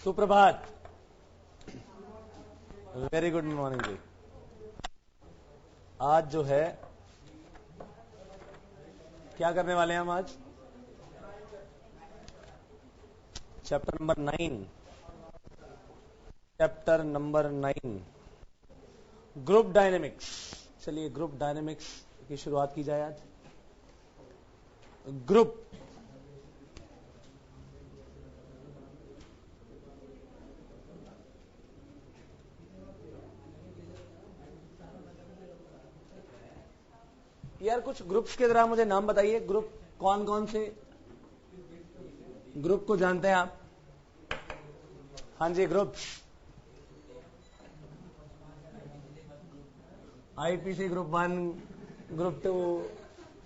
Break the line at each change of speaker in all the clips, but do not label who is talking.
सुप्रभात। Very good morning जी। आज जो है क्या करने वाले हैं हम आज? Chapter number 9 group dynamics. चलिए ग्रुप डायनेमिक्स की शुरुआत की जाए आज। ग्रुप यार कुछ ग्रुप्स के जरा मुझे नाम बताइए। ग्रुप कौन कौन से ग्रुप को जानते हैं आप? हाँ जी, groups IPC group 1, group 2,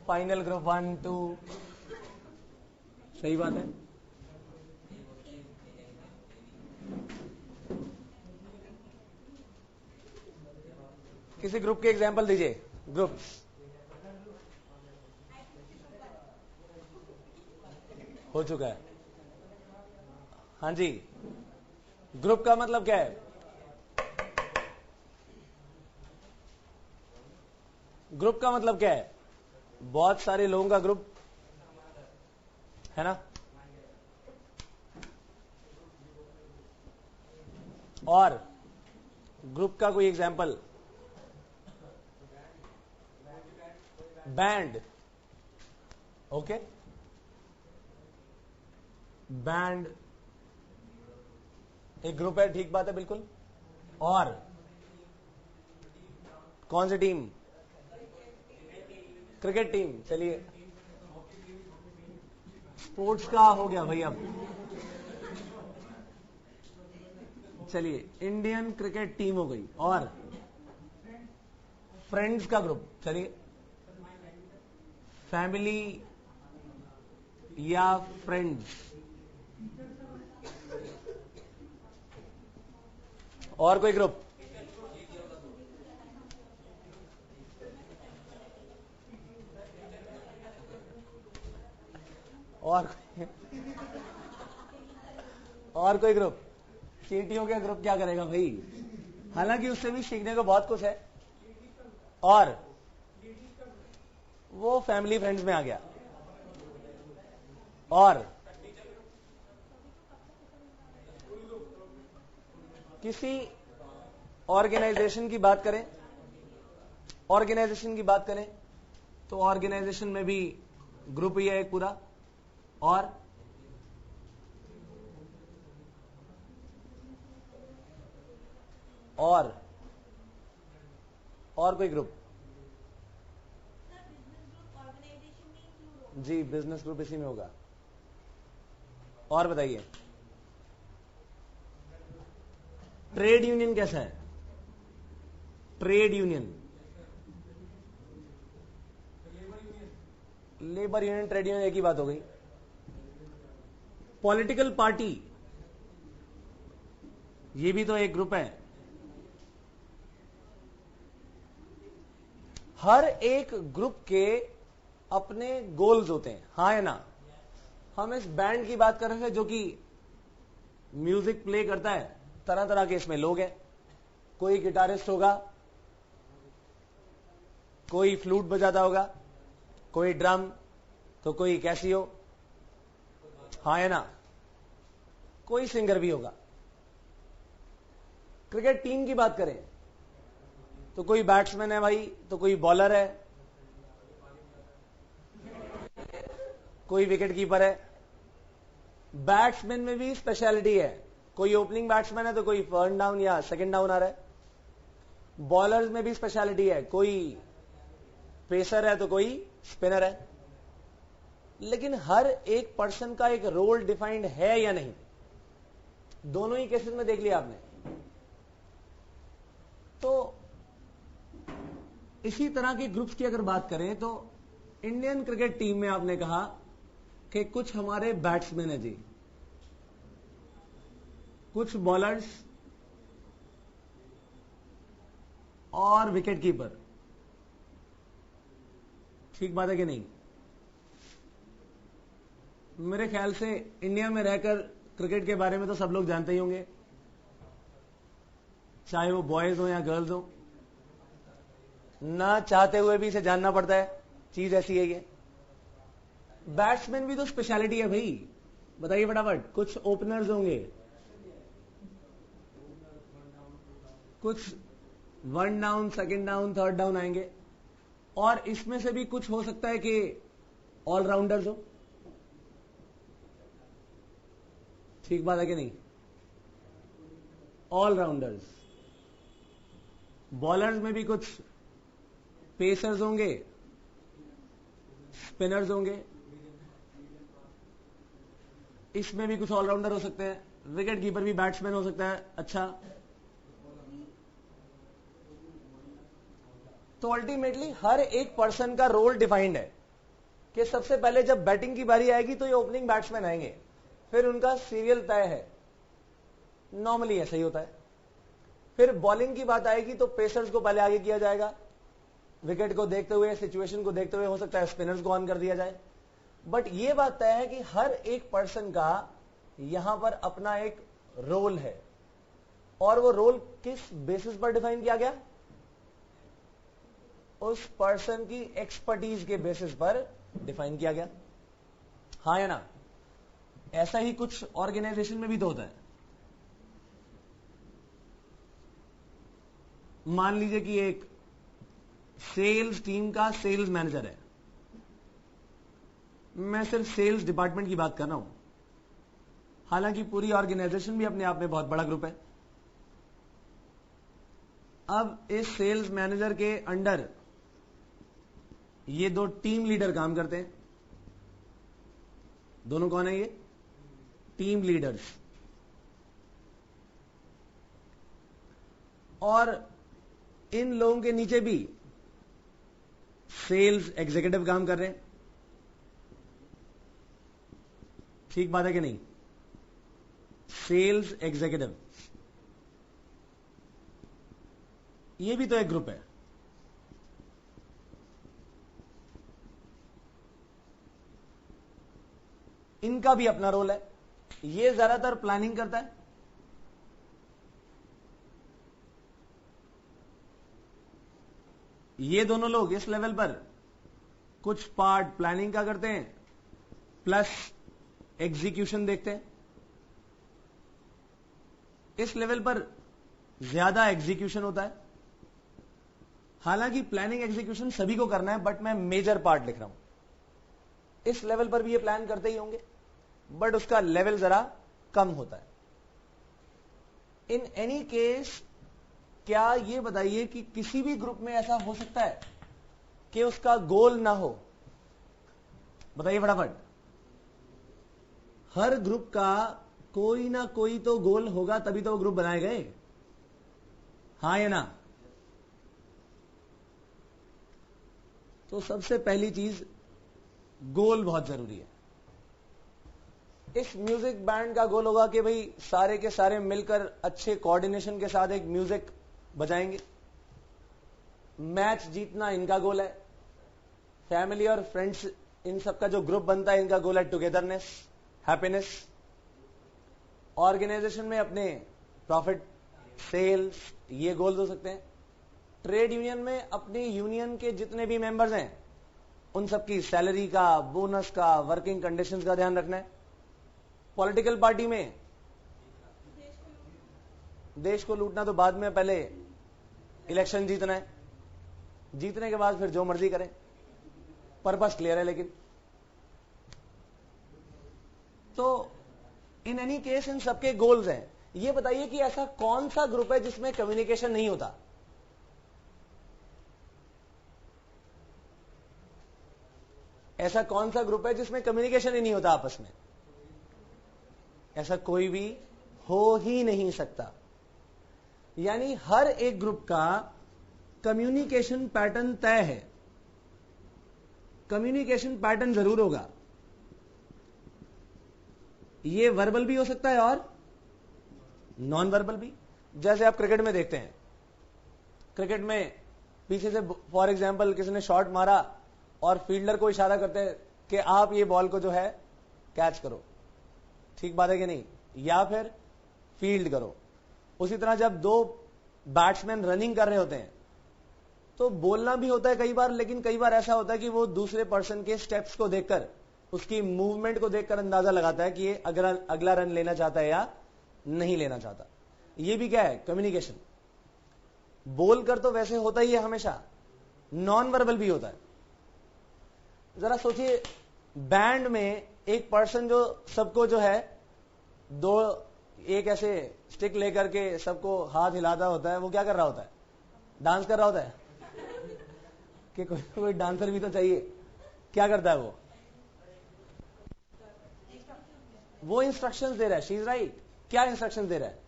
final group 1, 2। सही बात है। किसी ग्रुप के एग्जांपल दीजिए। ग्रुप्स हो चुका है। हाँ जी, ग्रुप का मतलब क्या है? ग्रुप का मतलब क्या है? बहुत सारे लोगों का ग्रुप है ना। और ग्रुप का कोई एग्जांपल? बैंड। ओके, बैंड एक ग्रुप है, ठीक बात है, बिल्कुल। और कौन सी टीम? Cricket team. चलिए स्पोर्ट्स का हो गया भाई। अब चलिए इंडियन क्रिकेट टीम हो गई। और फ्रेंड्स का ग्रुप। चलिए फैमिली या फ्रेंड्स। और कोई ग्रुप? और कोई ग्रुप? चींटियों का ग्रुप क्या करेगा भाई? हालांकि उससे भी सीखने को बहुत कुछ है। और वो फैमिली फ्रेंड्स में आ गया। और किसी ऑर्गेनाइजेशन की बात करें, तो ऑर्गेनाइजेशन में भी ग्रुप ही है एक पूरा। और कोई ग्रुप? जी, बिजनेस ग्रुप इसी में होगा। और बताइए ट्रेड यूनियन कैसा है? Trade union, labour union, trade union एक ही बात हो गई। पॉलिटिकल पार्टी, ये भी तो एक ग्रुप है। हर एक ग्रुप के अपने गोल्स होते हैं, हाँ है ना। हम इस बैंड की बात कर रहे थे जो कि म्यूजिक प्ले करता है। तरह तरह के इसमें लोग हैं। कोई गिटारिस्ट होगा, कोई फ्लूट बजाता होगा, कोई ड्रम, तो कोई कैसियो, हाँ है ना। कोई सिंगर भी होगा। क्रिकेट टीम की बात करें तो कोई बैट्समैन है भाई, तो कोई बॉलर है, कोई विकेट कीपर है। बैट्समैन में भी स्पेशलिटी है। कोई ओपनिंग बैट्समैन है तो कोई फर्स्ट डाउन या सेकंड डाउन आ रहा है। बॉलर्स में भी स्पेशलिटी है। कोई पेसर है तो कोई स्पिनर है। लेकिन हर एक पर्सन का एक रोल डिफाइंड है या नहीं? दोनों ही केसेस में देख लिया आपने। तो इसी तरह के ग्रुप्स की अगर बात करें तो इंडियन क्रिकेट टीम में आपने कहा कि कुछ हमारे बैट्समैन है जी, कुछ बॉलर्स और विकेट कीपर। ठीक बात है कि नहीं? मेरे ख्याल से इंडिया में रहकर क्रिकेट के बारे में तो सब लोग जानते ही होंगे, चाहे वो बॉयज हो या गर्ल्स हो, ना चाहते हुए भी इसे जानना पड़ता है, चीज ऐसी है ये। बैट्समैन भी तो स्पेशलिटी है भाई, बताइए फटाफट। कुछ ओपनर्स होंगे, कुछ 1 down, 2nd down, 3rd down आएंगे, और इसमें से भी कुछ हो सकता है कि ऑलराउंडर्स हो। ठीक बात है कि नहीं? ऑलराउंडर्स। बॉलर्स में भी कुछ पेसर्स होंगे, स्पिनर्स होंगे, इसमें भी कुछ ऑलराउंडर हो सकते हैं। विकेट कीपर भी बैट्समैन हो सकता है। अच्छा, तो अल्टीमेटली हर एक पर्सन का रोल डिफाइंड है कि सबसे पहले जब बैटिंग की बारी आएगी तो ये ओपनिंग बैट्समैन आएंगे, फिर उनका सीरियल तय है, नॉर्मली ऐसा ही होता है। फिर बॉलिंग की बात आएगी तो पेसर्स को पहले आगे किया जाएगा, विकेट को देखते हुए, सिचुएशन को देखते हुए हो सकता है स्पिनर्स को ऑन कर दिया जाए। बट ये बात तय है कि हर एक पर्सन का यहां पर अपना एक रोल है, और वो रोल किस बेसिस पर डिफाइन किया गया? उस पर्सन की एक्सपर्टीज के बेसिस पर डिफाइन किया गया। हाँ या ना? ऐसा ही कुछ ऑर्गेनाइजेशन में भी तो होता है। मान लीजिए कि एक सेल्स टीम का सेल्स मैनेजर है, मैं सिर्फ सेल्स डिपार्टमेंट की बात कर रहा हूं, हालांकि पूरी ऑर्गेनाइजेशन भी अपने आप में बहुत बड़ा ग्रुप है। अब इस सेल्स मैनेजर के अंडर ये 2 टीम लीडर काम करते हैं। दोनों कौन है ये? Team leaders. और इन लोगों के नीचे भी सेल्स एग्जीक्यूटिव काम कर रहे हैं। ठीक बात है कि नहीं? सेल्स एग्जीक्यूटिव, ये भी तो एक ग्रुप है। इनका भी अपना रोल है। ये ज्यादातर प्लानिंग करता है, ये दोनों लोग इस लेवल पर कुछ पार्ट प्लानिंग का करते हैं, प्लस एग्जीक्यूशन देखते हैं। इस लेवल पर ज्यादा एग्जीक्यूशन होता है। हालांकि प्लानिंग एग्जीक्यूशन सभी को करना है, बट मैं मेजर पार्ट लिख रहा हूं। इस लेवल पर भी ये प्लान करते ही होंगे, बट उसका लेवल जरा कम होता है। इन एनी केस, क्या ये बताइए कि किसी भी ग्रुप में ऐसा हो सकता है कि उसका गोल ना हो? बताइए फटाफट। हर ग्रुप का कोई ना कोई तो गोल होगा, तभी तो वो ग्रुप बनाए गए। हाँ या ना? तो सबसे पहली चीज, गोल बहुत जरूरी है। इस म्यूजिक बैंड का गोल होगा कि भाई सारे के सारे मिलकर अच्छे कोऑर्डिनेशन के साथ एक म्यूजिक बजाएंगे। मैच जीतना इनका गोल है। फैमिली और फ्रेंड्स, इन सबका जो ग्रुप बनता है, इनका गोल है टुगेदरनेस, हैप्पीनेस। ऑर्गेनाइजेशन में अपने प्रॉफिट, सेल्स, ये गोल्स हो सकते हैं। ट्रेड यूनियन में अपनी यूनियन के जितने भी मेंबर्स हैं, उन सबकी सैलरी का, बोनस का, वर्किंग कंडीशंस का ध्यान रखना है। पॉलिटिकल पार्टी में देश को लूटना तो बाद में, पहले इलेक्शन जीतना है। जीतने के बाद फिर जो मर्जी करें, पर्पस क्लियर है। लेकिन तो इन एनी केस इन सबके गोल्स हैं। ये बताइए कि ऐसा कौन सा ग्रुप है जिसमें कम्युनिकेशन नहीं होता? ऐसा कौन सा ग्रुप है जिसमें कम्युनिकेशन ही नहीं होता आपस में? ऐसा कोई भी हो ही नहीं सकता। यानी हर एक ग्रुप का कम्युनिकेशन पैटर्न तय है। कम्युनिकेशन पैटर्न जरूर होगा। ये वर्बल भी हो सकता है और नॉन वर्बल भी। जैसे आप क्रिकेट में देखते हैं, क्रिकेट में पीछे से फॉर एग्जांपल किसी ने शॉट मारा और फील्डर को इशारा करते हैं कि आप ये बॉल को जो है कैच करो। ठीक बात है कि नहीं? या फिर फील्ड करो। उसी तरह जब दो बैट्समैन रनिंग कर रहे होते हैं तो बोलना भी होता है कई बार, लेकिन कई बार ऐसा होता है कि वो दूसरे पर्सन के स्टेप्स को देखकर, उसकी मूवमेंट को देखकर अंदाजा लगाता है कि ये अगला रन लेना चाहता है या नहीं लेना चाहता। ये भी क्या है? कम्युनिकेशन। बोल कर तो वैसे होता ही है, हमेशा नॉन वर्बल भी होता है। जरा सोचिए, बैंड में एक पर्सन जो सबको जो है एक ऐसे स्टिक लेकर के सबको हाथ हिलाता होता है, वो क्या कर रहा होता है? डांस कर रहा होता है कि कोई डांसर भी तो चाहिए। क्या करता है वो इंस्ट्रक्शंस दे रहा है। She is right. क्या इंस्ट्रक्शंस दे रहा है?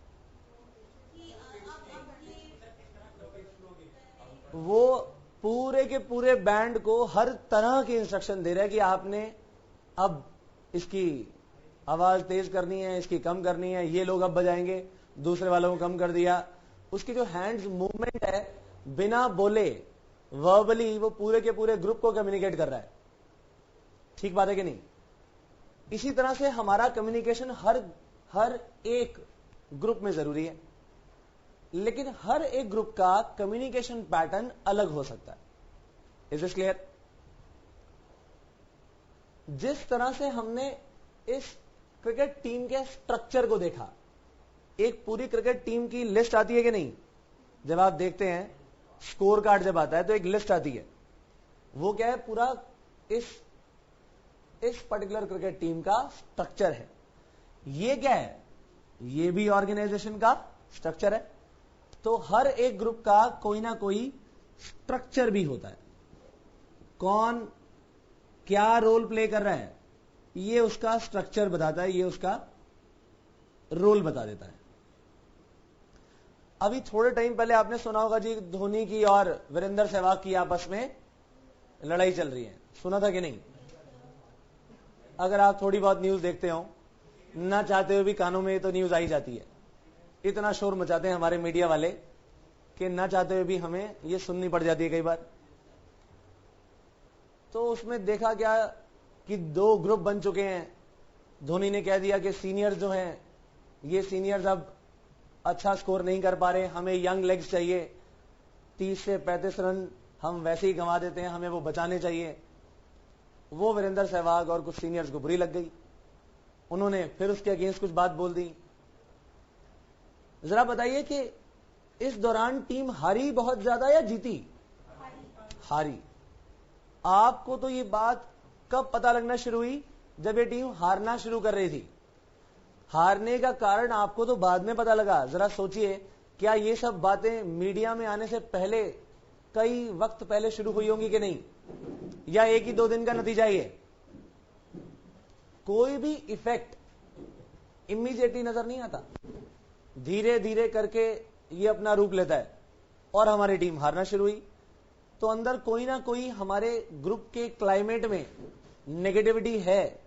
वो पूरे के पूरे बैंड को हर तरह के इंस्ट्रक्शन दे रहा है कि आपने अब इसकी आवाज तेज करनी है, इसकी कम करनी है, ये लोग अब बजाएंगे, दूसरे वालों को कम कर दिया। उसकी जो हैंड्स मूवमेंट है, बिना बोले वर्बली वो पूरे के पूरे ग्रुप को कम्युनिकेट कर रहा है। ठीक बात है कि नहीं? इसी तरह से हमारा कम्युनिकेशन हर एक ग्रुप में जरूरी है, लेकिन हर एक ग्रुप का कम्युनिकेशन पैटर्न अलग हो सकता है। Is this clear? जिस तरह से हमने इस क्रिकेट टीम के स्ट्रक्चर को देखा, एक पूरी क्रिकेट टीम की लिस्ट आती है कि नहीं? जब आप देखते हैं स्कोर कार्ड जब आता है तो एक लिस्ट आती है। वो क्या है? पूरा इस पर्टिकुलर क्रिकेट टीम का स्ट्रक्चर है। ये क्या है? ये भी ऑर्गेनाइजेशन का स्ट्रक्चर है। तो हर एक ग्रुप का कोई ना कोई स्ट्रक्चर भी होता है। कौन क्या रोल प्ले कर रहा है, ये उसका स्ट्रक्चर बताता है, ये उसका रोल बता देता है। अभी थोड़े टाइम पहले आपने सुना होगा जी, धोनी की और वीरेंद्र सहवाग की आपस में लड़ाई चल रही है। सुना था कि नहीं? अगर आप थोड़ी बहुत न्यूज देखते हो, ना चाहते हुए भी कानों में तो न्यूज आई जाती है। इतना शोर मचाते हैं हमारे मीडिया वाले कि ना चाहते हुए भी हमें ये सुननी पड़ जाती है कई बार। तो उसमें देखा क्या कि दो ग्रुप बन चुके हैं। धोनी ने कह दिया कि सीनियर्स जो हैं, ये सीनियर्स अब अच्छा स्कोर नहीं कर पा रहे, हमें यंग लेग्स चाहिए, 30 से 35 रन हम वैसे ही गंवा देते हैं, हमें वो बचाने चाहिए। वो वीरेंद्र सहवाग और कुछ सीनियर्स को बुरी लग गई। उन्होंने फिर उसके अगेंस्ट कुछ बात बोल दी। जरा बताइए कि इस दौरान टीम हारी बहुत ज्यादा या जीती? हारी। आपको तो ये बात कब पता लगना शुरू हुई? जब ये टीम हारना शुरू कर रही थी। हारने का कारण आपको तो बाद में पता लगा। जरा सोचिए, क्या ये सब बातें मीडिया में आने से पहले, कई वक्त पहले शुरू हुई होंगी कि नहीं? या एक ही 2 दिन का नतीजा ही है? कोई भी इफेक्ट इमीडिएटली नजर नहीं आता, धीरे धीरे करके ये अपना रूप लेता है। और हमारी टीम हारना शुरू हुई तो अंदर कोई ना कोई हमारे ग्रुप के क्लाइमेट में नेगेटिविटी है।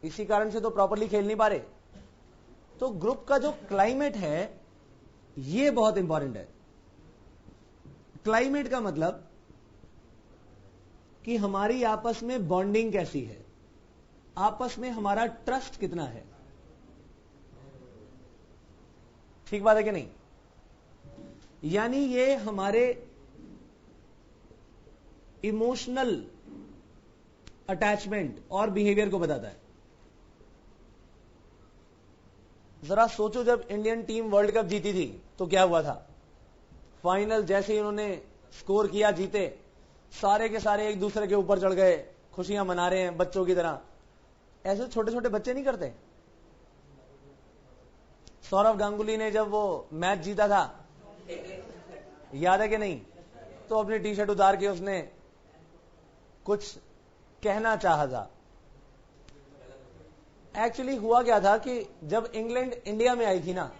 इसी कारण से तो प्रॉपरली खेल नहीं पा रहे। तो ग्रुप का जो क्लाइमेट है ये बहुत इंपॉर्टेंट है। क्लाइमेट का मतलब कि हमारी आपस में बॉन्डिंग कैसी है, आपस में हमारा ट्रस्ट कितना है। ठीक बात है कि नहीं? यानी ये हमारे इमोशनल अटैचमेंट और बिहेवियर को बताता है। जरा सोचो, जब इंडियन टीम वर्ल्ड कप जीती थी तो क्या हुआ था? फाइनल जैसे ही उन्होंने स्कोर किया, जीते, सारे के सारे एक दूसरे के ऊपर चढ़ गए, खुशियां मना रहे हैं बच्चों की तरह। ऐसे छोटे छोटे बच्चे नहीं करते। सौरव गांगुली ने जब वो मैच जीता था, याद है कि नहीं? तो अपनी टी शर्ट उतार के उसने कुछ कहना चाहा था। एक्चुअली हुआ क्या था कि जब इंग्लैंड इंडिया में आई थी ना,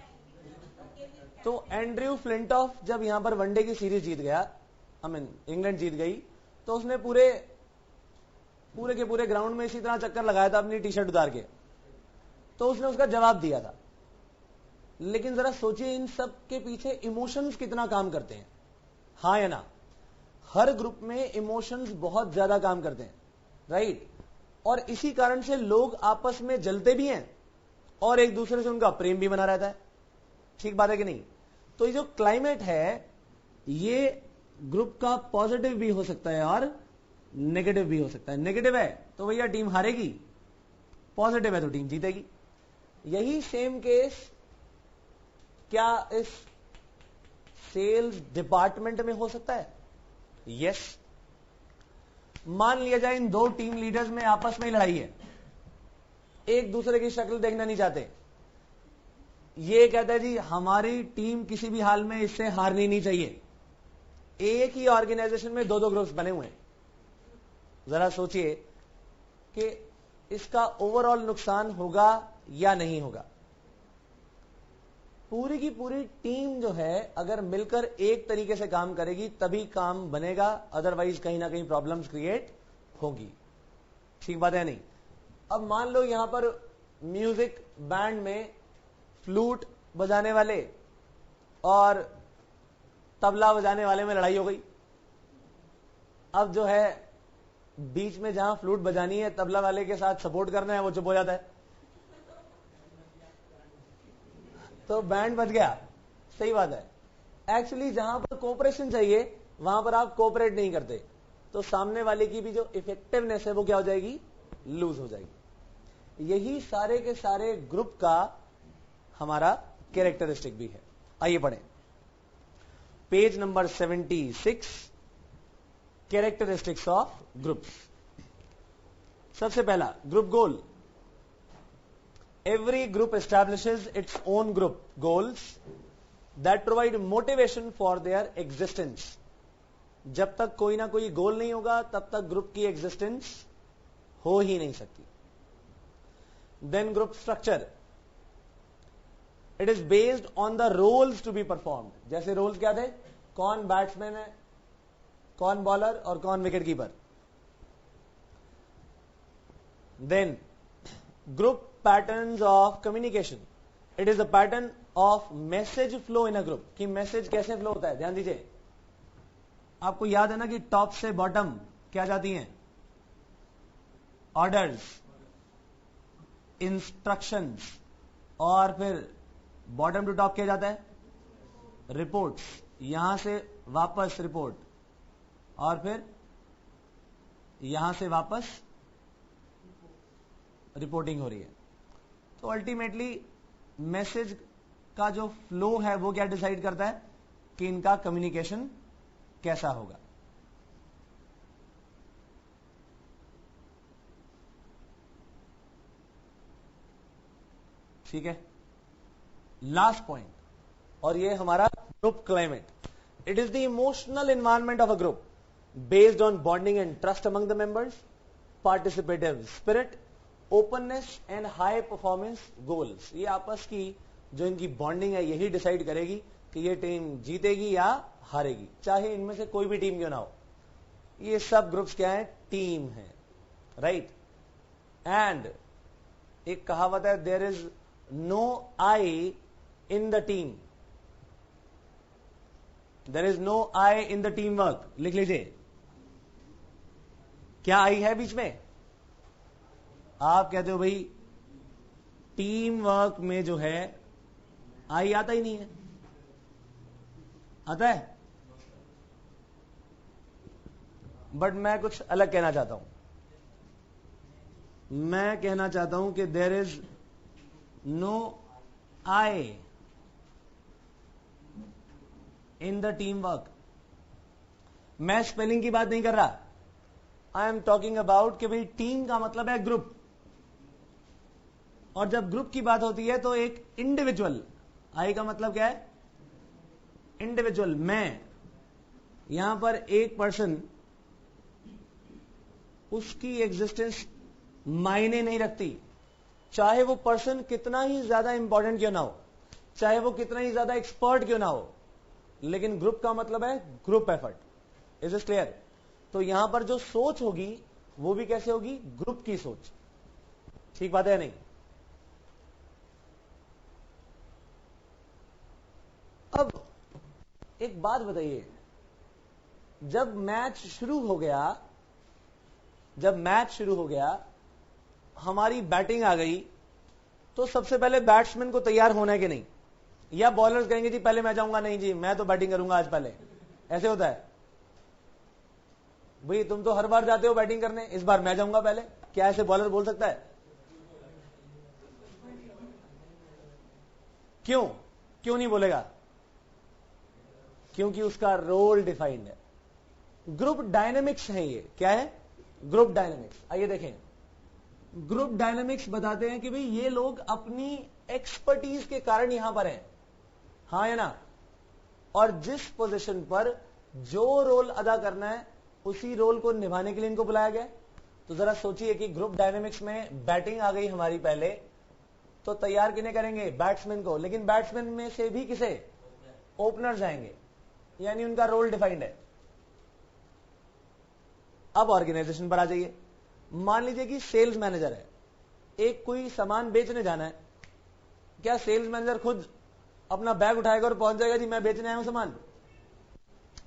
तो एंड्रयू फ्लिंटॉफ जब यहां पर वनडे की सीरीज जीत गया, इंग्लैंड जीत गई, तो उसने पूरे के पूरे ग्राउंड में इसी तरह चक्कर लगाया था अपनी टी शर्ट उतार के। तो उसने उसका जवाब दिया था। लेकिन जरा सोचिए, इन सब के पीछे इमोशंस कितना काम करते हैं। हाँ या ना? हर ग्रुप में इमोशंस बहुत ज्यादा काम करते हैं, राइट? और इसी कारण से लोग आपस में जलते भी हैं और एक दूसरे से उनका प्रेम भी बना रहता है। ठीक बात है कि नहीं? तो ये जो क्लाइमेट है ये ग्रुप का पॉजिटिव भी हो सकता है और नेगेटिव भी हो सकता है। नेगेटिव है तो भैया टीम हारेगी, पॉजिटिव है तो टीम जीतेगी। यही सेम केस क्या इस सेल्स डिपार्टमेंट में हो सकता है? यस। मान लिया जाए इन दो टीम लीडर्स में आपस में लड़ाई है, एक दूसरे की शक्ल देखना नहीं चाहते। ये कहता है जी हमारी टीम किसी भी हाल में इससे हारनी नहीं चाहिए। एक ही ऑर्गेनाइजेशन में दो दो ग्रुप्स बने हुए हैं। जरा सोचिए कि इसका ओवरऑल नुकसान होगा या नहीं होगा। पूरी की पूरी टीम जो है अगर मिलकर एक तरीके से काम करेगी तभी काम बनेगा, अदरवाइज कहीं ना कहीं प्रॉब्लम्स क्रिएट होगी। ठीक बात है नहीं? अब मान लो यहां पर म्यूजिक बैंड में फ्लूट बजाने वाले और तबला बजाने वाले में लड़ाई हो गई। अब जो है बीच में जहां फ्लूट बजानी है तबला वाले के साथ सपोर्ट करना है वो चुप हो जाता है, तो बैंड बज गया। सही बात है। एक्चुअली जहां पर कोऑपरेशन चाहिए वहां पर आप कोऑपरेट नहीं करते, तो सामने वाले की भी जो इफेक्टिवनेस है वो क्या हो जाएगी? लूज हो जाएगी। यही सारे के सारे ग्रुप का हमारा कैरेक्टरिस्टिक भी है। आइए पढ़ें page number 76, characteristics of groups. सबसे पहला group goal. Every group establishes its own group goals that provide motivation for their existence. जब तक कोई ना कोई गोल नहीं होगा तब तक ग्रुप की एग्जिस्टेंस हो ही नहीं सकती। Then group structure. It is based on the roles to be performed. जैसे रोल्स क्या थे? कौन बैट्समैन है, कौन बॉलर और कौन wicket keeper. Then group patterns of communication. It is a pattern of message flow in a group. कि message कैसे फ्लो होता है? ध्यान दीजिए, आपको याद है ना कि टॉप से बॉटम क्या जाती हैं? ऑर्डर्स, इंस्ट्रक्शंस, और फिर बॉटम टू टॉप क्या जाता है? रिपोर्ट्स। यहां से वापस रिपोर्ट और फिर यहां से वापस रिपोर्टिंग हो रही है। तो अल्टीमेटली मैसेज का जो फ्लो है वो क्या डिसाइड करता है कि इनका कम्युनिकेशन कैसा होगा। ठीक है, लास्ट पॉइंट, और ये हमारा group climate. It is the emotional environment of a group based on bonding and trust among the members, participative spirit, openness and high performance goals. ये आपस की जो इनकी बॉन्डिंग है यही डिसाइड करेगी कि ये टीम जीतेगी या हारेगी, चाहे इनमें से कोई भी टीम क्यों ना हो। ये सब ग्रुप्स क्या है? टीम है, राइट। एंड एक कहावत है, there is no I in the team, there is no I in the team work. लिख लीजिए, क्या आई है बीच में? आप कहते हो भाई टीम वर्क में जो है आई आता ही नहीं है। आता है? बट मैं कुछ अलग कहना चाहता हूं। मैं कहना चाहता हूं कि there is no I in the team work. मैं स्पेलिंग की बात नहीं कर रहा, आई एम टॉकिंग अबाउट कि भाई टीम का मतलब है ग्रुप, और जब ग्रुप की बात होती है तो एक इंडिविजुअल, आई का मतलब क्या है? इंडिविजुअल, मैं। यहां पर एक पर्सन, उसकी एग्जिस्टेंस मायने नहीं रखती, चाहे वो पर्सन कितना ही ज्यादा इंपॉर्टेंट क्यों ना हो, चाहे वो कितना ही ज्यादा एक्सपर्ट क्यों ना हो, लेकिन ग्रुप का मतलब है group effort. Is it clear? तो यहां पर जो सोच होगी वो भी कैसे होगी? ग्रुप की सोच। ठीक बात है नहीं? अब एक बात बताइए, जब मैच शुरू हो गया, हमारी बैटिंग आ गई, तो सबसे पहले बैट्समैन को तैयार होना है कि नहीं, या बॉलर्स कहेंगे जी पहले मैं जाऊंगा, नहीं जी मैं तो बैटिंग करूंगा आज पहले, ऐसे होता है? भाई तुम तो हर बार जाते हो बैटिंग करने, इस बार मैं जाऊंगा पहले, क्या ऐसे बॉलर बोल सकता है? क्यों क्यों नहीं बोलेगा? क्योंकि उसका रोल डिफाइंड है। ग्रुप डायनेमिक्स है ये। क्या है? Group dynamics. आइए देखें, ग्रुप डायनेमिक्स बताते हैं कि भाई ये लोग अपनी एक्सपर्टीज के कारण यहां पर हैं, हाँ या ना, और जिस पोजीशन पर जो रोल अदा करना है उसी रोल को निभाने के लिए इनको बुलाया गया। तो जरा सोचिए कि ग्रुप डायनेमिक्स में बैटिंग आ गई हमारी पहले, तो तैयार किन्हें करेंगे? बैट्समैन को, लेकिन बैट्समैन में से भी किसे? ओपनर जाएंगे, यानी उनका रोल डिफाइंड है। अब ऑर्गेनाइजेशन पर आ जाइए। मान लीजिए कि सेल्स मैनेजर है, एक कोई सामान बेचने जाना है, क्या सेल्स मैनेजर खुद अपना बैग उठाएगा और पहुंच जाएगा जी मैं बेचने आया हूं सामान?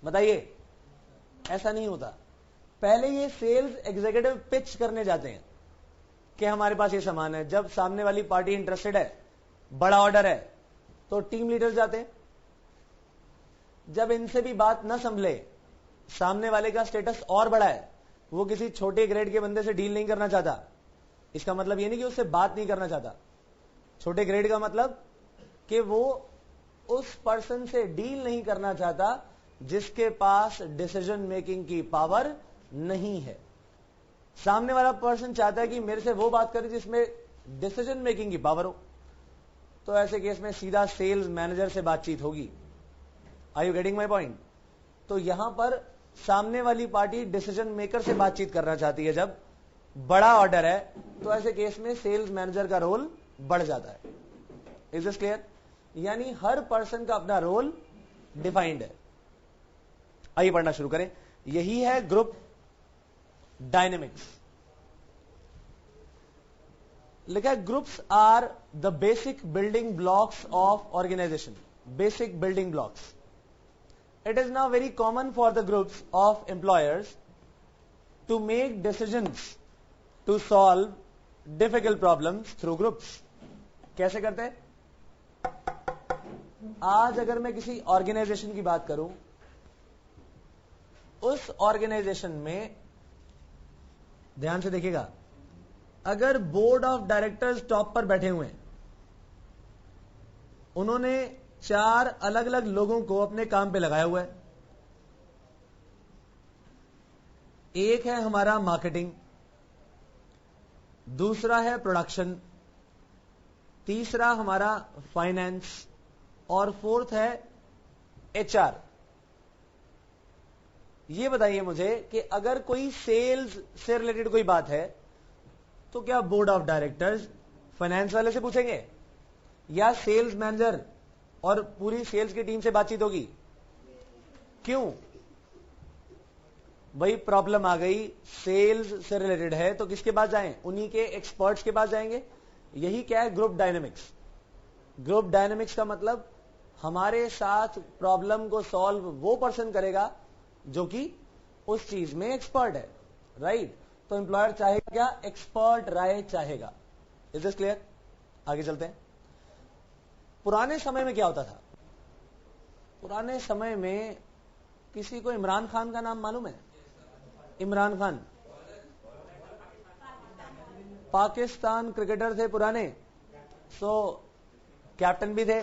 बताइए, ऐसा नहीं होता। पहले ये सेल्स एग्जीक्यूटिव पिच करने जाते हैं कि हमारे पास ये सामान है। जब सामने वाली पार्टी इंटरेस्टेड है, बड़ा ऑर्डर है, तो टीम लीडर्स जाते हैं। जब इनसे भी बात न संभले, सामने वाले का स्टेटस और बड़ा है, वो किसी छोटे ग्रेड के बंदे से डील नहीं करना चाहता, इसका मतलब ये नहीं कि उससे बात नहीं करना चाहता। छोटे ग्रेड का मतलब कि वो उस पर्सन से डील नहीं करना चाहता जिसके पास डिसीजन मेकिंग की पावर नहीं है। सामने वाला पर्सन चाहता है कि मेरे से वो बात करे जिसमें डिसीजन मेकिंग की पावर हो। तो ऐसे केस में सीधा सेल्स मैनेजर से बातचीत होगी। Are you getting my point? तो यहां पर सामने वाली पार्टी डिसीजन मेकर से बातचीत करना चाहती है। जब बड़ा ऑर्डर है तो ऐसे केस में सेल्स मैनेजर का रोल बढ़ जाता है। Is this clear? यानी हर पर्सन का अपना रोल डिफाइंड है। आइए पढ़ना शुरू करें। यही है ग्रुप डायनेमिक्स। लिखा है groups are the basic building blocks of organisation. Basic building blocks. It is now very common for the groups of employers to make decisions to solve difficult problems through groups. कैसे करते हैं? आज अगर मैं किसी organisation की बात करूं, उस ऑर्गेनाइजेशन में ध्यान से देखिएगा, अगर बोर्ड ऑफ डायरेक्टर्स टॉप पर बैठे हुए हैं, उन्होंने 4 अलग अलग लोगों को अपने काम पे लगाया हुआ है। एक है हमारा मार्केटिंग, दूसरा है प्रोडक्शन, तीसरा हमारा फाइनेंस, और फोर्थ है एचआर। ये बताइए मुझे कि अगर कोई सेल्स से रिलेटेड कोई बात है तो क्या बोर्ड ऑफ डायरेक्टर्स फाइनेंस वाले से पूछेंगे या सेल्स मैनेजर और पूरी सेल्स की टीम से बातचीत होगी? क्यों? भाई प्रॉब्लम आ गई, सेल्स से रिलेटेड है, तो किसके पास जाएं? उन्हीं के एक्सपर्ट्स के पास जाएंगे। यही क्या है? Group dynamics. ग्रुप डायनेमिक्स का मतलब हमारे साथ प्रॉब्लम को सॉल्व वो पर्सन करेगा जो कि उस चीज में एक्सपर्ट है, राइट? तो एम्प्लॉयर चाहेगा क्या? एक्सपर्ट राय चाहेगा। Is this clear? आगे चलते हैं। पुराने समय में क्या होता था? पुराने समय में किसी को इमरान खान का नाम मालूम है? इमरान खान पाकिस्तान क्रिकेटर थे पुराने, सो कैप्टन भी थे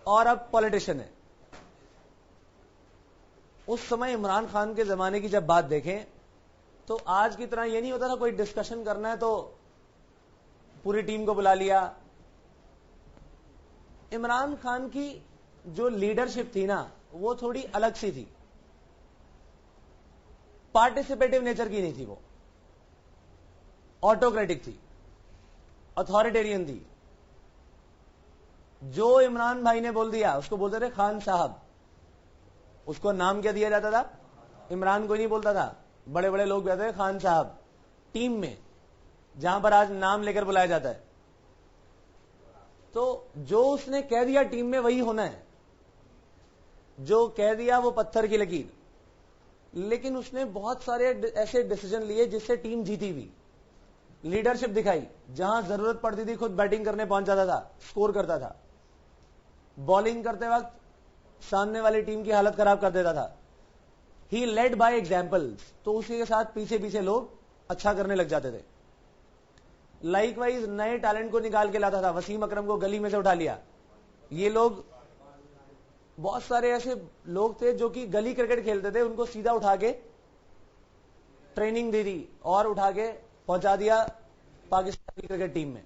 और अब पॉलिटिशियन है। उस समय इमरान खान के जमाने की जब बात देखें तो आज की तरह ये नहीं होता था कोई डिस्कशन करना है तो पूरी टीम को बुला लिया। इमरान खान की जो लीडरशिप थी ना, वो थोड़ी अलग सी थी, पार्टिसिपेटिव नेचर की नहीं थी, वो ऑटोक्रेटिक थी, अथॉरिटेरियन थी। जो इमरान भाई ने बोल दिया उसको बोलते थे खान साहब। उसको नाम क्या दिया जाता था? इमरान कोई नहीं बोलता था, बड़े बड़े लोग कहते थे खान साहब टीम में, जहां पर आज नाम लेकर बुलाया जाता है। तो जो उसने कह दिया टीम में वही होना है, जो कह दिया वो पत्थर की लकीर। लेकिन उसने बहुत सारे ऐसे डिसीजन लिए जिससे टीम जीती भी। लीडरशिप दिखाई, जहां जरूरत पड़ती थी खुद बैटिंग करने पहुंच जाता था, स्कोर करता था, बॉलिंग करते वक्त सामने वाली टीम की हालत खराब कर देता था। ही लेड बाय एग्जाम्पल्स, तो उसी के साथ पीछे पीछे लोग अच्छा करने लग जाते थे। लाइकवाइज नए टैलेंट को निकाल के लाता था, वसीम अकरम को गली में से उठा लिया। ये लोग, बहुत सारे ऐसे लोग थे जो कि गली क्रिकेट खेलते थे, उनको सीधा उठा के ट्रेनिंग दे दी और उठा के पहुंचा दिया पाकिस्तानी क्रिकेट टीम में।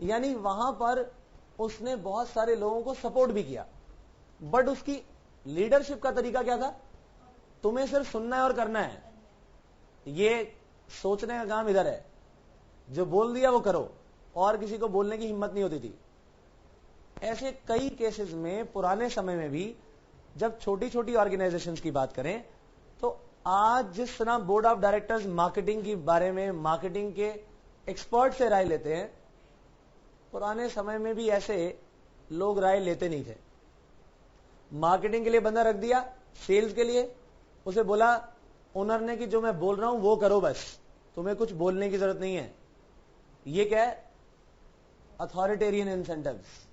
यानी वहां पर उसने बहुत सारे लोगों को सपोर्ट भी किया, बट उसकी लीडरशिप का तरीका क्या था? तुम्हें सिर्फ सुनना है और करना है, ये सोचने का काम इधर है, जो बोल दिया वो करो, और किसी को बोलने की हिम्मत नहीं होती थी। ऐसे कई केसेस में पुराने समय में भी, जब छोटी छोटी ऑर्गेनाइजेशंस की बात करें, तो आज जिस तरह बोर्ड ऑफ डायरेक्टर्स मार्केटिंग के बारे में मार्केटिंग के एक्सपर्ट से राय लेते हैं, पुराने समय में भी ऐसे लोग राय लेते नहीं थे। मार्केटिंग के लिए बंदा रख दिया, सेल्स के लिए, उसे बोला ओनर ने कि जो मैं बोल रहा हूं वो करो, बस तुम्हें कुछ बोलने की जरूरत नहीं है। ये क्या है? Authoritarian incentives.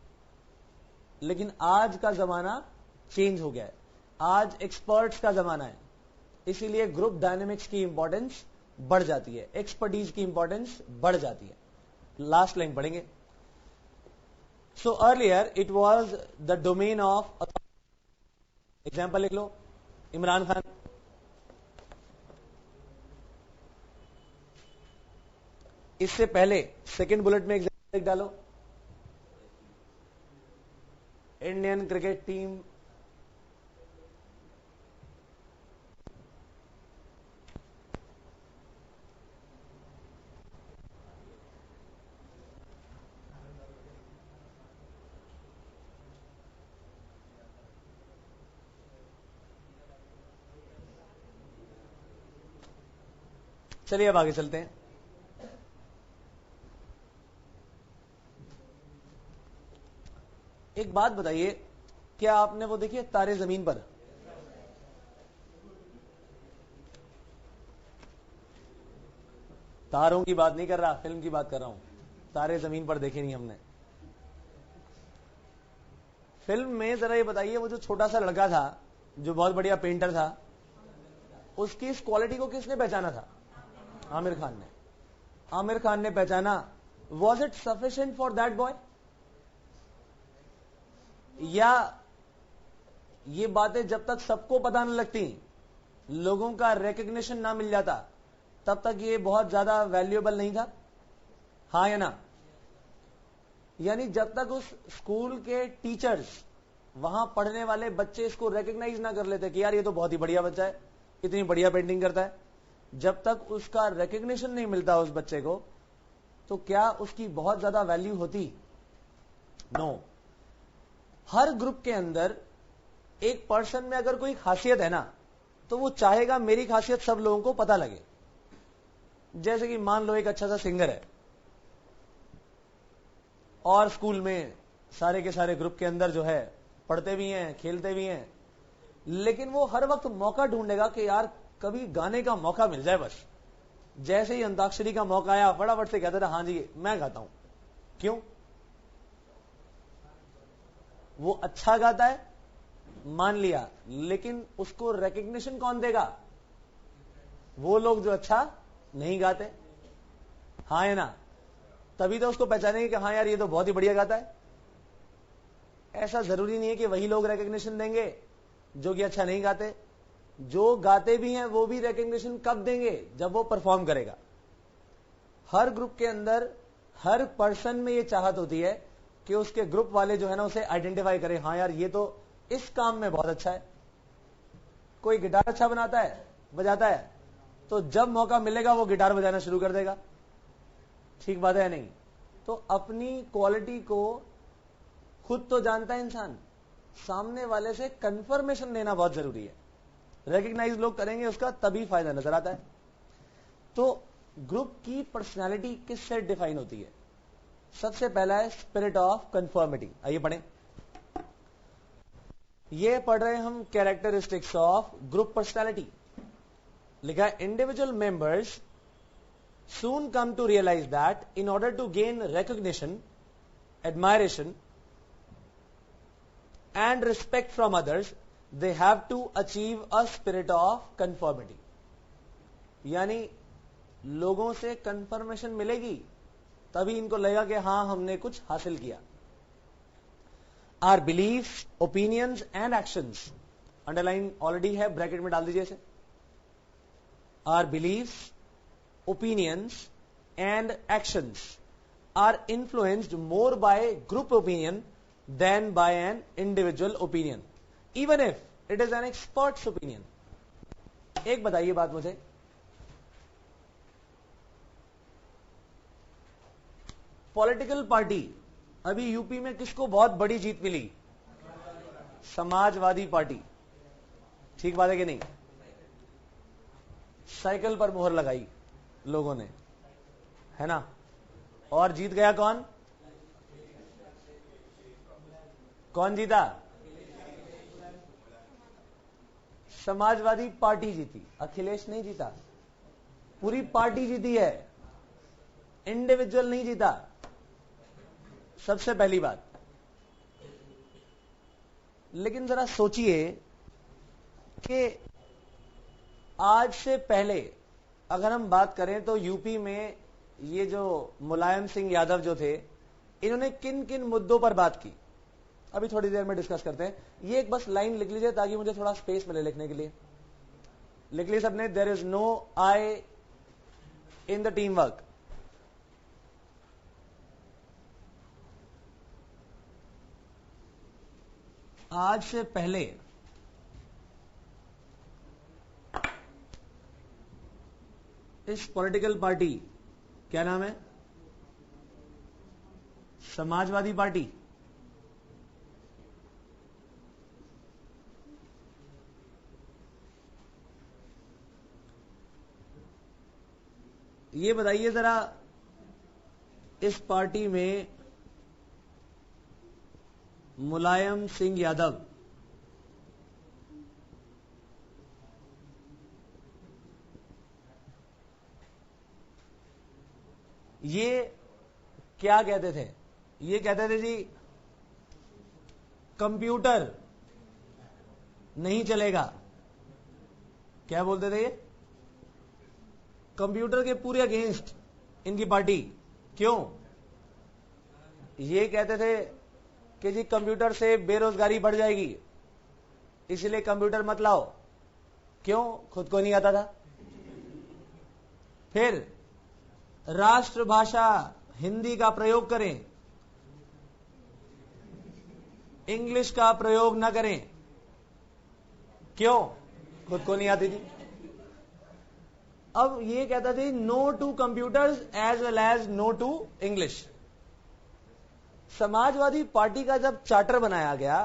लेकिन आज का जमाना चेंज हो गया है, आज एक्सपर्ट्स का जमाना है, इसीलिए ग्रुप डायनेमिक्स की इंपॉर्टेंस बढ़ जाती है, एक्सपर्टीज की इंपॉर्टेंस बढ़ जाती है। लास्ट लाइन पढ़ेंगे। So earlier it was the domain of, example लिख लो, इमरान खान। इससे पहले सेकेंड बुलेट में एग्जाम्पल डालो, इंडियन क्रिकेट टीम चलिए अब आगे चलते हैं। एक बात बताइए, क्या आपने वो देखी है तारे जमीन पर? तारों की बात नहीं कर रहा, फिल्म की बात कर रहा हूं। तारे जमीन पर देखे नहीं हमने। फिल्म में जरा ये बताइए, वो जो छोटा सा लड़का था जो बहुत बढ़िया पेंटर था, उसकी इस क्वालिटी को किसने पहचाना था? आमिर खान ने। आमिर खान ने पहचाना। Was it sufficient for that boy? या ये बातें जब तक सबको पता न लगती, लोगों का रिकग्निशन ना मिल जाता, तब तक ये बहुत ज्यादा वैल्यूएबल नहीं था? हाँ या ना? यानी जब तक उस स्कूल के टीचर्स, वहां पढ़ने वाले बच्चे इसको रिकग्नाइज ना कर लेते कि यार ये तो बहुत ही बढ़िया बच्चा है, इतनी बढ़िया पेंटिंग करता है, जब तक उसका रिकग्निशन नहीं मिलता उस बच्चे को, तो क्या उसकी बहुत ज्यादा वैल्यू होती? नो। हर ग्रुप के अंदर एक पर्सन में अगर कोई खासियत है ना, तो वो चाहेगा मेरी खासियत सब लोगों को पता लगे। जैसे कि मान लो एक अच्छा सा सिंगर है, और स्कूल में सारे के सारे ग्रुप के अंदर जो है पढ़ते भी हैं, खेलते भी हैं, लेकिन वो हर वक्त मौका ढूंढेगा कि यार कभी गाने का मौका मिल जाए। बस जैसे ही अंताक्षरी का मौका आया, फटाफट से कहता था हाँ जी मैं गाता हूं। क्यों? वो अच्छा गाता है, मान लिया, लेकिन उसको रिकग्निशन कौन देगा? वो लोग जो अच्छा नहीं गाते। हाँ या ना? तभी तो उसको पहचानेंगे कि हाँ यार ये तो बहुत ही बढ़िया गाता है। ऐसा जरूरी नहीं है कि वही लोग रिकग्निशन देंगे जो कि अच्छा नहीं गाते। जो गाते भी हैं वो भी रिकग्निशन कब देंगे? जब वो परफॉर्म करेगा। हर ग्रुप के अंदर हर पर्सन में ये चाहत होती है कि उसके ग्रुप वाले जो है ना उसे आइडेंटिफाई करें, हाँ यार ये तो इस काम में बहुत अच्छा है। कोई गिटार अच्छा बनाता है, बजाता है, तो जब मौका मिलेगा वो गिटार बजाना शुरू कर देगा। ठीक बात है नहीं? तो अपनी क्वालिटी को खुद तो जानता है इंसान, सामने वाले से कंफर्मेशन लेना बहुत जरूरी है। रिकग्नाइज लोग करेंगे उसका, तभी फायदा नजर आता है। तो ग्रुप की पर्सनालिटी किससे डिफाइन होती है? सबसे पहला है स्पिरिट ऑफ कंफर्मिटी। आइए पढ़ें। ये पढ़ रहे हैं हम कैरेक्टरिस्टिक्स ऑफ ग्रुप पर्सनालिटी। लिखा है individual members soon come to realize that in order to gain recognition, admiration, and respect from others, they have to achieve a spirit of conformity. यानी लोगों से कंफर्मेशन मिलेगी तभी इनको लगेगा कि हां हमने कुछ हासिल किया. Our beliefs, opinions and actions, underline already है, ब्रैकेट में डाल दीजिए इसे. Our beliefs, opinions and actions are influenced more by group opinion than by an individual opinion, even if it is an expert's opinion. एक बताइए बात मुझे, political party अभी यूपी में किसको बहुत बड़ी जीत मिली? समाजवादी पार्टी. ठीक बात है कि नहीं? साइकिल पर मोहर लगाई लोगों ने, है ना? और जीत गया कौन? कौन जीता? समाजवादी पार्टी जीती, अखिलेश नहीं जीता. पूरी पार्टी जीती है, इंडिविजुअल नहीं जीता. सबसे पहली बात. लेकिन जरा सोचिए कि आज से पहले अगर हम बात करें तो यूपी में ये जो मुलायम सिंह यादव जो थे, इन्होंने किन किन मुद्दों पर बात की, अभी थोड़ी देर में डिस्कस करते हैं. ये एक बस लाइन लिख लीजिए ताकि मुझे थोड़ा स्पेस मिले लिखने के लिए. लिख लीजिए सबने, there is no I in the team work. आज से पहले इस पॉलिटिकल पार्टी, क्या नाम है? समाजवादी पार्टी, ये बताइए जरा, इस पार्टी में मुलायम सिंह यादव ये क्या कहते थे? ये कहते थे जी कंप्यूटर नहीं चलेगा. क्या बोलते थे ये? कंप्यूटर के पूरे अगेंस्ट इनकी पार्टी. क्यों? ये कहते थे कि जी कंप्यूटर से बेरोजगारी बढ़ जाएगी, इसलिए कंप्यूटर मत लाओ. क्यों? खुद को नहीं आता था. फिर राष्ट्रभाषा हिंदी का प्रयोग करें, इंग्लिश का प्रयोग न करें. क्यों? खुद को नहीं आती थी. अब ये कहता था no to computers as well as no to English. Samajwadi Party का जब चार्टर बनाया गया,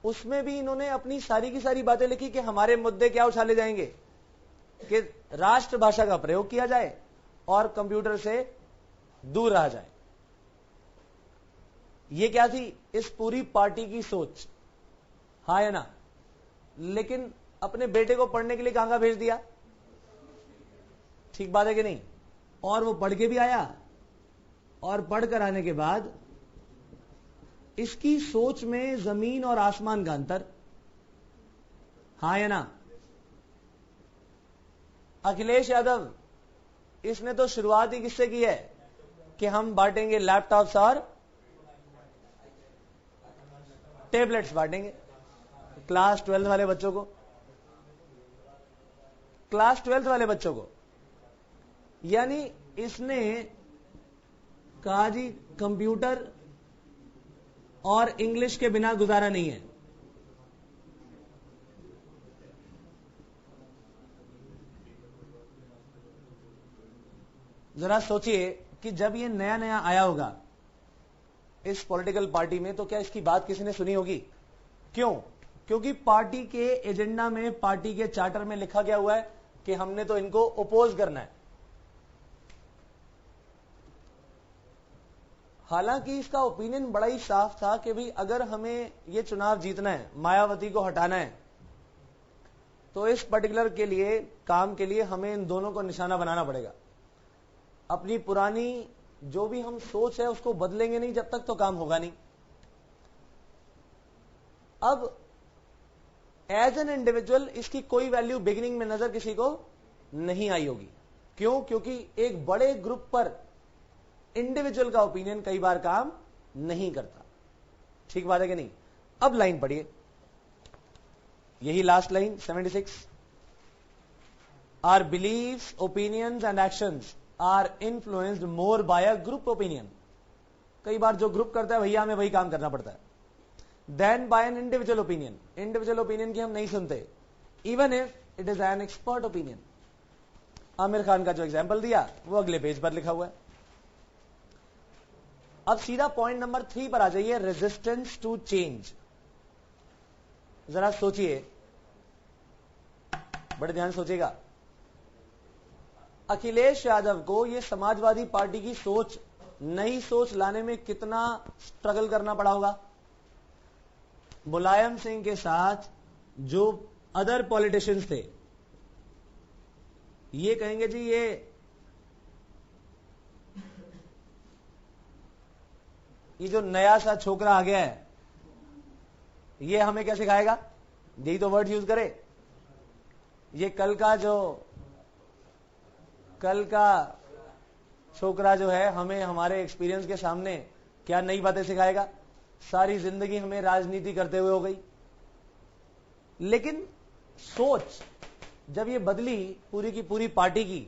उसमें भी इन्होंने अपनी सारी की सारी बातें लिखी कि हमारे मुद्दे क्या उछाले जाएंगे कि राष्ट्रभाषा का प्रयोग किया जाए और कंप्यूटर से दूर रहा जाए. ये क्या थी इस पूरी पार्टी की सोच? हाँ या ना? लेकिन अपने बेटे को पढ़ने के लिए कहां भेज दिया? ठीक बात है कि नहीं? और वो पढ़ के भी आया, और पढ़कर आने के बाद इसकी सोच में जमीन और आसमान का अंतर. हाँ या ना? अखिलेश यादव, इसने तो शुरुआत ही किससे की है कि हम बांटेंगे लैपटॉप्स और टेबलेट्स बांटेंगे क्लास 12 वाले बच्चों को. क्लास 12 वाले बच्चों को, यानी इसने कहा जी कंप्यूटर और इंग्लिश के बिना गुजारा नहीं है. जरा सोचिए कि जब ये नया नया आया होगा इस पॉलिटिकल पार्टी में, तो क्या इसकी बात किसी ने सुनी होगी? क्यों? क्योंकि पार्टी के एजेंडा में, पार्टी के चार्टर में लिखा गया हुआ है कि हमने तो इनको ओपोज करना है. हालांकि इसका ओपिनियन बड़ा ही साफ था कि भाई अगर हमें ये चुनाव जीतना है, मायावती को हटाना है, तो इस पर्टिकुलर के लिए काम के लिए हमें इन दोनों को निशाना बनाना पड़ेगा. अपनी पुरानी जो भी हम सोच है उसको बदलेंगे नहीं जब तक तो काम होगा नहीं। अब एज एन इंडिविजुअल इसकी कोई वैल्यू बिगिनिंग में नजर किसी को नहीं आई होगी। क्यों? क्योंकि एक बड़े ग्रुप पर इंडिविजुअल का ओपिनियन कई बार काम नहीं करता। ठीक बात है कि नहीं? अब लाइन पढ़िए, यही last line 76। Our beliefs, opinions and actions are influenced more by a group opinion. कई बार जो ग्रुप करता है भैया हमें वही काम करना पड़ता है, then by an individual opinion. Individual opinion की हम नहीं सुनते, even if it is an expert opinion. Aamir Khan का जो एग्जाम्पल दिया वो अगले पेज पर लिखा हुआ है। अब सीधा पॉइंट नंबर 3 पर आ जाइए, रेजिस्टेंस टू चेंज। जरा सोचिए, बड़े ध्यान सोचिएगा। अखिलेश यादव को यह समाजवादी पार्टी की सोच, नई सोच लाने में कितना स्ट्रगल करना पड़ा होगा। मुलायम सिंह के साथ जो अदर पॉलिटिशियंस थे ये कहेंगे जी ये जो नया सा छोकरा आ गया है ये हमें क्या सिखाएगा, यही तो वर्ड यूज करे। ये कल का छोकरा जो है हमें हमारे एक्सपीरियंस के सामने क्या नई बातें सिखाएगा। सारी जिंदगी हमें राजनीति करते हुए हो गई। लेकिन सोच जब ये बदली पूरी की पूरी पार्टी की,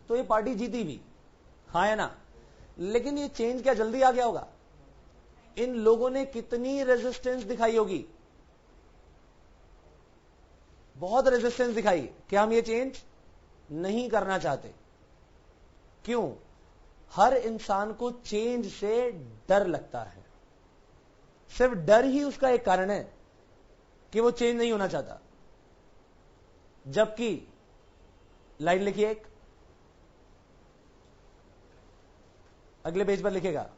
तो ये पार्टी जीती भी, हाँ है ना। लेकिन ये चेंज क्या जल्दी आ गया होगा? इन लोगों ने कितनी रेजिस्टेंस दिखाई होगी, बहुत रेजिस्टेंस दिखाई कि हम ये चेंज नहीं करना चाहते। क्यों? हर इंसान को चेंज से डर लगता है। सिर्फ डर ही उसका एक कारण है कि वो चेंज नहीं होना चाहता। जबकि लाइन लिखिए, एक अगले पेज पर लिखेगा,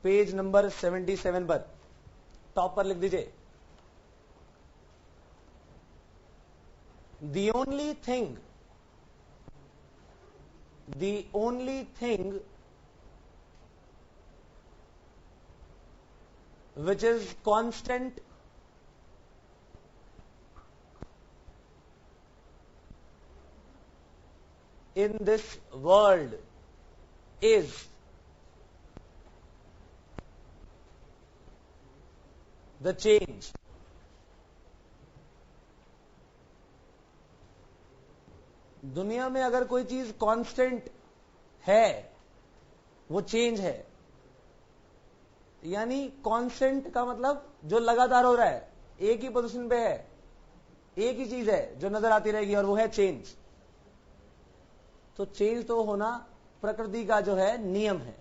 पेज नंबर 77 पर टॉप पर लिख दीजिए, the only thing which is constant in this world is the change. दुनिया में अगर कोई चीज कांस्टेंट है वो चेंज है। यानी कांस्टेंट का मतलब जो लगातार हो रहा है, एक ही पोजीशन पे है, एक ही चीज है जो नजर आती रहेगी, और वो है चेंज। तो चेंज तो होना प्रकृति का जो है नियम है।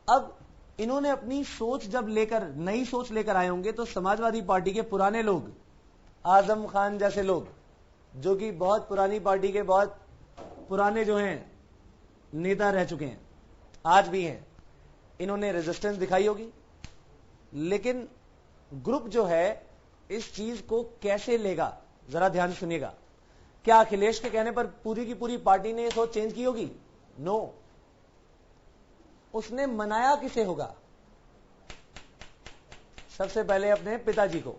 अब इन्होंने अपनी सोच जब लेकर, नई सोच लेकर आए होंगे, तो समाजवादी पार्टी के पुराने लोग, आजम खान जैसे लोग जो कि बहुत पुरानी पार्टी के बहुत पुराने जो हैं नेता रह चुके हैं, आज भी हैं, इन्होंने रेजिस्टेंस दिखाई होगी। लेकिन ग्रुप जो है इस चीज को कैसे लेगा, जरा ध्यान सुनिएगा। क्या अखिलेश के कहने पर पूरी की पूरी पार्टी ने सोच चेंज की होगी? नो। उसने मनाया किसे होगा? सबसे पहले अपने पिताजी को।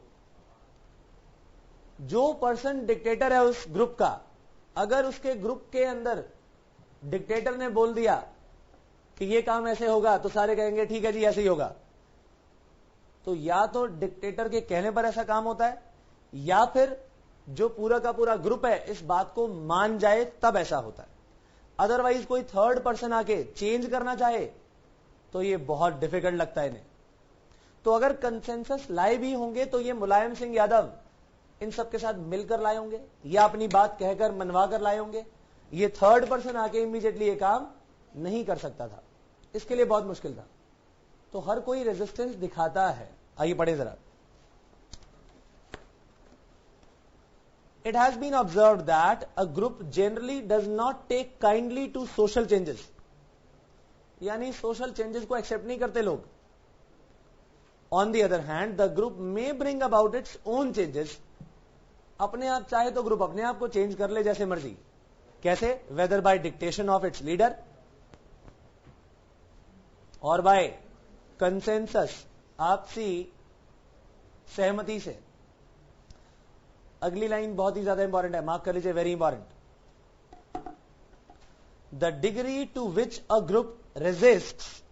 जो पर्सन डिक्टेटर है उस ग्रुप का, अगर उसके ग्रुप के अंदर डिक्टेटर ने बोल दिया कि ये काम ऐसे होगा, तो सारे कहेंगे ठीक है जी ऐसे ही होगा। तो या तो डिक्टेटर के कहने पर ऐसा काम होता है, या फिर जो पूरा का पूरा ग्रुप है इस बात को मान जाए तब ऐसा होता है। अदरवाइज कोई थर्ड पर्सन आके चेंज करना चाहे तो ये बहुत डिफिकल्ट लगता है इन्हें। तो अगर कंसेंसस लाए भी होंगे तो ये मुलायम सिंह यादव इन सबके साथ मिलकर लाए होंगे या अपनी बात कहकर मनवा कर लाए होंगे। ये थर्ड पर्सन आके इमीडिएटली ये काम नहीं कर सकता था, इसके लिए बहुत मुश्किल था। तो हर कोई रेजिस्टेंस दिखाता है। आइए पढ़े जरा। It has been observed that a group generally does not take kindly to social changes. यानी सोशल चेंजेस को एक्सेप्ट नहीं करते लोग। On the other hand, the group may bring about its own changes. अपने आप चाहे तो ग्रुप अपने आप को चेंज कर ले जैसे मर्जी। कैसे? Whether by dictation of its leader और बाय कंसेंसस, आपसी सहमति से। अगली लाइन बहुत ही ज्यादा इंपॉर्टेंट है, मार्क कर लीजिए, very important. The degree to which a group resists,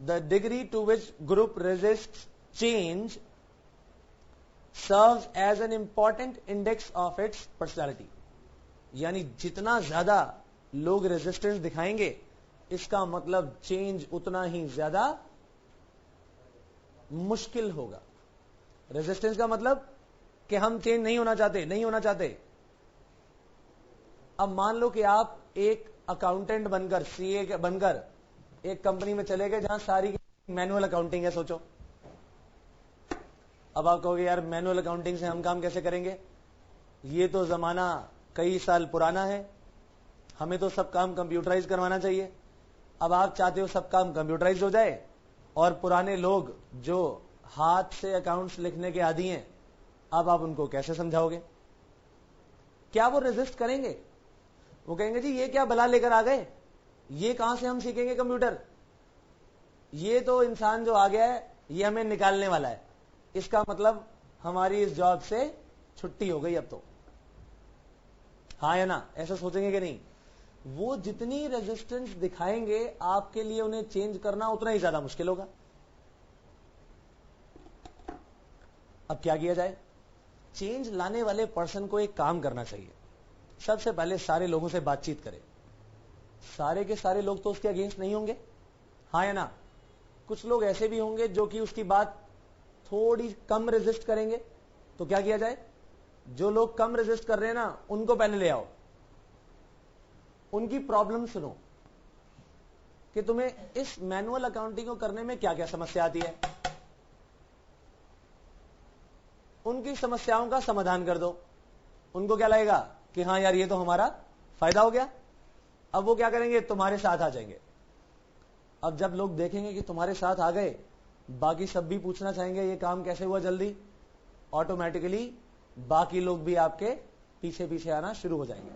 the degree to which group resists change serves as an important index of its personality। यानी जितना ज्यादा लोग रेजिस्टेंस दिखाएंगे, इसका मतलब चेंज उतना ही ज्यादा मुश्किल होगा। रेजिस्टेंस का मतलब कि हम चेंज नहीं होना चाहते। अब मान लो कि आप एक अकाउंटेंट बनकर, सीए बनकर एक कंपनी में चले गए जहां सारी मैनुअल अकाउंटिंग है। सोचो, अब आप कहोगे यार मैनुअल अकाउंटिंग से हम काम कैसे करेंगे, ये तो जमाना कई साल पुराना है, हमें तो सब काम कंप्यूटराइज करवाना चाहिए। अब आप चाहते हो सब काम कंप्यूटराइज हो जाए, और पुराने लोग जो हाथ से अकाउंट्स लिखने के आदी हैं, अब आप उनको कैसे समझाओगे? क्या वो रेजिस्ट करेंगे? वो कहेंगे जी ये क्या बला लेकर आ गए, ये कहां से हम सीखेंगे कंप्यूटर, ये तो इंसान जो आ गया है ये हमें निकालने वाला है, इसका मतलब हमारी इस जॉब से छुट्टी हो गई अब तो। हाँ या ना? ऐसा सोचेंगे कि नहीं? वो जितनी रेजिस्टेंस दिखाएंगे आपके लिए उन्हें चेंज करना उतना ही ज्यादा मुश्किल होगा। अब क्या किया जाए? चेंज लाने वाले पर्सन को एक काम करना चाहिए। सबसे पहले सारे लोगों से बातचीत करें। सारे के सारे लोग तो उसके अगेंस्ट नहीं होंगे, हाँ या ना? कुछ लोग ऐसे भी होंगे जो कि उसकी बात थोड़ी कम रेजिस्ट करेंगे। तो क्या किया जाए? जो लोग कम रेजिस्ट कर रहे हैं ना, उनको पहले ले आओ, उनकी प्रॉब्लम सुनो कि तुम्हें इस मैनुअल अकाउंटिंग को करने में क्या क्या समस्या आती है। उनकी समस्याओं का समाधान कर दो। उनको क्या लगेगा कि हाँ यार ये तो हमारा फायदा हो गया। अब वो क्या करेंगे? तुम्हारे साथ आ जाएंगे। अब जब लोग देखेंगे कि तुम्हारे साथ आ गए, बाकी सब भी पूछना चाहेंगे ये काम कैसे हुआ जल्दी, ऑटोमेटिकली बाकी लोग भी आपके पीछे पीछे आना शुरू हो जाएंगे।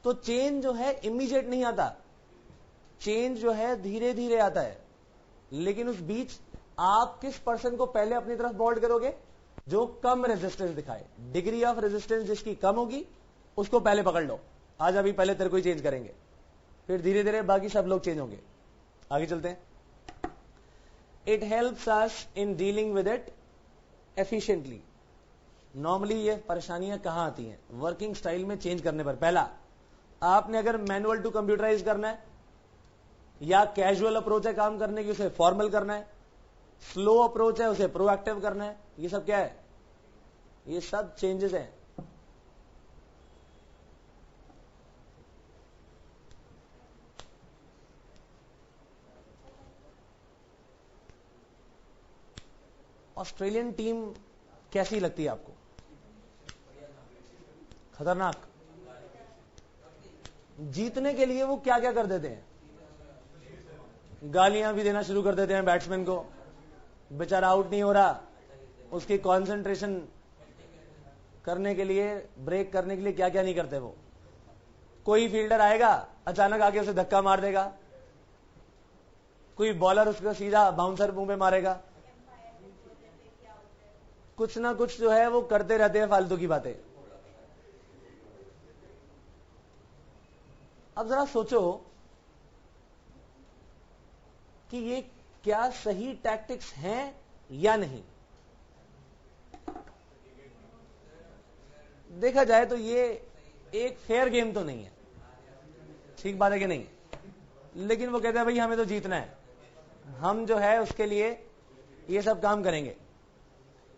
तो चेंज जो है इमीडिएट नहीं आता, चेंज जो है धीरे धीरे आता है। लेकिन उस बीच आप किस पर्सन को पहले अपनी तरफ बोल्ड करोगे? जो कम रेजिस्टेंस दिखाए। डिग्री ऑफ रेजिस्टेंस जिसकी कम होगी उसको पहले पकड़ लो। आज अभी पहले तेरे को ही चेंज करेंगे, फिर धीरे धीरे बाकी सब लोग चेंज होंगे। आगे चलते हैं। It helps us in dealing with it efficiently. Normally ये परेशानियां कहां आती हैं? वर्किंग स्टाइल में चेंज करने पर। पहला, आपने अगर मैनुअल टू कंप्यूटराइज करना है, या कैजुअल अप्रोच है काम करने की, उसे फॉर्मल करना है, स्लो अप्रोच है उसे प्रोएक्टिव करना है। ये सब क्या है? ये सब चेंजेस हैं। ऑस्ट्रेलियन टीम कैसी लगती है आपको? खतरनाक। जीतने के लिए वो क्या क्या कर देते हैं? गालियां भी देना शुरू कर देते हैं बैट्समैन को। बेचारा आउट नहीं हो रहा, उसकी कंसंट्रेशन करने के लिए, ब्रेक करने के लिए क्या क्या नहीं करते वो। कोई फील्डर आएगा अचानक आके उसे धक्का मार देगा, कोई बॉलर उसको सीधा बाउंसर मुंह पे मारेगा। कुछ ना कुछ जो है वो करते रहते हैं फालतू की बातें। अब जरा सोचो कि ये क्या सही टैक्टिक्स हैं या नहीं। देखा जाए तो ये एक फेयर गेम तो नहीं है, ठीक बात है कि नहीं? लेकिन वो कहते हैं भाई हमें तो जीतना है, हम जो है उसके लिए ये सब काम करेंगे।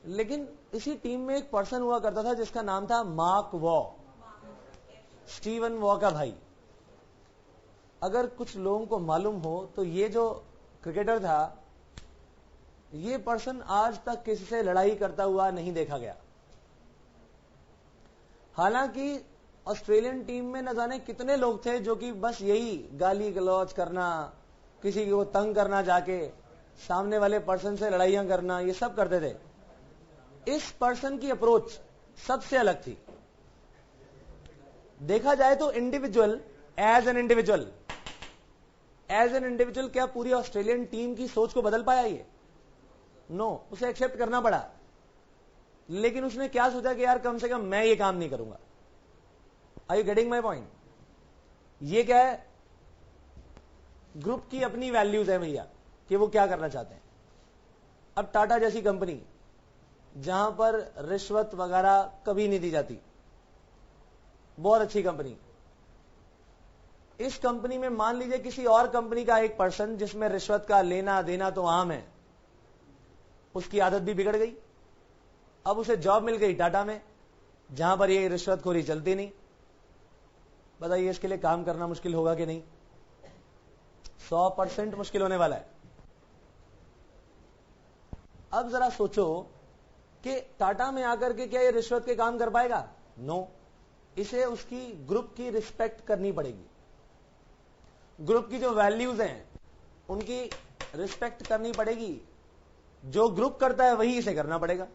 लेकिन इसी टीम में एक पर्सन हुआ करता था जिसका नाम था मार्क वॉ, स्टीवन वॉ का भाई। अगर कुछ लोगों को मालूम हो तो ये जो क्रिकेटर था, ये पर्सन आज तक किसी से लड़ाई करता हुआ नहीं देखा गया। हालांकि ऑस्ट्रेलियन टीम में न जाने कितने लोग थे जो कि बस यही गाली गलौज करना, किसी को तंग करना, जाके सामने वाले पर्सन से लड़ाइयां करना, ये सब करते थे। इस पर्सन की अप्रोच सबसे अलग थी। देखा जाए तो इंडिविजुअल, एज एन इंडिविजुअल क्या पूरी ऑस्ट्रेलियन टीम की सोच को बदल पाया ये? नो, उसे एक्सेप्ट करना पड़ा। लेकिन उसने क्या सोचा कि यार कम से कम मैं ये काम नहीं करूंगा। Are you getting my point? ये क्या है? ग्रुप की अपनी वैल्यूज है भैया कि वो क्या करना चाहते हैं। अब टाटा जैसी कंपनी जहां पर रिश्वत वगैरह कभी नहीं दी जाती, बहुत अच्छी कंपनी। इस कंपनी में मान लीजिए किसी और कंपनी का एक पर्सन जिसमें रिश्वत का लेना देना तो आम है, उसकी आदत भी बिगड़ गई। अब उसे जॉब मिल गई टाटा में जहां पर ये रिश्वतखोरी चलती नहीं। बताइए इसके लिए काम करना मुश्किल होगा कि नहीं? 100% मुश्किल होने वाला है। अब जरा सोचो कि टाटा में आकर के क्या ये रिश्वत के काम कर पाएगा? नो। इसे उसकी ग्रुप की रिस्पेक्ट करनी पड़ेगी। ग्रुप की जो वैल्यूज हैं उनकी रिस्पेक्ट करनी पड़ेगी। जो ग्रुप करता है वही इसे करना पड़ेगा।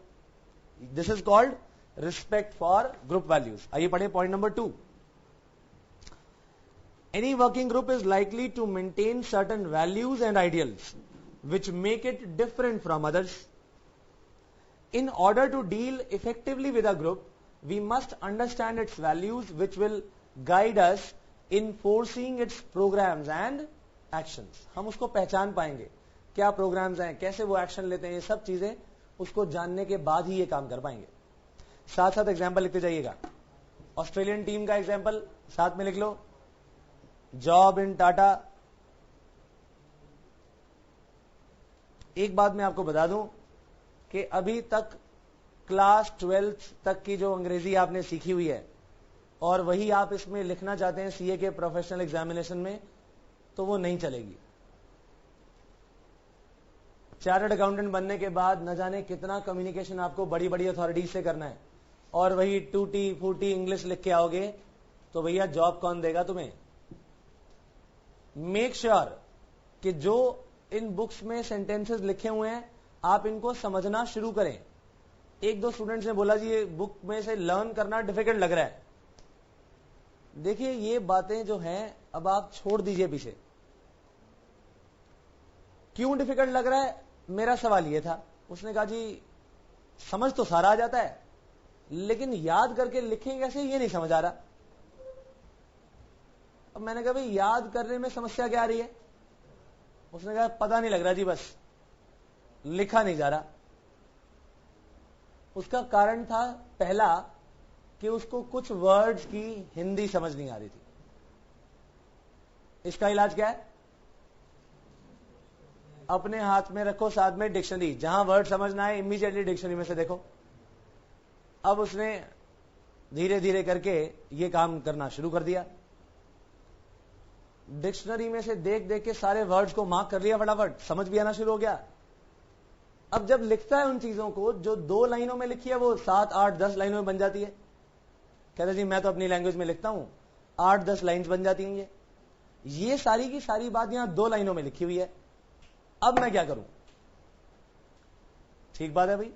This is called respect for group values. आइए पढ़े point number 2। Any working group is likely to maintain certain values and ideals which make it different from others. In order to deal effectively with a group, we must understand its values which will guide us in foreseeing its programs and actions. हम उसको पहचान पाएंगे क्या programmes हैं, कैसे वो action लेते हैं, ये सब चीजें उसको जानने के बाद ही ये काम कर पाएंगे। साथ साथ एग्जाम्पल लिखते जाइएगा। ऑस्ट्रेलियन टीम का एग्जाम्पल साथ में लिख लो। Job in Tata. एक बात मैं आपको बता दूं कि अभी तक क्लास 12th तक की जो अंग्रेजी आपने सीखी हुई है और वही आप इसमें लिखना चाहते हैं सीए के प्रोफेशनल एग्जामिनेशन में, तो वो नहीं चलेगी। चार्टर्ड अकाउंटेंट बनने के बाद न जाने कितना कम्युनिकेशन आपको बड़ी बड़ी अथॉरिटीज से करना है और वही टूटी फूटी इंग्लिश लिख के आओगे तो भैया जॉब कौन देगा तुम्हें? मेक श्योर कि जो इन बुक्स में सेंटेंसेस लिखे हुए हैं आप इनको समझना शुरू करें। एक दो स्टूडेंट्स ने बोला जी ये बुक में से लर्न करना डिफिकल्ट लग रहा है। देखिए ये बातें जो हैं अब आप छोड़ दीजिए पीछे। क्यों डिफिकल्ट लग रहा है? मेरा सवाल ये था। उसने कहा जी समझ तो सारा आ जाता है लेकिन याद करके लिखें कैसे ये नहीं समझ आ रहा। अब मैंने कहा भाई याद करने में समस्या क्या आ रही है? उसने कहा पता नहीं लग रहा जी, बस लिखा नहीं जा रहा। उसका कारण था पहला कि उसको कुछ वर्ड्स की हिंदी समझ नहीं आ रही थी। इसका इलाज क्या है? अपने हाथ में रखो साथ में डिक्शनरी, जहां वर्ड समझना है इमीडिएटली डिक्शनरी में से देखो। अब उसने धीरे धीरे करके ये काम करना शुरू कर दिया। डिक्शनरी में से देख देख के सारे वर्ड्स को मार्क कर लिया, फटाफट समझ भी आना शुरू हो गया। अब जब लिखता है उन चीजों को जो 2 लाइनों में लिखी है वो 7, 8, 10 लाइनों में बन जाती है। कहते जी मैं तो अपनी लैंग्वेज में लिखता हूं, 8-10 लाइन्स बन जाती हैं। ये सारी की सारी बात यहां 2 लाइनों में लिखी हुई है। अब मैं क्या करूं? ठीक बात है भाई।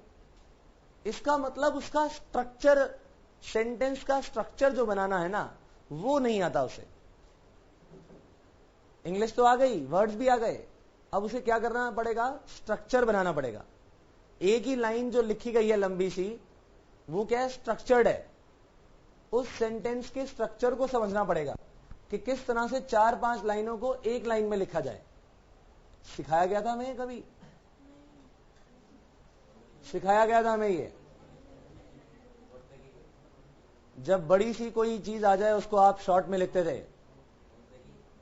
इसका मतलब उसका स्ट्रक्चर, सेंटेंस का स्ट्रक्चर जो बनाना है ना वो नहीं आता उसे। इंग्लिश तो आ गई, वर्ड्स भी आ गए, अब उसे क्या करना पड़ेगा? स्ट्रक्चर बनाना पड़ेगा। एक ही लाइन जो लिखी गई है लंबी सी, वो क्या है? स्ट्रक्चर्ड है। उस सेंटेंस के स्ट्रक्चर को समझना पड़ेगा कि किस तरह से 4-5 लाइनों को एक लाइन में लिखा जाए। सिखाया गया था हमें? कभी सिखाया गया था हमें ये? जब बड़ी सी कोई चीज आ जाए उसको आप शॉर्ट में लिखते थे।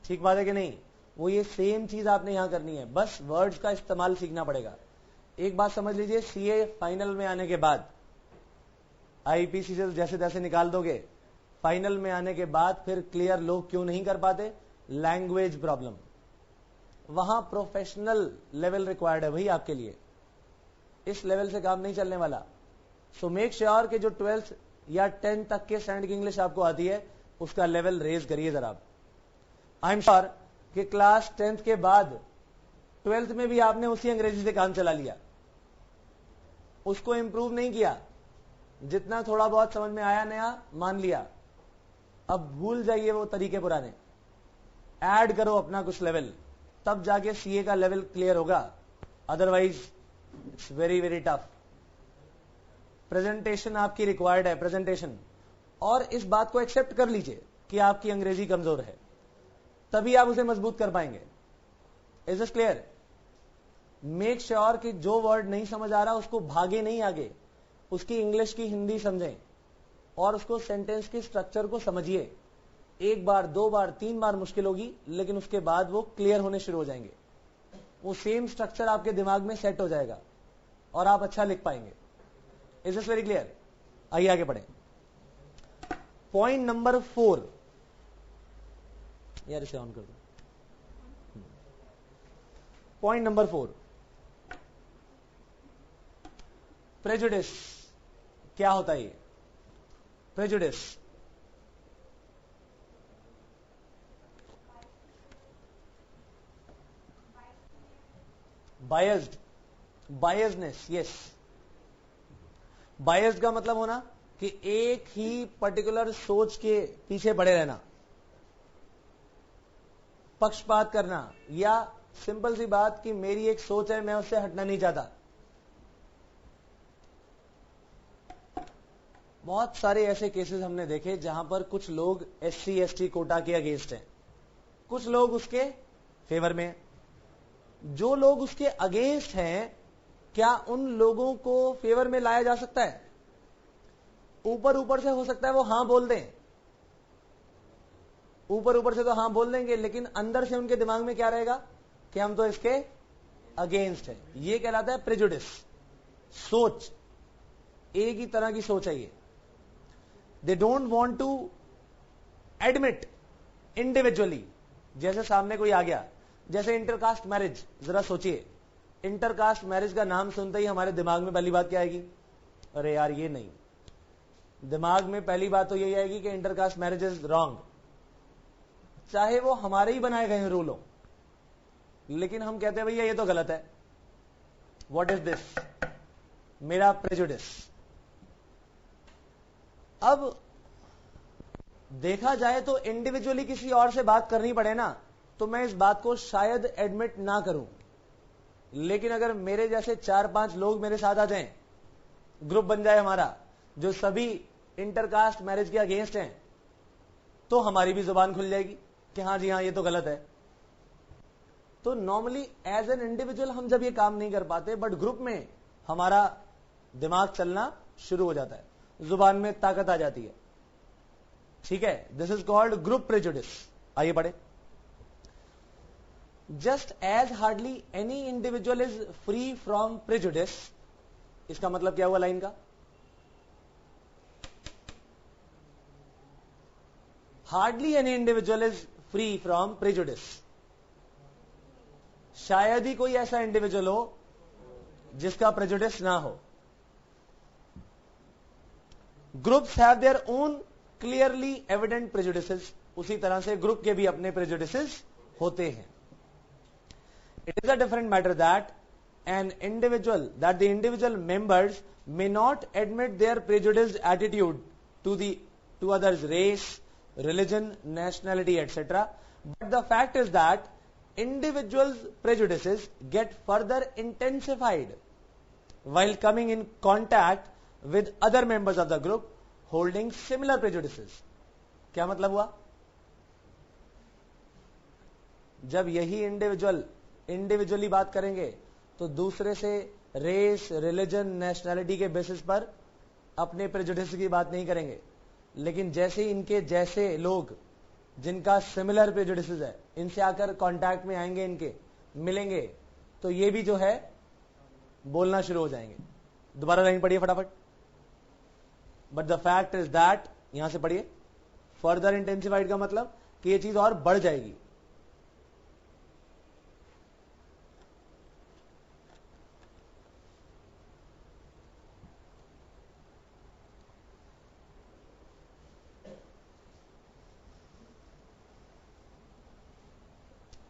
ठीक बात है कि नहीं? वो ये सेम चीज आपने यहां करनी है, बस वर्ड्स का इस्तेमाल सीखना पड़ेगा। एक बात समझ लीजिए, सीए फाइनल में आने के बाद आईपीसी से जैसे तैसे निकाल दोगे, फाइनल में आने के बाद फिर क्लियर लोग क्यों नहीं कर पाते? Language problem. वहां प्रोफेशनल लेवल रिक्वायर्ड है भाई आपके लिए। इस लेवल से काम नहीं चलने वाला। सो मेक श्योर कि जो 12th या 10th तक के स्टैंडर्ड की इंग्लिश आपको आती है उसका लेवल रेज करिए जरा। आई एम श्योर कि क्लास 10th के बाद 12th में भी आपने उसी अंग्रेजी से काम चला लिया, उसको इंप्रूव नहीं किया। जितना थोड़ा बहुत समझ में आया नया मान लिया, अब भूल जाइए वो तरीके पुराने, ऐड करो अपना कुछ लेवल, तब जाके सीए का लेवल क्लियर होगा, otherwise it's very very tough. Presentation आपकी रिक्वायर्ड है, प्रेजेंटेशन, और इस बात को एक्सेप्ट कर लीजिए कि आपकी अंग्रेजी कमजोर है, तभी आप उसे मजबूत कर पाएंगे। Is this clear? Make sure कि जो वर्ड नहीं समझ आ रहा उसको भागे नहीं आगे, उसकी इंग्लिश की हिंदी समझें और उसको सेंटेंस के स्ट्रक्चर को समझिए। एक बार, दो बार, तीन बार मुश्किल होगी, लेकिन उसके बाद वो क्लियर होने शुरू हो जाएंगे, वो सेम स्ट्रक्चर आपके दिमाग में सेट हो जाएगा और आप अच्छा लिख पाएंगे। Is this very clear? आइए आगे बढ़े। पॉइंट नंबर 4, यार इसे ऑन कर दो। Point number 4, prejudice. क्या होता है ये prejudice? Biased, biasness, yes. Biased का मतलब होना कि एक ही पर्टिकुलर सोच के पीछे पड़े रहना, पक्षपात करना, या सिंपल सी बात कि मेरी एक सोच है, मैं उससे हटना नहीं चाहता। बहुत सारे ऐसे केसेस हमने देखे जहां पर कुछ लोग एससी एसटी कोटा के अगेंस्ट हैं, कुछ लोग उसके फेवर में। जो लोग उसके अगेंस्ट हैं, क्या उन लोगों को फेवर में लाया जा सकता है? ऊपर ऊपर से हो सकता है वो हां बोल दें, ऊपर ऊपर से तो हां बोल देंगे, लेकिन अंदर से उनके दिमाग में क्या रहेगा कि हम तो इसके अगेंस्ट हैं। ये कहलाता है प्रेजुडिस। सोच एक ही तरह की सोच है ये। They don't want to admit individually. जैसे सामने कोई आ गया, जैसे इंटरकास्ट मैरिज, जरा सोचिए, इंटरकास्ट मैरिज का नाम सुनते ही हमारे दिमाग में पहली बात क्या आएगी? अरे यार ये नहीं। दिमाग में पहली बात तो यही आएगी कि इंटरकास्ट मैरिज इज रॉन्ग, चाहे वो हमारे ही बनाए गए रूल हो, लेकिन हम कहते हैं भैया ये तो गलत है। What is this? मेरा प्रेजुडिस। अब देखा जाए तो इंडिविजुअली किसी और से बात करनी पड़े ना, तो मैं इस बात को शायद एडमिट ना करूं, लेकिन अगर मेरे जैसे 4-5 लोग मेरे साथ आ जाएं, ग्रुप बन जाए हमारा, जो सभी इंटरकास्ट मैरिज के अगेंस्ट हैं, तो हमारी भी जुबान खुल जाएगी कि हाँ जी हाँ ये तो गलत है। तो नॉर्मली एज एन इंडिविजुअल हम जब ये काम नहीं कर पाते, बट ग्रुप में हमारा दिमाग चलना शुरू हो जाता है, जुबान में ताकत आ जाती है। ठीक है, this is called group prejudice. आइए पढ़े। Just as hardly any individual is free from prejudice. इसका मतलब क्या हुआ लाइन का? Hardly any individual is free from prejudice. शायद ही कोई ऐसा इंडिविजुअल हो जिसका प्रेजुडिस ना हो। Groups have their own clearly evident prejudices. उसी तरह से ग्रुप के भी अपने प्रेजुडिसेस होते हैं। It is a different matter that the individual members may not admit their prejudiced attitude to others' race, religion, nationality, etc. But the fact is that individuals' prejudices get further intensified while coming in contact with other members of the group holding similar prejudices. क्या मतलब हुआ? जब यही individually बात करेंगे तो दूसरे से रेस, रिलीजन, नेशनैलिटी के बेसिस पर अपने प्रेजुडिस की बात नहीं करेंगे, लेकिन जैसे ही इनके जैसे लोग जिनका सिमिलर प्रेजुडिस है इनसे आकर कांटेक्ट में आएंगे, इनके मिलेंगे, तो ये भी जो है बोलना शुरू हो जाएंगे. दोबारा लाइन पढ़िए फटाफट. But the fact is that, यहां से पढ़िए, फर्दर इंटेंसिफाइड का मतलब कि ये चीज और बढ़ जाएगी.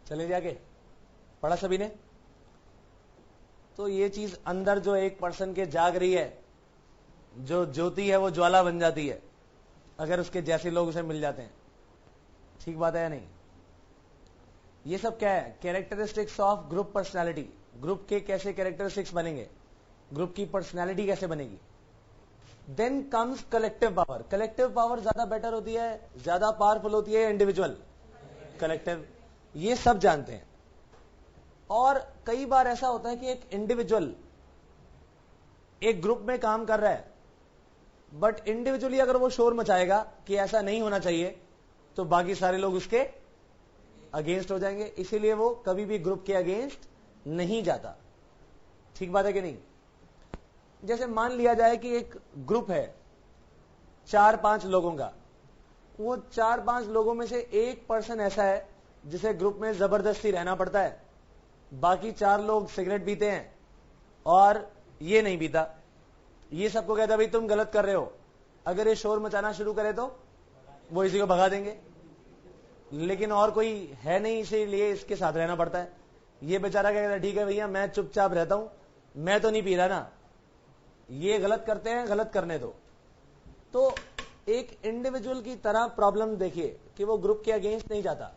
चले जाके पढ़ा सभी ने? तो ये चीज अंदर जो एक पर्सन के जाग रही है, जो ज्योति है वो ज्वाला बन जाती है अगर उसके जैसे लोग उसे मिल जाते हैं। ठीक बात है या नहीं? ये सब क्या है? Characteristics of group personality. Group के कैसे कैरेक्टरिस्टिक्स बनेंगे, ग्रुप की पर्सनालिटी कैसे बनेगी। Then comes collective power. Collective power ज्यादा बेटर होती है, ज्यादा पावरफुल होती है इंडिविजुअल? कलेक्टिव। ये सब जानते हैं। और कई बार ऐसा होता है कि एक इंडिविजुअल एक ग्रुप में काम कर रहा है, बट इंडिविजुअली अगर वो शोर मचाएगा कि ऐसा नहीं होना चाहिए, तो बाकी सारे लोग उसके अगेंस्ट हो जाएंगे। इसीलिए वो कभी भी ग्रुप के अगेंस्ट नहीं जाता। ठीक बात है कि नहीं? जैसे मान लिया जाए कि एक ग्रुप है 4-5 लोगों का, वो 4-5 लोगों में से एक पर्सन ऐसा है जिसे ग्रुप में जबरदस्ती रहना पड़ता है, बाकी 4 लोग सिगरेट पीते हैं और ये नहीं पीता। ये सबको कहता है भाई तुम गलत कर रहे हो, अगर ये शोर मचाना शुरू करे तो वो इसी को भगा देंगे, लेकिन और कोई है नहीं इसीलिए इसके साथ रहना पड़ता है। ये बेचारा क्या कहता है, ठीक है भैया मैं चुपचाप रहता हूं, मैं तो नहीं पी रहा ना, ये गलत करते हैं, गलत करने दो। तो एक इंडिविजुअल की तरह प्रॉब्लम देखिए कि वो ग्रुप के अगेंस्ट नहीं जाता।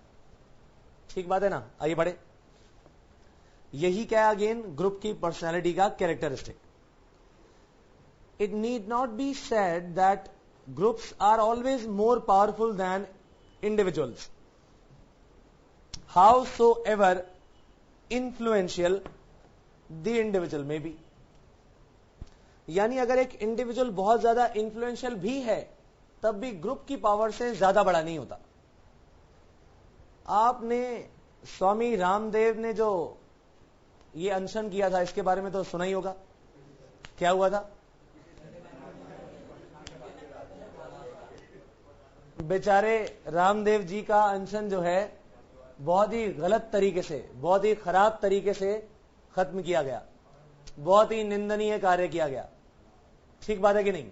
ठीक बात है ना? आइए पढ़े। यही क्या है अगेन ग्रुप की पर्सनैलिटी का characteristic. It need not be said that groups are always more powerful than individuals, howsoever influential the individual may be. यानी अगर एक इंडिविजुअल बहुत ज्यादा इन्फ्लुएंशियल भी है, तब भी ग्रुप की पावर से ज्यादा बड़ा नहीं होता। आपने स्वामी रामदेव ने जो ये अनशन किया था, इसके बारे में तो सुना ही होगा। क्या हुआ था? बेचारे रामदेव जी का अनशन जो है बहुत ही गलत तरीके से, बहुत ही खराब तरीके से खत्म किया गया, बहुत ही निंदनीय कार्य किया गया। ठीक बात है कि नहीं?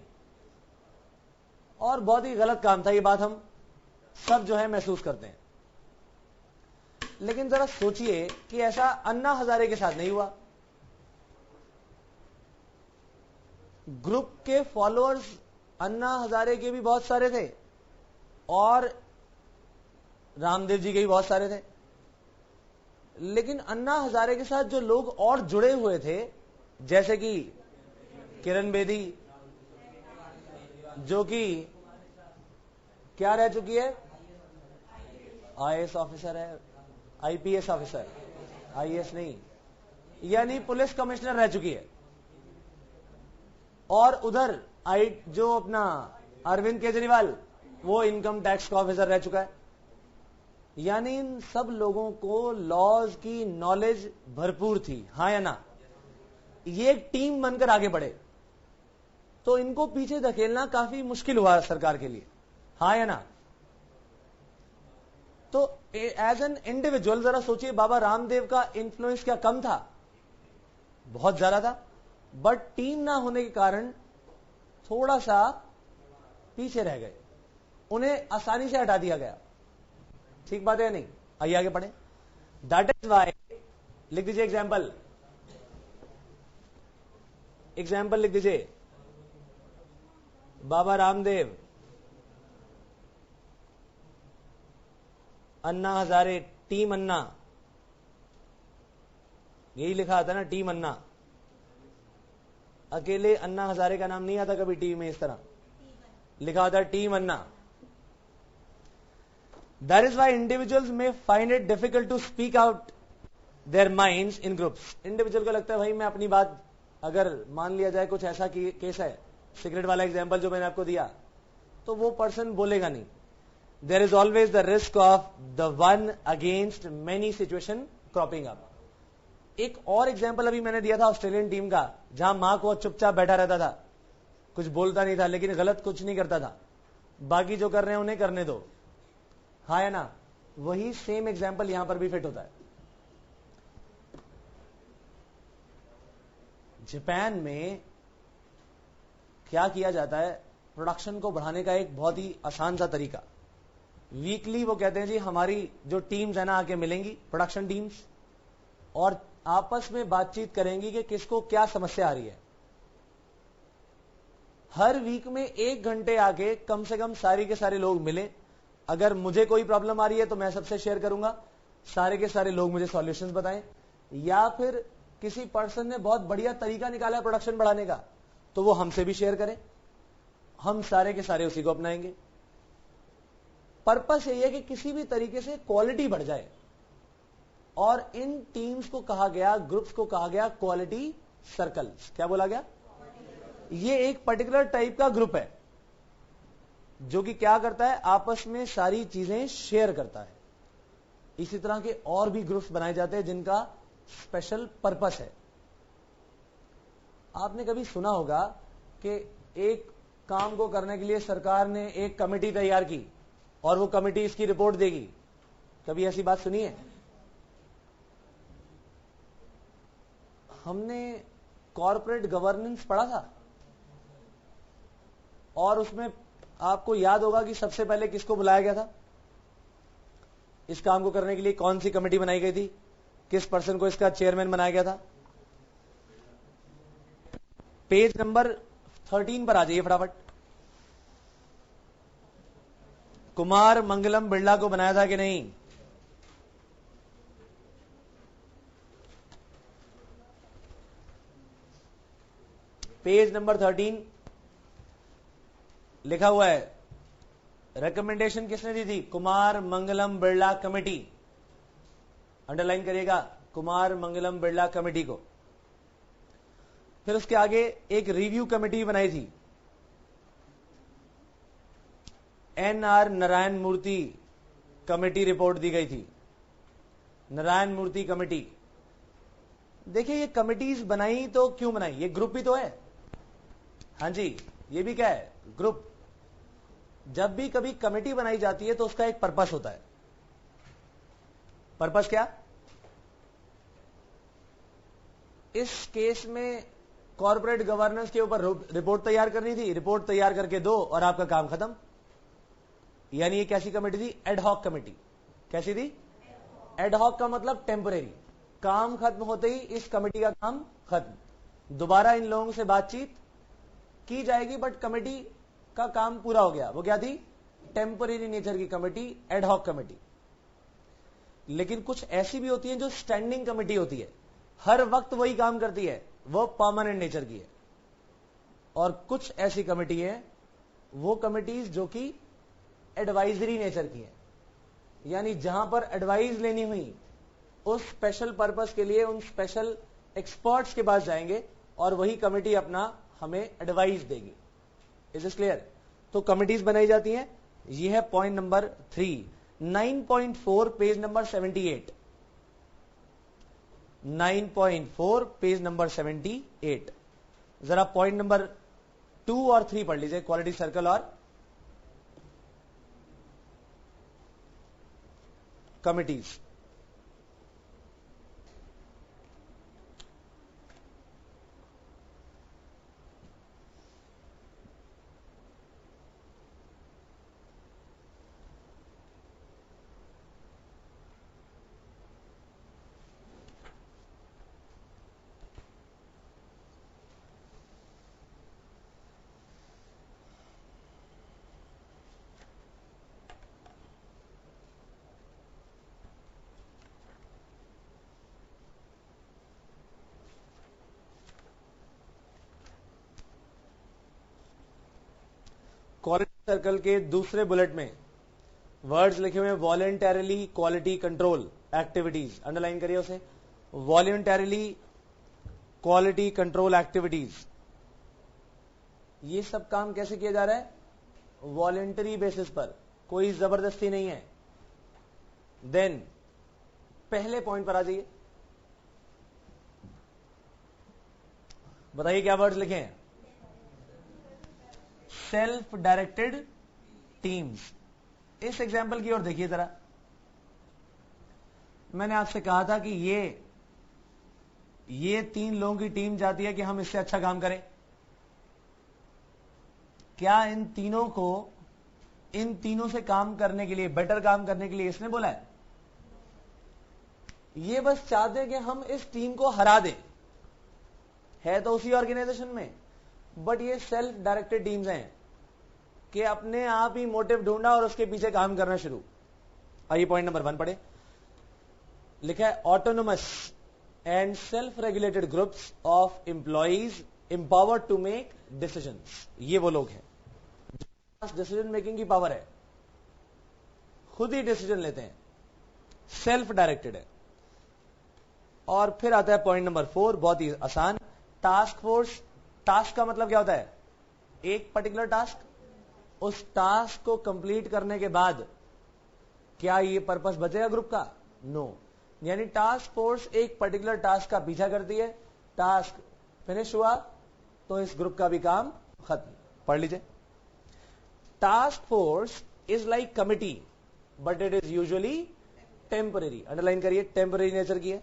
और बहुत ही गलत काम था, ये बात हम सब जो है महसूस करते हैं। लेकिन जरा सोचिए कि ऐसा अन्ना हजारे के साथ नहीं हुआ। ग्रुप के फॉलोअर्स अन्ना हजारे के भी बहुत सारे थे और रामदेव जी के भी बहुत सारे थे, लेकिन अन्ना हजारे के साथ जो लोग और जुड़े हुए थे, जैसे कि किरण बेदी, जो कि क्या रह चुकी है, आईएएस ऑफिसर है, आईपीएस ऑफिसर, आईएएस नहीं, यानी पुलिस कमिश्नर रह चुकी है। और उधर जो अपना अरविंद केजरीवाल, वो इनकम टैक्स का ऑफिसर रह चुका है। यानी इन सब लोगों को लॉज की नॉलेज भरपूर थी, हाँ या ना? ये एक टीम बनकर आगे बढ़े, तो इनको पीछे धकेलना काफी मुश्किल हुआ सरकार के लिए, हाँ या ना? तो एज एन इंडिविजुअल जरा सोचिए, बाबा रामदेव का इन्फ्लुएंस क्या कम था? बहुत ज्यादा था, बट टीम ना होने के कारण थोड़ा सा पीछे रह गए, उन्हें आसानी से हटा दिया गया। ठीक बात है या नहीं? आइए आगे पढ़े। दैट इज वाई, लिख दीजिए एग्जाम्पल, एग्जाम्पल लिख दीजिए। बाबा रामदेव, अन्ना हजारे, टीम अन्ना, यही लिखा आता ना, टीम अन्ना। अकेले अन्ना हजारे का नाम नहीं आता कभी टीम में, इस तरह लिखा होता है team Anna. That is why individuals may find it difficult to speak out their minds in groups. Individual को लगता है भाई मैं अपनी बात, अगर मान लिया जाए कुछ ऐसा केस है, सिगरेट वाला एग्जांपल जो मैंने आपको दिया, तो वो पर्सन बोलेगा नहीं। There is always the risk of the one against many situation cropping up. एक और एग्जांपल अभी मैंने दिया था ऑस्ट्रेलियन टीम का, जहां मां को चुपचाप बैठा रहता था, कुछ बोलता नहीं था, लेकिन गलत कुछ नहीं करता था, बाकी जो कर रहे हैं उन्हें करने दो, हाँ है ना? वही सेम एग्जांपल यहां पर भी फिट होता है। जापान में क्या किया जाता है, प्रोडक्शन को बढ़ाने का एक बहुत ही आसान सा तरीका, वीकली वो कहते हैं जी हमारी जो टीम्स है ना आके मिलेंगी, प्रोडक्शन टीम्स, और आपस में बातचीत करेंगी कि किसको क्या समस्या आ रही है। हर वीक में 1 घंटे आके कम से कम सारे के सारे लोग मिले। अगर मुझे कोई प्रॉब्लम आ रही है तो मैं सबसे शेयर करूंगा, सारे के सारे लोग मुझे सॉल्यूशंस बताएं। या फिर किसी पर्सन ने बहुत बढ़िया तरीका निकाला है प्रोडक्शन बढ़ाने का, तो वो हमसे भी शेयर करें, हम सारे के सारे उसी को अपनाएंगे। पर्पस यही है कि किसी भी तरीके से क्वालिटी बढ़ जाए। और इन टीम्स को कहा गया, ग्रुप्स को कहा गया क्वालिटी सर्कल्स। क्या बोला गया? ये एक पर्टिकुलर टाइप का ग्रुप है जो कि क्या करता है, आपस में सारी चीजें शेयर करता है। इसी तरह के और भी ग्रुप्स बनाए जाते हैं जिनका स्पेशल पर्पस है। आपने कभी सुना होगा कि एक काम को करने के लिए सरकार ने एक कमेटी तैयार की और वो कमेटी इसकी रिपोर्ट देगी। कभी ऐसी बात सुनी है? हमने कॉर्पोरेट गवर्नेंस पढ़ा था और उसमें आपको याद होगा कि सबसे पहले किसको बुलाया गया था इस काम को करने के लिए? कौन सी कमेटी बनाई गई थी? किस पर्सन को इसका चेयरमैन बनाया गया था? पेज नंबर 13 पर आ जाइए फटाफट। कुमार मंगलम बिरला को बनाया था कि नहीं? पेज नंबर 13 लिखा हुआ है। रिकमेंडेशन किसने दी थी? कुमार मंगलम बिरला कमेटी। अंडरलाइन करिएगा, कुमार मंगलम बिरला कमेटी को। फिर उसके आगे एक रिव्यू कमेटी बनाई थी, NR नारायण मूर्ति कमेटी रिपोर्ट दी गई थी। नारायण मूर्ति कमेटी। देखिए ये कमिटीज बनाई तो क्यों बनाई? ये ग्रुप ही तो है। हां जी, ये भी क्या है? ग्रुप। जब भी कभी कमेटी बनाई जाती है तो उसका एक पर्पस होता है। पर्पस क्या? इस केस में कॉर्पोरेट गवर्नेंस के ऊपर रिपोर्ट तैयार करनी थी, रिपोर्ट तैयार करके दो और आपका काम खत्म। यानी ये कैसी कमेटी थी? Ad hoc committee. कैसी थी? एडहॉक का मतलब टेम्परेरी। काम खत्म होते ही इस कमेटी का काम खत्म। दोबारा इन लोगों से बातचीत की जाएगी बट कमेटी का काम पूरा हो गया। वो क्या थी? टेम्परेरी नेचर की कमेटी, एडहॉक कमेटी। लेकिन कुछ ऐसी भी होती है जो स्टैंडिंग कमेटी होती है, हर वक्त वही काम करती है, वो परमानेंट नेचर की है। और कुछ ऐसी कमेटी है, वो कमिटीज जो कि एडवाइजरी नेचर की है, यानी जहां पर एडवाइस लेनी हुई उस स्पेशल पर्पस के लिए उन स्पेशल एक्सपर्ट्स के पास जाएंगे और वही कमेटी अपना हमें एडवाइस देगी। Is this clear? तो कमिटीज बनाई जाती हैं। ये है point number 3। 9.4 page number 78। 9.4 page number 78। जरा पॉइंट नंबर 2 और 3 पढ़ लीजिए, क्वालिटी सर्कल और कमिटीज। क्वालिटी सर्कल के दूसरे बुलेट में वर्ड्स लिखे हुए हैं, voluntarily quality control activities. Underline करिए उसे, वॉलेंटरीली क्वालिटी कंट्रोल एक्टिविटीज। ये सब काम कैसे किया जा रहा है? वॉलेंटरी बेसिस पर, कोई जबरदस्ती नहीं है। देन पहले पॉइंट पर आ जाइए, बताइए क्या वर्ड्स लिखे हैं? Self directed teams. इस एग्जाम्पल की ओर देखिए जरा। मैंने आपसे कहा था कि ये 3 लोगों की टीम जाती है कि हम इससे अच्छा काम करें। क्या इन तीनों से काम करने के लिए, बेटर काम करने के लिए इसने बोला है? ये बस चाहते हैं कि हम इस टीम को हरा दें। है तो उसी ऑर्गेनाइजेशन में, बट ये सेल्फ डायरेक्टेड टीम्स हैं कि अपने आप ही मोटिव ढूंढा और उसके पीछे काम करना शुरू। आइए पॉइंट नंबर 1 पढ़े। लिखा है autonomous and self regulated groups of employees empowered to make decisions. ये वो लोग हैं डिसीजन मेकिंग की पावर है, खुद ही डिसीजन लेते हैं, सेल्फ डायरेक्टेड है। और फिर आता है पॉइंट नंबर 4, बहुत ही आसान, टास्क फोर्स। टास्क का मतलब क्या होता है? एक पर्टिकुलर टास्क, उस टास्क को कंप्लीट करने के बाद क्या ये पर्पस बचेगा ग्रुप का? नो। यानी टास्क फोर्स एक पर्टिकुलर टास्क का पीछा करती है, टास्क फिनिश हुआ तो इस ग्रुप का भी काम खत्म। पढ़ लीजिए। Task force is like committee but it is usually temporary. Underline करिए, टेम्पररी नेचर की है।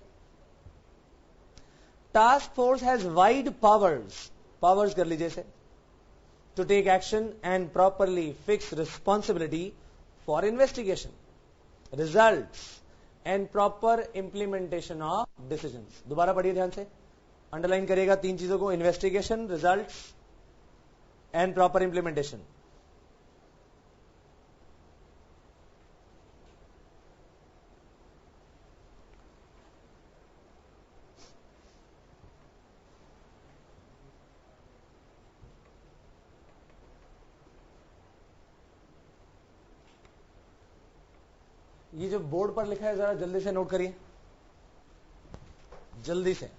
Task force has wide powers, powers कर लीजिए इसे, to take action and properly fix responsibility for investigation, results and proper implementation of decisions. दोबारा पढ़िए ध्यान से, अंडरलाइन करिएगा 3 चीजों को, investigation, results and proper implementation. ये जो बोर्ड पर लिखा है जरा जल्दी से नोट करिए, जल्दी से।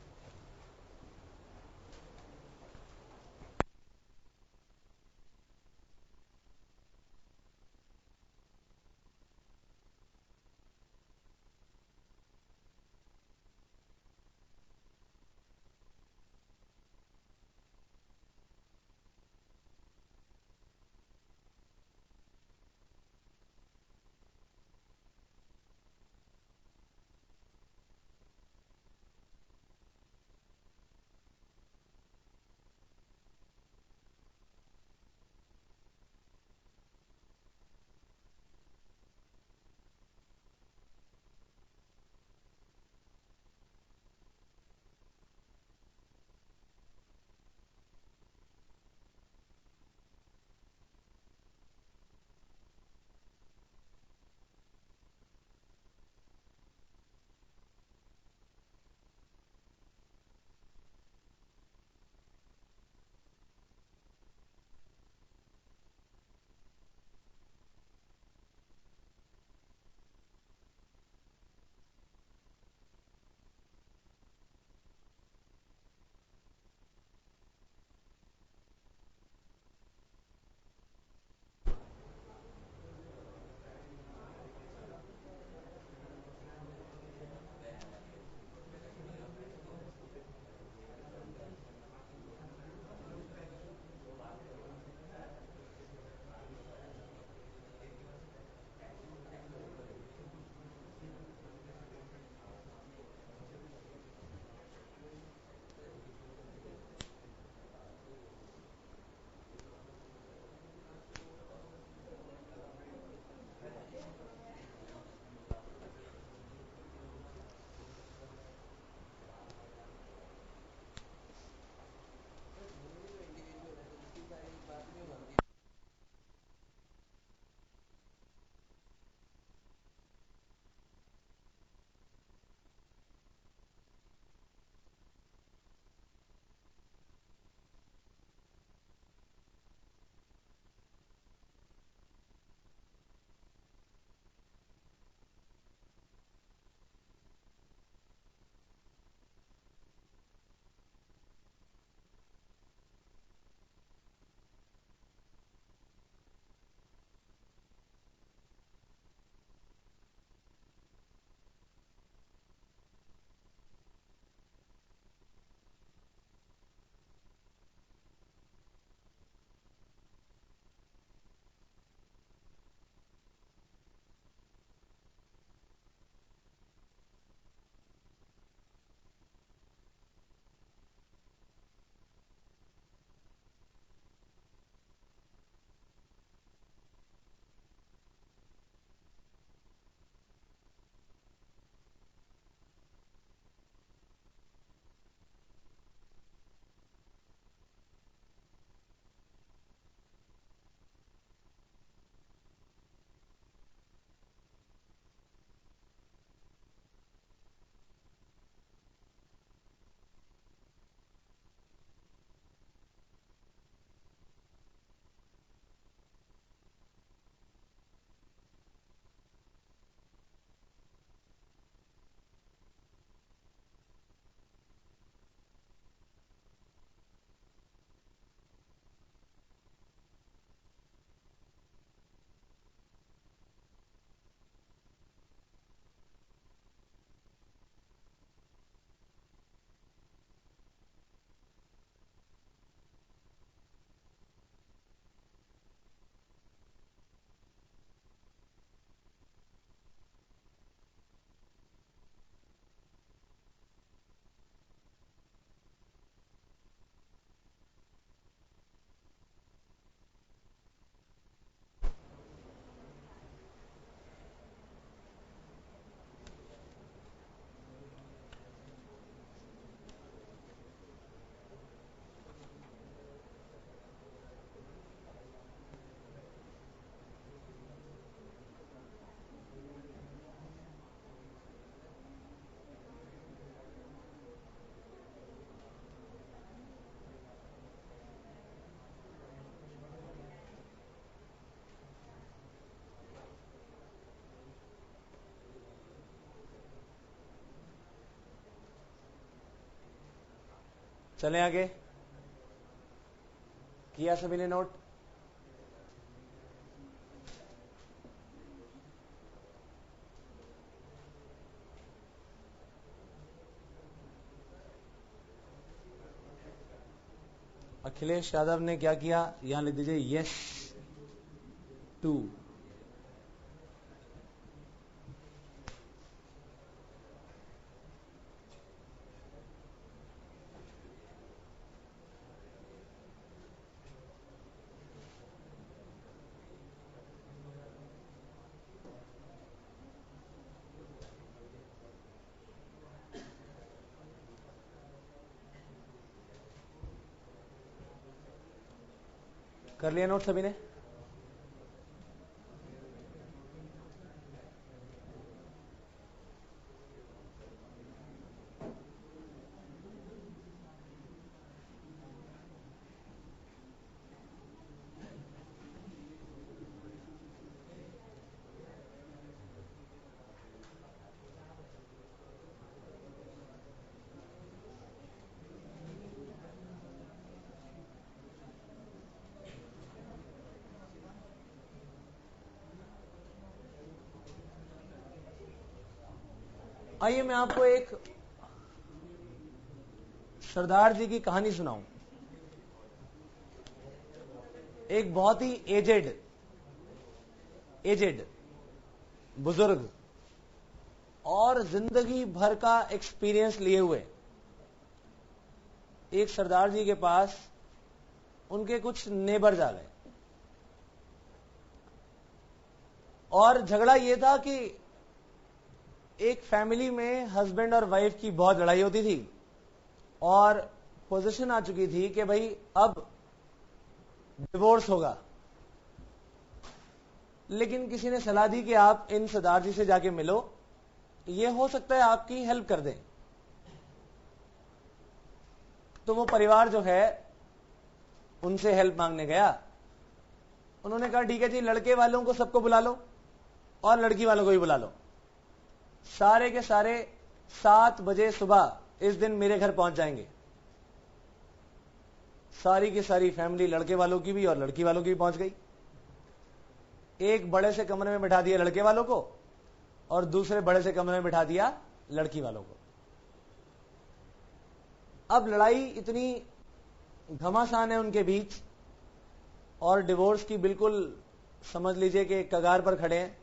चलें आगे। किया सभी ने नोट? अखिलेश यादव ने क्या किया? यहां लिख दीजिए यस टू। कर लिया नोट सभी ने? आइए मैं आपको एक सरदार जी की कहानी सुनाऊं। एक बहुत ही एजेड बुजुर्ग और जिंदगी भर का एक्सपीरियंस लिए हुए एक सरदार जी के पास उनके कुछ नेबर्स आ गए और झगड़ा यह था कि एक फैमिली में हस्बैंड और वाइफ की बहुत लड़ाई होती थी और पोजीशन आ चुकी थी कि भाई अब डिवोर्स होगा। लेकिन किसी ने सलाह दी कि आप इन सरदार जी से जाके मिलो, ये हो सकता है आपकी हेल्प कर दें। तो वो परिवार जो है उनसे हेल्प मांगने गया। उन्होंने कहा ठीक है जी, लड़के वालों को सबको बुला लो और लड़की वालों को भी बुला लो। सारे के सारे 7 बजे सुबह इस दिन मेरे घर पहुंच जाएंगे। सारी की सारी फैमिली, लड़के वालों की भी और लड़की वालों की भी पहुंच गई। एक बड़े से कमरे में बिठा दिया लड़के वालों को और दूसरे बड़े से कमरे में बिठा दिया लड़की वालों को। अब लड़ाई इतनी घमासान है उनके बीच और डिवोर्स की बिल्कुल समझ लीजिए कि कगार पर खड़े हैं।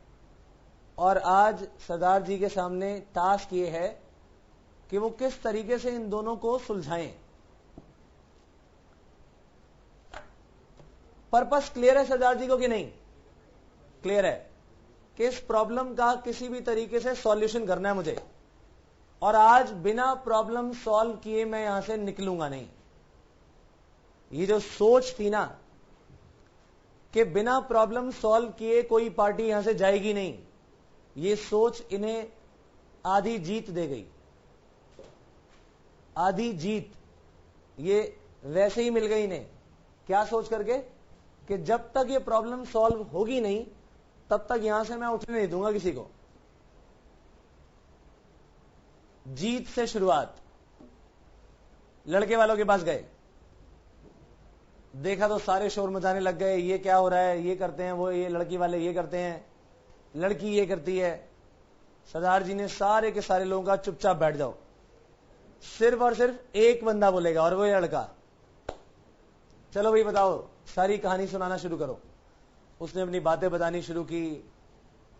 और आज सरदार जी के सामने टास्क ये है कि वो किस तरीके से इन दोनों को सुलझाएं। पर्पस क्लियर है सरदार जी को कि नहीं? क्लियर है कि इस प्रॉब्लम का किसी भी तरीके से सॉल्यूशन करना है मुझे, और आज बिना प्रॉब्लम सॉल्व किए मैं यहां से निकलूंगा नहीं। ये जो सोच थी ना कि बिना प्रॉब्लम सॉल्व किए कोई पार्टी यहां से जाएगी नहीं, ये सोच इन्हें आधी जीत दे गई। आधी जीत ये वैसे ही मिल गई इन्हें। क्या सोच करके? कि जब तक ये प्रॉब्लम सॉल्व होगी नहीं तब तक यहां से मैं उठने नहीं दूंगा किसी को। जीत से शुरुआत। लड़के वालों के पास गए, देखा तो सारे शोर मचाने लग गए, ये क्या हो रहा है, ये करते हैं वो, ये लड़की वाले ये करते हैं, लड़की ये करती है। सरदार जी ने सारे के सारे लोगों का चुपचाप बैठ जाओ, सिर्फ और सिर्फ एक बंदा बोलेगा और वो ये लड़का। चलो भाई बताओ, सारी कहानी सुनाना शुरू करो। उसने अपनी बातें बतानी शुरू की,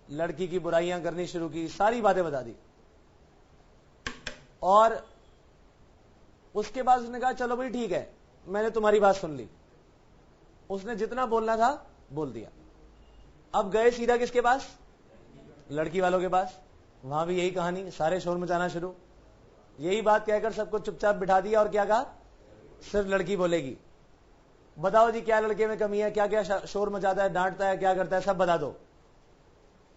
लड़की की बुराइयां करनी शुरू की, सारी बातें बता दी। और उसके बाद उसने कहा चलो भाई ठीक है, मैंने तुम्हारी बात सुन ली। उसने जितना बोलना था बोल दिया। अब गए सीधा किसके पास? लड़की वालों के पास। वहां भी यही कहानी, सारे शोर मचाना शुरू। यही बात कहकर सबको चुपचाप बिठा दिया और क्या कहा? सिर्फ लड़की बोलेगी। बताओ जी क्या लड़के में कमी है, क्या क्या शोर मचाता है, डांटता है, क्या करता है, सब बता दो।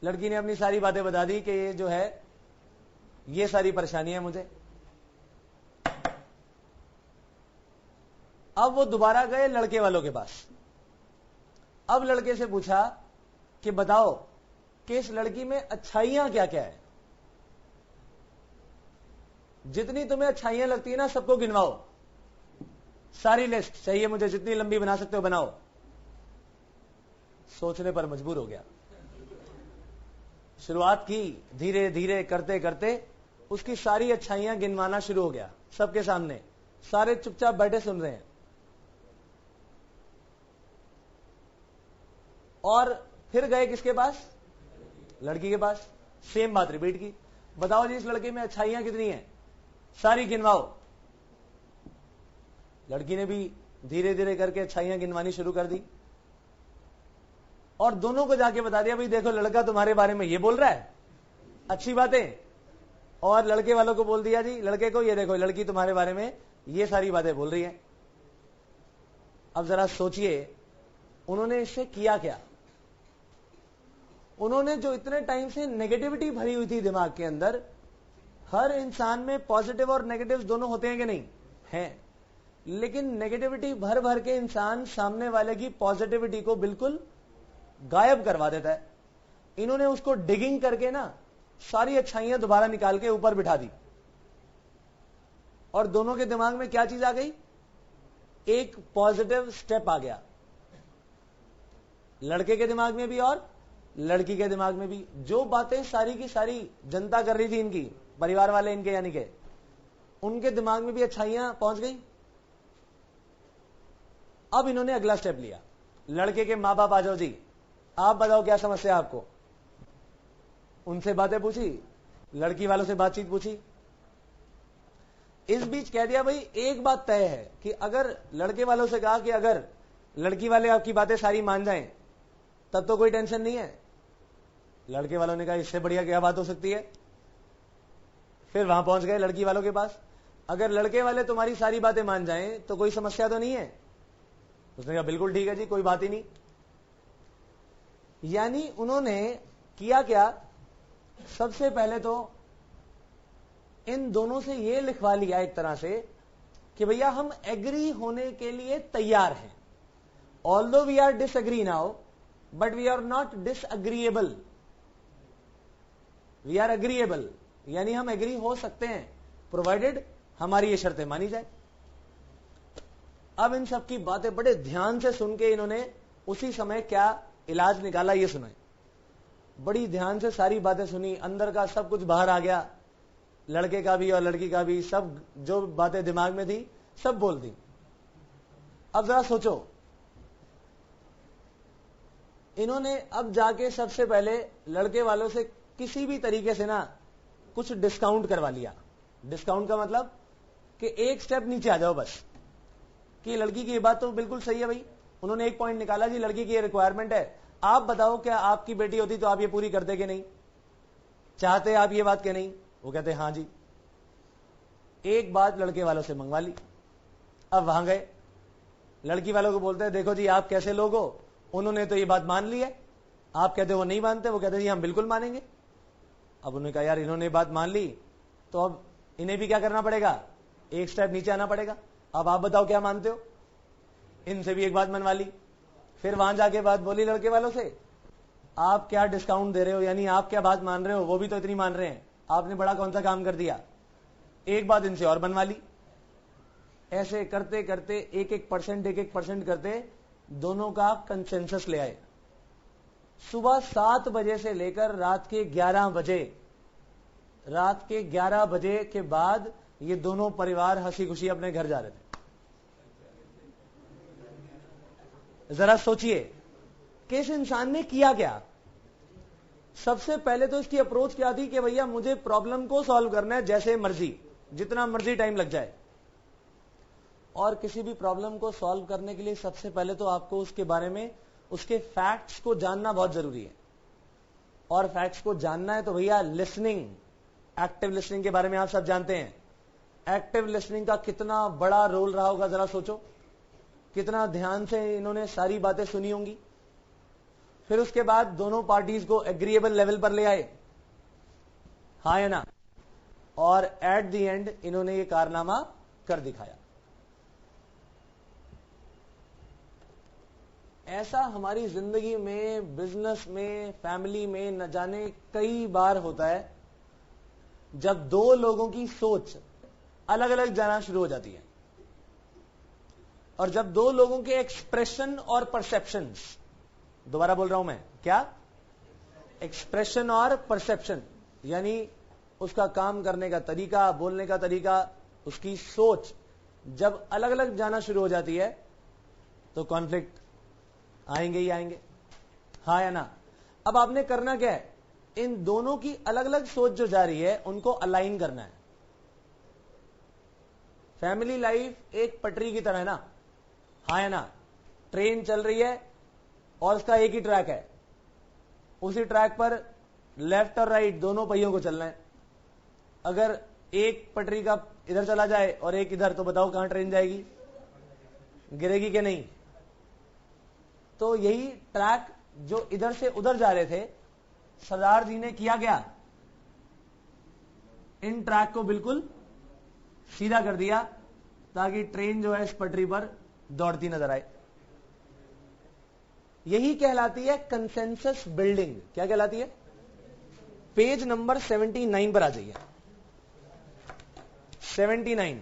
लड़की ने अपनी सारी बातें बता दी कि ये जो है ये सारी परेशानियां मुझे। अब वो दोबारा गए लड़के वालों के पास। अब लड़के से पूछा कि बताओ कि इस लड़की में अच्छाइयां क्या क्या है, जितनी तुम्हें अच्छाइयां लगती है ना सबको गिनवाओ। सारी लिस्ट चाहिए मुझे, जितनी लंबी बना सकते हो बनाओ। सोचने पर मजबूर हो गया। शुरुआत की, धीरे धीरे करते करते उसकी सारी अच्छाइयां गिनवाना शुरू हो गया सबके सामने। सारे चुपचाप बैठे सुन रहे हैं। और फिर गए किसके पास? लड़की के पास। सेम बात रिपीट की। बताओ जी इस लड़के में अच्छाइयां कितनी हैं, सारी गिनवाओ। लड़की ने भी धीरे धीरे करके अच्छाइयां गिनवानी शुरू कर दी और दोनों को जाके बता दिया, भाई देखो लड़का तुम्हारे बारे में ये बोल रहा है, अच्छी बातें। और लड़के वालों को बोल दिया जी लड़के को, ये देखो लड़की तुम्हारे बारे में ये सारी बातें बोल रही है। अब जरा सोचिए उन्होंने इससे किया क्या। उन्होंने जो इतने टाइम से नेगेटिविटी भरी हुई थी दिमाग के अंदर, हर इंसान में पॉजिटिव और नेगेटिव दोनों होते हैं कि नहीं? हैं। लेकिन नेगेटिविटी भर भर के इंसान सामने वाले की पॉजिटिविटी को बिल्कुल गायब करवा देता है। इन्होंने उसको डिगिंग करके ना सारी अच्छाइयां दोबारा निकाल के ऊपर बिठा दी। और दोनों के दिमाग में क्या चीज आ गई? एक पॉजिटिव स्टेप आ गया, लड़के के दिमाग में भी और लड़की के दिमाग में भी। जो बातें सारी की सारी जनता कर रही थी, इनकी परिवार वाले इनके यानी के, उनके दिमाग में भी अच्छाइयां पहुंच गई। अब इन्होंने अगला स्टेप लिया। लड़के के मां बाप आ जाओ जी, आप बताओ क्या समस्या है आपको। उनसे बातें पूछी, लड़की वालों से बातचीत पूछी। इस बीच कह दिया भाई एक बात तय है कि अगर लड़के वालों से कहा कि अगर लड़की वाले आपकी बातें सारी मान जाएं तब तो कोई टेंशन नहीं है। लड़के वालों ने कहा इससे बढ़िया क्या बात हो सकती है। फिर वहां पहुंच गए लड़की वालों के पास, अगर लड़के वाले तुम्हारी सारी बातें मान जाएं तो कोई समस्या तो नहीं है। उसने कहा बिल्कुल ठीक है जी, कोई बात ही नहीं। यानी उन्होंने किया क्या, सबसे पहले तो इन दोनों से यह लिखवा लिया एक तरह से कि भैया हम एग्री होने के लिए तैयार हैं। Although we are disagree now but we are not disagreeable, we are agreeable. यानी हम एग्री हो सकते हैं प्रोवाइडेड हमारी ये शर्तें मानी जाए। अब इन सब की बातें बड़े ध्यान से सुन के इन्होंने उसी समय क्या इलाज निकाला ये सुने। बड़ी ध्यान से सारी बातें सुनी, अंदर का सब कुछ बाहर आ गया, लड़के का भी और लड़की का भी, सब जो बातें दिमाग में थी सब बोल दी। अब जरा सोचो, इन्होंने अब जाके सबसे पहले लड़के वालों से किसी भी तरीके से ना कुछ डिस्काउंट करवा लिया। डिस्काउंट का मतलब कि एक स्टेप नीचे आ जाओ बस, कि लड़की की ये बात तो बिल्कुल सही है भाई। उन्होंने एक पॉइंट निकाला जी लड़की की ये रिक्वायरमेंट है, आप बताओ क्या आपकी बेटी होती तो आप ये पूरी करते कि नहीं, चाहते आप ये बात कि नहीं? वो कहते हां जी। एक बात लड़के वालों से मंगवा ली। अब वहां गए, लड़की वालों को बोलते हैं देखो जी आप कैसे लोग हो, उन्होंने तो ये बात मान ली है, आप कहते वो नहीं मानते। वो कहते जी हम बिल्कुल मानेंगे। अब उन्होंने कहा यार इन्होंने बात मान ली तो अब इन्हें भी क्या करना पड़ेगा, एक स्टेप नीचे आना पड़ेगा। अब आप बताओ क्या मानते हो। इनसे भी एक बात मनवा ली। फिर वहां जाके बात बोली लड़के वालों से, आप क्या डिस्काउंट दे रहे हो, यानी आप क्या बात मान रहे हो, वो भी तो इतनी मान रहे हैं, आपने बड़ा कौन सा काम कर दिया। एक बात इनसे और बनवा ली। ऐसे करते करते एक एक परसेंट करते दोनों का कंसेंसस ले आए। सुबह 7 बजे से लेकर रात के 11 बजे के बाद ये दोनों परिवार हंसी खुशी अपने घर जा रहे थे। जरा सोचिए कि इस इंसान ने किया क्या। सबसे पहले तो इसकी अप्रोच क्या थी कि भैया मुझे प्रॉब्लम को सॉल्व करना है जैसे मर्जी, जितना मर्जी टाइम लग जाए। और किसी भी प्रॉब्लम को सॉल्व करने के लिए सबसे पहले तो आपको उसके बारे में, उसके फैक्ट्स को जानना बहुत जरूरी है। और फैक्ट्स को जानना है तो भैया लिसनिंग, एक्टिव लिसनिंग के बारे में आप सब जानते हैं। एक्टिव लिसनिंग का कितना बड़ा रोल रहा होगा, जरा सोचो कितना ध्यान से इन्होंने सारी बातें सुनी होंगी। फिर उसके बाद दोनों पार्टीज को एग्रीएबल लेवल पर ले आए, हाँ या ना, और एट द एंड इन्होंने ये कारनामा कर दिखाया। ऐसा हमारी जिंदगी में, बिजनेस में, फैमिली में न जाने कई बार होता है जब दो लोगों की सोच अलग अलग जाना शुरू हो जाती है। और जब दो लोगों के एक्सप्रेशन और परसेप्शंस, दोबारा बोल रहा हूं मैं, क्या? एक्सप्रेशन और परसेप्शन, यानी उसका काम करने का तरीका, बोलने का तरीका, उसकी सोच जब अलग अलग जाना शुरू हो जाती है तो कॉन्फ्लिक्ट आएंगे ही आएंगे, हाँ या ना? अब आपने करना क्या है, इन दोनों की अलग अलग सोच जो जा रही है उनको अलाइन करना है। फैमिली लाइफ एक पटरी की तरह है ना, हाँ या ना? ट्रेन चल रही है और उसका एक ही ट्रैक है, उसी ट्रैक पर लेफ्ट और राइट दोनों पहियों को चलना है। अगर एक पटरी का इधर चला जाए और एक इधर, तो बताओ कहां ट्रेन जाएगी? गिरेगी कि नहीं? तो यही ट्रैक जो इधर से उधर जा रहे थे, सरदार जी ने किया क्या, इन ट्रैक को बिल्कुल सीधा कर दिया ताकि ट्रेन जो है इस पटरी पर दौड़ती नजर आए। यही कहलाती है कंसेंसस बिल्डिंग। क्या कहलाती है? पेज नंबर 79 पर आ जाइए। 79।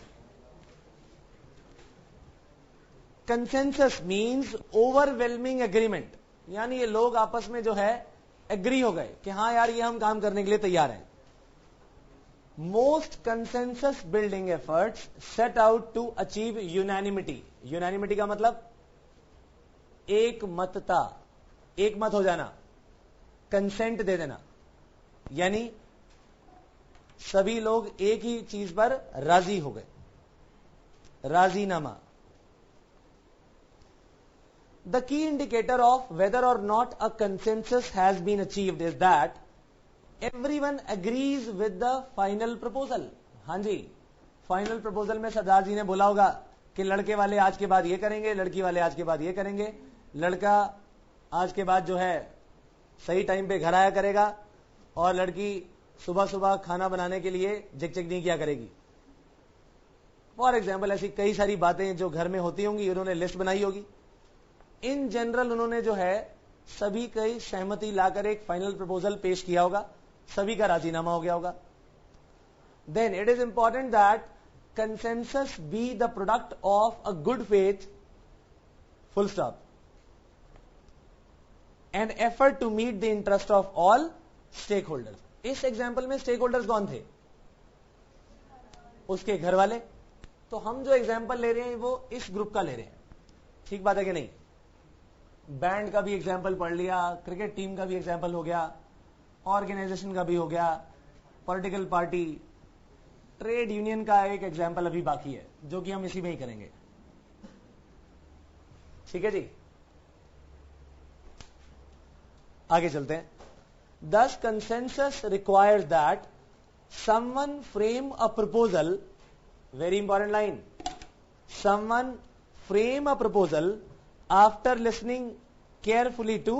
कंसेंसस मींस ओवरवेलमिंग एग्रीमेंट, यानी ये लोग आपस में जो है एग्री हो गए कि हाँ यार ये हम काम करने के लिए तैयार हैं। Most consensus building efforts set out to achieve unanimity. Unanimity का मतलब एक मतता, एक मत हो जाना, कंसेंट दे देना, यानी सभी लोग एक ही चीज पर राजी हो गए, राजीनामा। The key indicator of whether or not a consensus has been achieved is that everyone agrees with the final proposal। हाँ जी, फाइनल प्रपोजल में सरदार जी ने बोला होगा कि लड़के वाले आज के बाद ये करेंगे, लड़की वाले आज के बाद ये करेंगे, लड़का आज के बाद जो है सही टाइम पे घर आया करेगा और लड़की सुबह सुबह खाना बनाने के लिए झिकझिक नहीं किया करेगी। फॉर एग्जाम्पल ऐसी कई सारी बातें जो घर में होती होंगी, उन्होंने लिस्ट बनाई होगी। इन जनरल उन्होंने जो है सभी की सहमति लाकर एक फाइनल प्रपोजल पेश किया होगा, सभी का राजीनामा हो गया होगा। Then it is important that consensus be the product of a good faith, full stop, an effort to meet the interest of all stake holders. इस एग्जाम्पल में स्टेक होल्डर्स कौन थे? उसके घर वाले। तो हम जो एग्जाम्पल ले रहे हैं वो इस ग्रुप का ले रहे हैं, ठीक बात है कि नहीं? बैंड का भी एग्जाम्पल पढ़ लिया, क्रिकेट टीम का भी एग्जाम्पल हो गया, ऑर्गेनाइजेशन का भी हो गया, पॉलिटिकल पार्टी, ट्रेड यूनियन का एक एग्जाम्पल अभी बाकी है जो कि हम इसी में ही करेंगे। ठीक है जी, आगे चलते हैं। Thus consensus requires that someone frame a proposal, very important line, someone frame a proposal after listening carefully to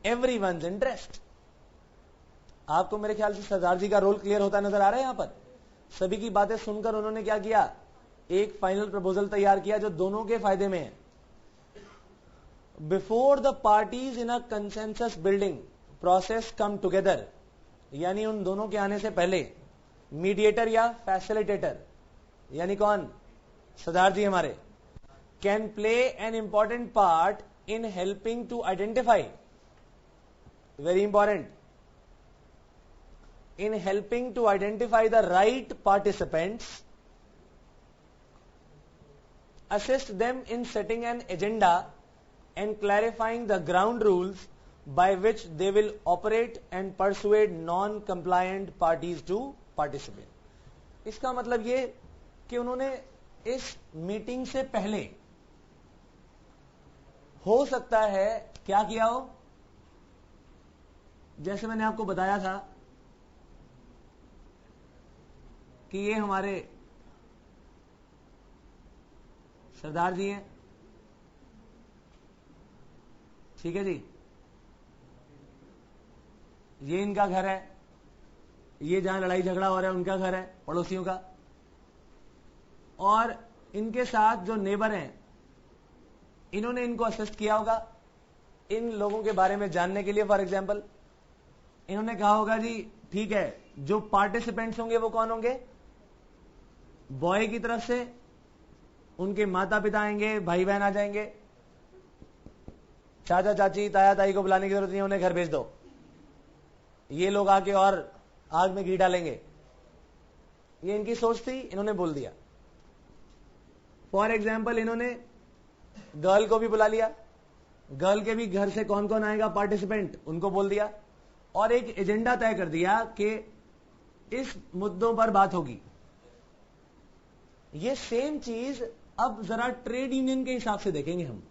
everyone's interest। आपको मेरे ख्याल से सरदार जी का रोल क्लियर होता नजर आ रहा है। यहां पर सभी की बातें सुनकर उन्होंने क्या किया, एक फाइनल प्रपोजल तैयार किया जो दोनों के फायदे में है। Before the parties in a consensus building process come together, यानी उन दोनों के आने से पहले मीडिएटर या फैसिलिटेटर, यानी कौन? सरदार जी हमारे, can play an important part in helping to identify, very important, in helping to identify the right participants, assist them in setting an agenda and clarifying the ground rules by which they will operate and persuade non-compliant parties to participate। इसका मतलब ये कि उन्होंने इस meeting से पहले हो सकता है क्या किया हो, जैसे मैंने आपको बताया था कि ये हमारे सरदार जी हैं, ठीक है जी, ये इनका घर है, ये जहां लड़ाई झगड़ा हो रहा है उनका घर है, पड़ोसियों का, और इनके साथ जो नेबर हैं इन्होंने इनको असिस्ट किया होगा इन लोगों के बारे में जानने के लिए। फॉर एग्जाम्पल इन्होंने कहा होगा जी ठीक है, जो पार्टिसिपेंट्स होंगे वो कौन होंगे, बॉय की तरफ से उनके माता पिता आएंगे, भाई बहन आ जाएंगे, चाचा चाची ताया ताई को बुलाने की जरूरत नहीं, उन्हें घर भेज दो, ये लोग आके और आग में घी डालेंगे। ये इनकी सोच थी, इन्होंने बोल दिया। फॉर एग्जाम्पल इन्होंने गर्ल को भी बुला लिया, गर्ल के भी घर से कौन कौन आएगा पार्टिसिपेंट उनको बोल दिया, और एक एजेंडा तय कर दिया कि इस मुद्दों पर बात होगी। ये सेम चीज अब जरा ट्रेड यूनियन के हिसाब से देखेंगे हम।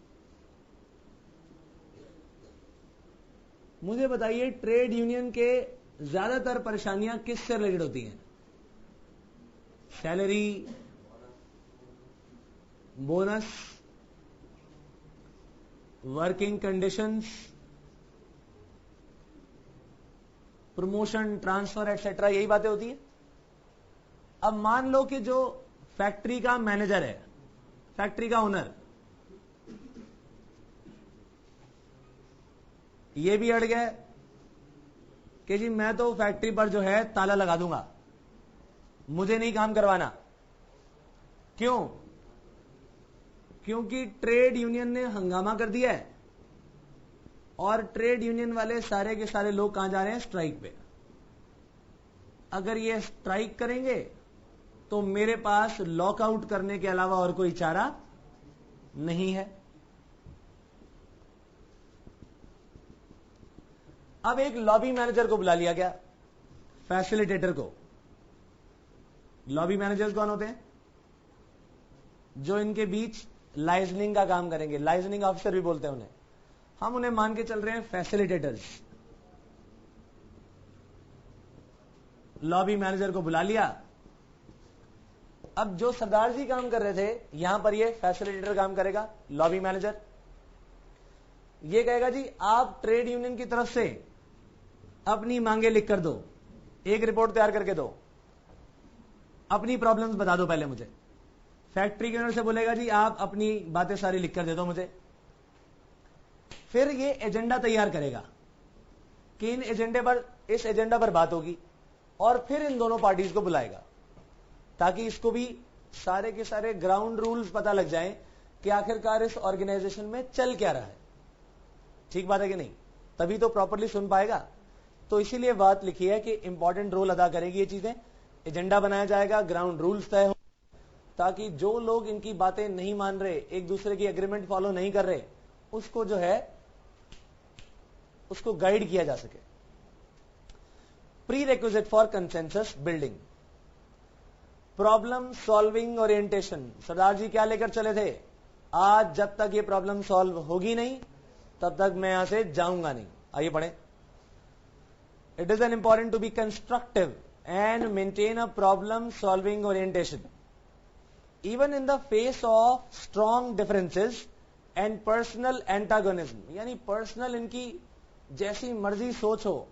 मुझे बताइए ट्रेड यूनियन के ज्यादातर परेशानियां किससे रिलेटेड होती हैं? Salary, bonus, working conditions, promotion, transfer etcetera, यही बातें होती है। अब मान लो कि जो फैक्ट्री का मैनेजर है, फैक्ट्री का ओनर, ये भी अड़ गया कि जी मैं तो फैक्ट्री पर जो है ताला लगा दूंगा, मुझे नहीं काम करवाना। क्यों? क्योंकि ट्रेड यूनियन ने हंगामा कर दिया है, और ट्रेड यूनियन वाले सारे के सारे लोग कहां जा रहे हैं? स्ट्राइक पे। अगर ये स्ट्राइक करेंगे तो मेरे पास लॉकआउट करने के अलावा और कोई चारा नहीं है। अब एक लॉबी मैनेजर को बुला लिया गया, फैसिलिटेटर को। लॉबी मैनेजर्स कौन होते हैं? जो इनके बीच लाइजनिंग का काम करेंगे, लाइजनिंग ऑफिसर भी बोलते हैं उन्हें। हम उन्हें मान के चल रहे हैं फैसिलिटेटर्स। लॉबी मैनेजर को बुला लिया। अब जो सरदार जी काम कर रहे थे, यहां पर ये फैसिलिटेटर काम करेगा, लॉबी मैनेजर। ये कहेगा जी आप ट्रेड यूनियन की तरफ से अपनी मांगे लिख कर दो, एक रिपोर्ट तैयार करके दो, अपनी प्रॉब्लम्स बता दो पहले मुझे। फैक्ट्री के ओनर से बोलेगा जी आप अपनी बातें सारी लिख कर दे दो मुझे। फिर ये एजेंडा तैयार करेगा कि इस एजेंडा पर बात होगी, और फिर इन दोनों पार्टीज को बुलाएगा, ताकि इसको भी सारे के सारे ग्राउंड रूल्स पता लग जाएं कि आखिरकार इस ऑर्गेनाइजेशन में चल क्या रहा है। ठीक बात है कि नहीं? तभी तो प्रॉपरली सुन पाएगा। तो इसीलिए बात लिखी है कि इंपॉर्टेंट रोल अदा करेगी ये चीजें। एजेंडा बनाया जाएगा, ग्राउंड रूल्स तय हो, ताकि जो लोग इनकी बातें नहीं मान रहे, एक दूसरे की एग्रीमेंट फॉलो नहीं कर रहे, उसको जो है उसको गाइड किया जा सके। Prerequisite for consensus building, problem solving orientation. Sardar ji क्या लेकर चले थे? आज जब तक ये प्रॉब्लम सॉल्व होगी नहीं तब तक मैं यहां से जाऊंगा नहीं। आइए पढ़ें। It is an important to be constructive and maintain a problem solving orientation even in the face of strong differences and personal antagonism. यानी पर्सनल इनकी जैसी मर्जी सोच हो,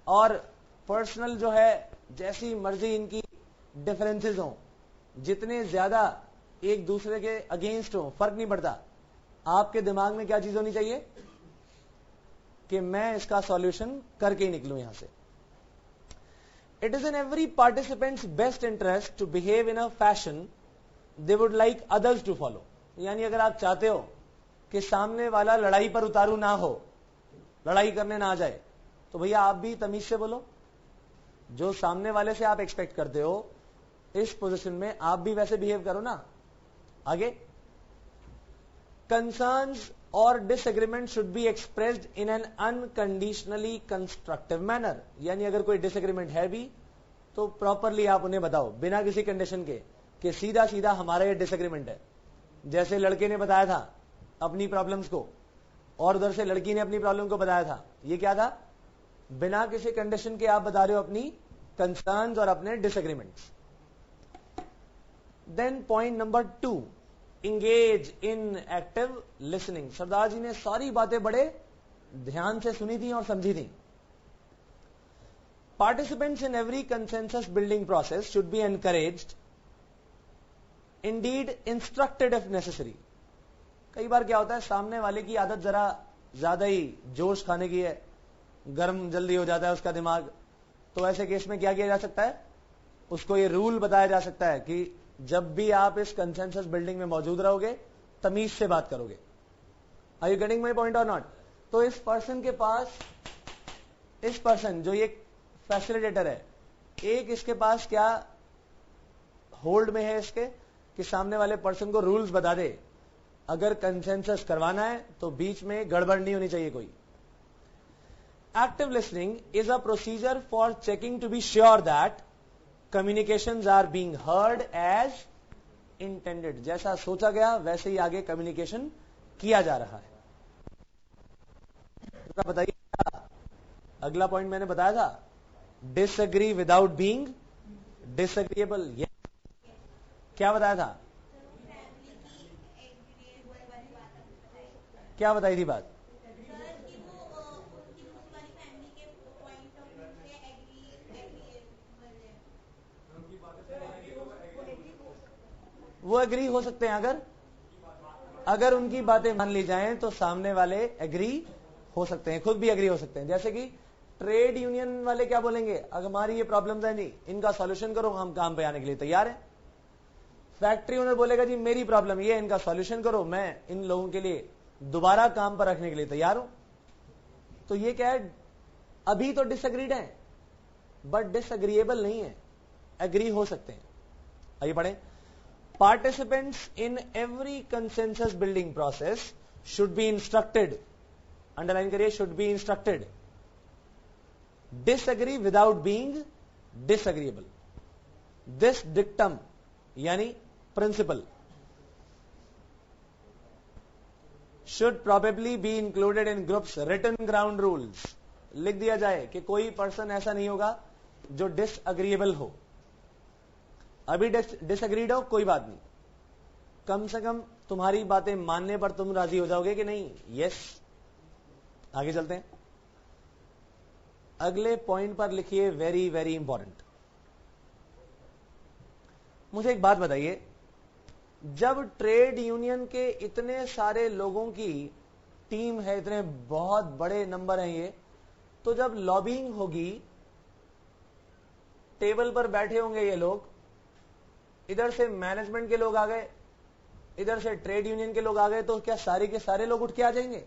और पर्सनल जो है जैसी मर्जी इनकी डिफरेंसेस हो, जितने ज्यादा एक दूसरे के अगेंस्ट हो, फर्क नहीं पड़ता। आपके दिमाग में क्या चीज होनी चाहिए कि मैं इसका सॉल्यूशन करके ही निकलूं यहां से। It is in every participants best interest to behave in a fashion they would like others to follow. यानी अगर आप चाहते हो कि सामने वाला लड़ाई पर उतारू ना हो, लड़ाई करने ना आ जाए, तो भैया आप भी तमीज से बोलो। जो सामने वाले से आप एक्सपेक्ट करते हो इस पोजीशन में आप भी वैसे बिहेव करो ना। आगे, कंसर्न्स और disagreement should be expressed in an unconditionally constructive manner. यानी अगर कोई डिसएग्रीमेंट है भी तो प्रॉपरली आप उन्हें बताओ, बिना किसी कंडीशन के, कि सीधा सीधा हमारा ये डिसएग्रीमेंट है। जैसे लड़के ने बताया था अपनी प्रॉब्लम्स को, और उधर से लड़की ने अपनी प्रॉब्लम को बताया था। ये क्या था? बिना किसी कंडीशन के आप बता रहे हो अपनी कंसर्न्स और अपने disagreements. Then point number 2, engage in active listening. Sardar ji ने सारी बातें बड़े ध्यान से सुनी थी और समझी थी। Participants in every consensus building process should B encouraged, Indeed instructed if necessary. कई बार क्या होता है, सामने वाले की आदत जरा ज्यादा ही जोश खाने की है, गर्म जल्दी हो जाता है उसका दिमाग, तो ऐसे केस में क्या किया जा सकता है? उसको ये रूल बताया जा सकता है कि जब भी आप इस कंसेंसस बिल्डिंग में मौजूद रहोगे तमीज से बात करोगे। Are you getting my point और नॉट? तो इस पर्सन के पास, इस पर्सन जो ये फैसिलिटेटर है, एक इसके पास क्या होल्ड में है इसके कि सामने वाले पर्सन को रूल्स बता दे, अगर कंसेंसस करवाना है तो बीच में गड़बड़ नहीं होनी चाहिए कोई। Active listening is a procedure for checking to be sure that communications are being heard as intended. जैसा सोचा गया वैसे ही आगे कम्युनिकेशन किया जा रहा है। बताइए, अगला पॉइंट मैंने बताया था, डिसएग्री विदाउट बीइंग डिसएग्रीएबल। क्या बताया था? क्या बताई थी बात? वो एग्री हो सकते हैं अगर उनकी बातें मान ली जाएं तो सामने वाले एग्री हो सकते हैं, खुद भी एग्री हो सकते हैं। जैसे कि ट्रेड यूनियन वाले क्या बोलेंगे, अगर हमारी ये प्रॉब्लम्स है जी, इनका सॉल्यूशन करो, हम काम पे आने के लिए तैयार हैं। फैक्ट्री ओनर बोलेगा जी मेरी प्रॉब्लम ये है, इनका सॉल्यूशन करो, मैं इन लोगों के लिए दोबारा काम पर रखने के लिए तैयार हूं। तो ये क्या है, अभी तो डिसएग्रीड है बट डिसएग्रीएबल नहीं है, एग्री हो सकते हैं। आइए पढ़ें। Participants in every consensus building process should be instructed, underline करिए, should be instructed disagree without being disagreeable. This dictum यानी principle should probably be included in groups written ground rules. लिख दिया जाए कि कोई पर्सन ऐसा नहीं होगा जो डिसएग्रीएबल हो। अभी डिसएग्रीड हो कोई बात नहीं, कम से कम तुम्हारी बातें मानने पर तुम राजी हो जाओगे कि नहीं, यस। आगे चलते हैं, अगले पॉइंट पर लिखिए, वेरी वेरी इंपॉर्टेंट। मुझे एक बात बताइए, जब ट्रेड यूनियन के इतने सारे लोगों की टीम है, इतने बहुत बड़े नंबर हैं ये, तो जब लॉबिंग होगी, टेबल पर बैठे होंगे ये लोग, इधर से मैनेजमेंट के लोग आ गए, इधर से ट्रेड यूनियन के लोग आ गए, तो क्या सारे के सारे लोग उठ के आ जाएंगे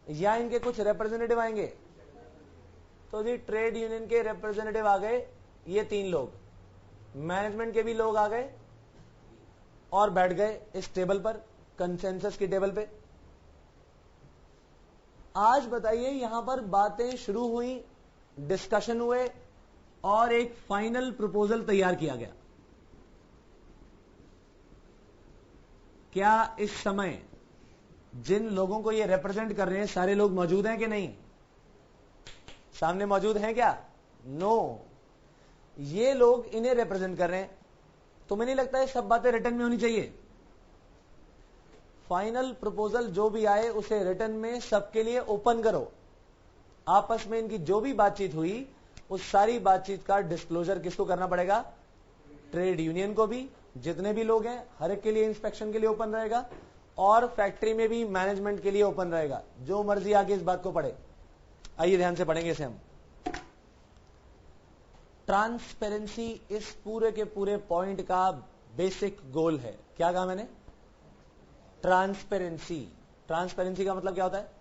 या इनके कुछ रिप्रेजेंटेटिव आएंगे? तो जी ट्रेड यूनियन के रिप्रेजेंटेटिव आ गए, ये 3 लोग, मैनेजमेंट के भी लोग आ गए और बैठ गए इस टेबल पर, कंसेंसस की टेबल पे। आज बताइए, यहां पर बातें शुरू हुई, डिस्कशन हुए और एक फाइनल प्रपोजल तैयार किया गया। क्या इस समय जिन लोगों को ये रिप्रेजेंट कर रहे हैं सारे लोग मौजूद हैं कि नहीं? सामने मौजूद हैं क्या? नो। ये लोग इन्हें रिप्रेजेंट कर रहे हैं। तुम्हें नहीं लगता है सब बातें रिटर्न में होनी चाहिए? फाइनल प्रपोजल जो भी आए उसे रिटर्न में सबके लिए ओपन करो। आपस में इनकी जो भी बातचीत हुई उस सारी बातचीत का डिस्क्लोजर किसको करना पड़ेगा? ट्रेड यूनियन को भी, जितने भी लोग हैं हर एक के लिए इंस्पेक्शन के लिए ओपन रहेगा, और फैक्ट्री में भी मैनेजमेंट के लिए ओपन रहेगा। जो मर्जी आगे इस बात को पढ़े। आइए ध्यान से पढ़ेंगे इसे हम। ट्रांसपेरेंसी इस पूरे के पूरे पॉइंट का बेसिक गोल है। क्या कहा मैंने? ट्रांसपेरेंसी। ट्रांसपेरेंसी का मतलब क्या होता है?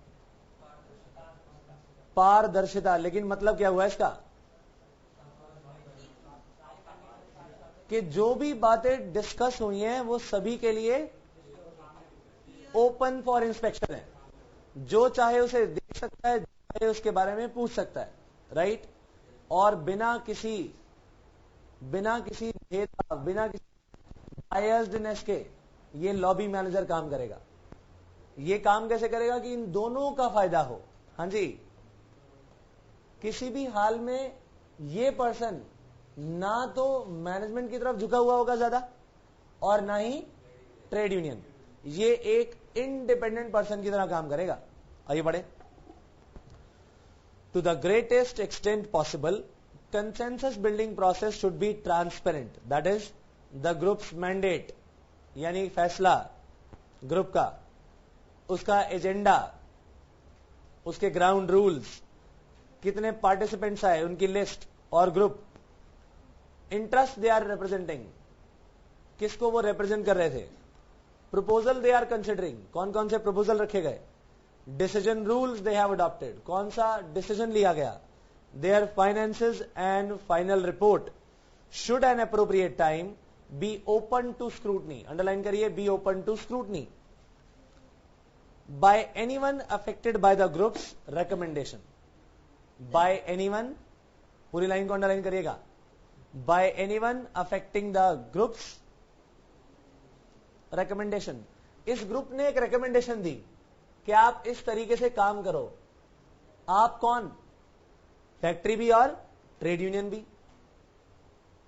पारदर्शिता। लेकिन मतलब क्या हुआ इसका? कि जो भी बातें डिस्कस हुई हैं वो सभी के लिए ओपन फॉर इंस्पेक्शन है। जो चाहे उसे देख सकता है, जो चाहे उसके बारे में पूछ सकता है, राइट? और बिना किसी भेदभाव, बिना किसी बायस्डनेस के ये लॉबी मैनेजर काम करेगा। ये काम कैसे करेगा कि इन दोनों का फायदा हो। हाँ जी, किसी भी हाल में ये पर्सन ना तो मैनेजमेंट की तरफ झुका हुआ होगा ज्यादा और ना ही ट्रेड यूनियन। ये एक इंडिपेंडेंट पर्सन की तरह काम करेगा। आइए बढ़े। To the greatest extent possible, consensus building process should be transparent. That is the groups mandate, यानी फैसला ग्रुप का, उसका एजेंडा, उसके ग्राउंड रूल्स, कितने पार्टिसिपेंट्स आए उनकी लिस्ट, और group interest they are representing, किसको वो रिप्रेजेंट कर रहे थे? प्रपोजल दे आर कंसिडरिंग, कौन कौन से प्रपोजल रखे गए? Decision rules they have adopted, कौन सा डिसीजन लिया गया? Their finances and final report should an appropriate time be open to scrutiny, underline करिए, be open to scrutiny by anyone affected by the groups recommendation. By anyone, पूरी line को underline करिएगा, by anyone affecting the groups recommendation. इस group ने एक recommendation दी कि आप इस तरीके से काम करो। आप कौन? फैक्ट्री भी और ट्रेड यूनियन भी।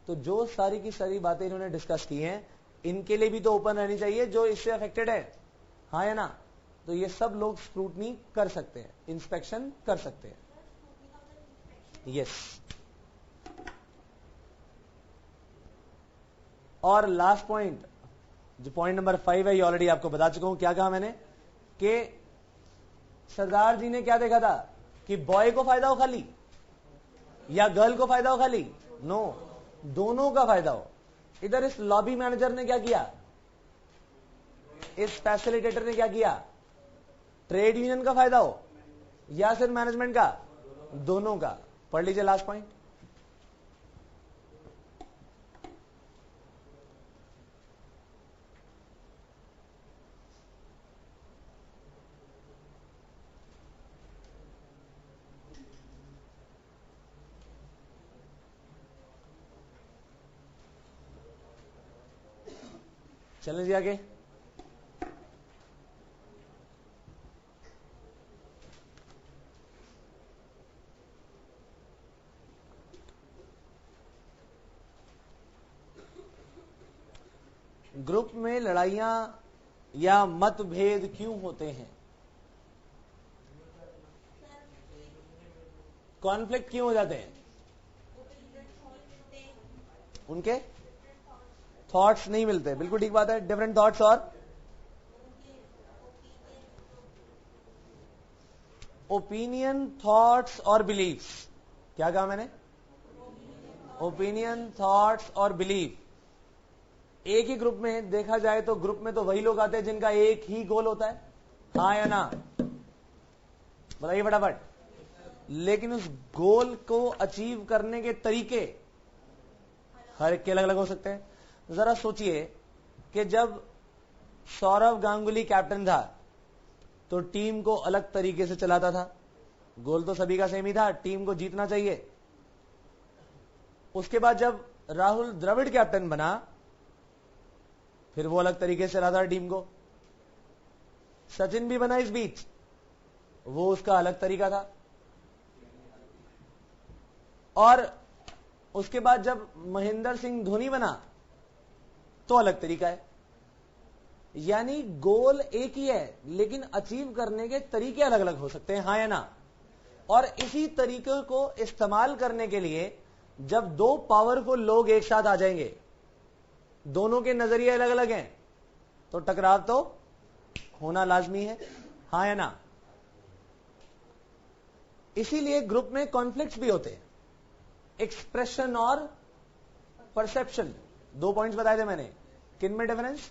तो जो सारी की सारी बातें इन्होंने डिस्कस की हैं, इनके लिए भी तो ओपन रहनी चाहिए जो इससे अफेक्टेड है, हाँ या ना? तो ये सब लोग स्क्रूटनी कर सकते हैं, इंस्पेक्शन कर सकते हैं। यस। और लास्ट पॉइंट, जो पॉइंट नंबर 5 है, ये ऑलरेडी आपको बता चुका हूं। क्या कहा मैंने कि सरदार जी ने क्या देखा था कि बॉय को फायदा हो खाली या गर्ल को फायदा हो खाली? नो, दोनों का फायदा हो। इधर इस लॉबी मैनेजर ने क्या किया, इस फैसिलिटेटर ने क्या किया? ट्रेड यूनियन का फायदा हो या सिर्फ मैनेजमेंट का? दोनों का। पढ़ लीजिए लास्ट पॉइंट। चलें जी आगे। ग्रुप में लड़ाइयां या मतभेद क्यों होते हैं? कॉन्फ्लिक्ट क्यों हो जाते हैं? उनके थॉट्स नहीं मिलते, बिल्कुल ठीक बात है। डिफरेंट थॉट्स और ओपिनियन, थॉट्स और बिलीफ्स। क्या कहा मैंने? ओपिनियन, थॉट्स और बिलीफ। एक ही ग्रुप में देखा जाए तो ग्रुप में तो वही लोग आते हैं जिनका एक ही गोल होता है, हाँ या ना? बताइए फटाफट। लेकिन उस गोल को अचीव करने के तरीके हर एक के अलग अलग हो सकते हैं। जरा सोचिए कि जब सौरव गांगुली कैप्टन था तो टीम को अलग तरीके से चलाता था। गोल तो सभी का सेम ही था, टीम को जीतना चाहिए। उसके बाद जब राहुल द्रविड़ कैप्टन बना, फिर वो अलग तरीके से चलाता टीम को। सचिन भी बना इस बीच, वो उसका अलग तरीका था। और उसके बाद जब महेंद्र सिंह धोनी बना तो अलग तरीका है। यानी गोल एक ही है लेकिन अचीव करने के तरीके अलग अलग हो सकते हैं, हाँ या ना? और इसी तरीके को इस्तेमाल करने के लिए जब दो पावरफुल लोग एक साथ आ जाएंगे, दोनों के नजरिए अलग अलग हैं, तो टकराव तो होना लाजमी है, हाँ या ना? इसीलिए ग्रुप में कॉन्फ्लिक्ट्स भी होते हैं। एक्सप्रेशन और परसेप्शन, दो पॉइंट्स बताए थे मैंने। किन में डिफरेंस?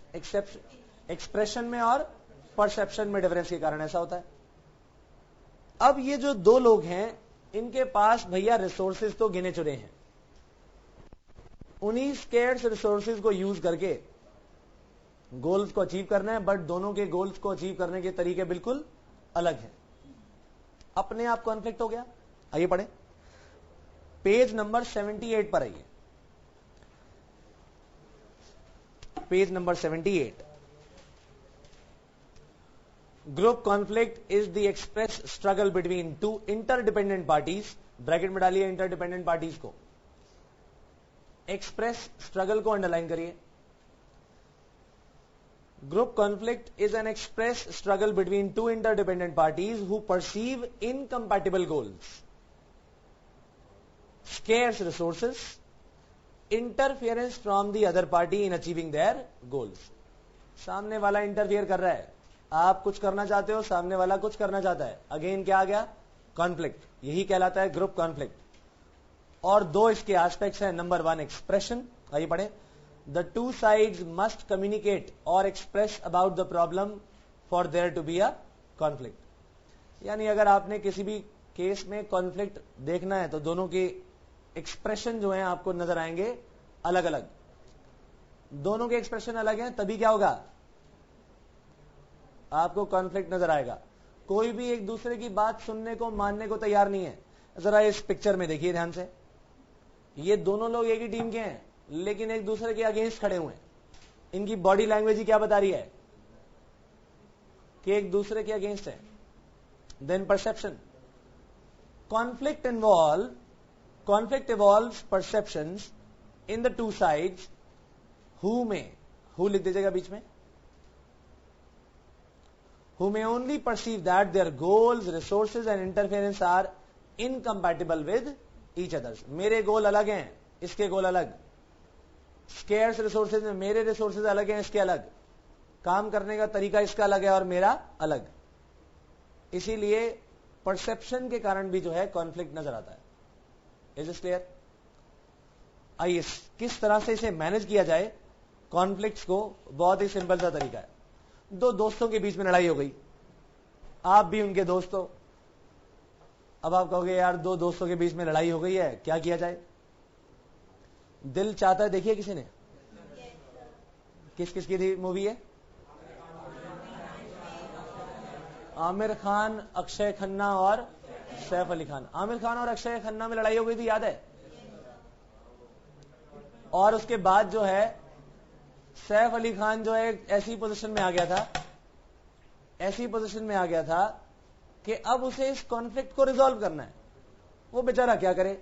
एक्सप्रेशन में और परसेप्शन में डिफरेंस के कारण ऐसा होता है। अब ये जो दो लोग हैं, इनके पास भैया रिसोर्सेज तो गिने चुने हैं। उन्हीं स्केर्स रिसोर्सेज को यूज करके गोल्स को अचीव करना है, बट दोनों के गोल्स को अचीव करने के तरीके बिल्कुल अलग हैं। अपने आप कॉन्फ्लिक्ट हो गया। आइए पढ़ें, पेज नंबर 78 पर आइए। Page number 78। Group conflict is the express struggle between two interdependent parties. Bracket में डालिए इंटरडिपेंडेंट पार्टीज को। एक्सप्रेस स्ट्रगल को अंडरलाइन करिए। Group conflict is an express struggle between two interdependent parties who perceive incompatible goals, scarce resources, interference from the other party in achieving their goals। सामने वाला interfere कर रहा है, आप कुछ करना चाहते हो, सामने वाला कुछ करना चाहता है, अगेन क्या आ गया? कॉन्फ्लिक्ट। यही कहलाता है ग्रुप कॉन्फ्लिक्ट। और दो इसके एस्पेक्ट्स हैं। नंबर 1 एक्सप्रेशन, आइए पढ़े। The two sides must communicate और express about the problem for there to be a conflict. यानी अगर आपने किसी भी केस में कॉन्फ्लिक्ट देखना है तो दोनों के एक्सप्रेशन जो है आपको नजर आएंगे अलग अलग। दोनों के एक्सप्रेशन अलग हैं तभी क्या होगा, आपको कॉन्फ्लिक्ट नजर आएगा। कोई भी एक दूसरे की बात सुनने को मानने को तैयार नहीं है। जरा इस पिक्चर में देखिए ध्यान से, ये दोनों लोग एक ही टीम के हैं लेकिन एक दूसरे के अगेंस्ट खड़े हुए हैं। इनकी बॉडी लैंग्वेज ही क्या बता रही है कि एक दूसरे के अगेंस्ट है। Then perception, conflict involves perceptions in the two sides who लिख दीजिएगा बीच में, who may only perceive that their goals, resources and interference are incompatible with each others। मेरे गोल अलग हैं, इसके गोल अलग। स्केर्स रिसोर्सेज में मेरे रिसोर्सेज अलग हैं, इसके अलग। काम करने का तरीका इसका अलग है और मेरा अलग। इसीलिए परसेप्शन के कारण भी जो है कॉन्फ्लिक्ट नजर आता है। Is it clear? आइए किस तरह से इसे मैनेज किया जाए कॉन्फ्लिक्ट्स को, बहुत ही सिंपल सा तरीका है। दो दोस्तों के बीच में लड़ाई हो गई, आप भी उनके दोस्त हो। अब आप कहोगे यार दो दोस्तों के बीच में लड़ाई हो गई है, क्या किया जाए? दिल चाहता है, देखिए किसी ने, किस किस की मूवी है? आमिर खान, अक्षय खन्ना और सैफ अली खान। आमिर खान और अक्षय खन्ना में लड़ाई हो गई थी, याद है? और उसके बाद जो है सैफ अली खान जो है ऐसी पोजीशन में आ गया था कि अब उसे इस कॉन्फ्लिक्ट को रिजॉल्व करना है। वो बेचारा क्या करे?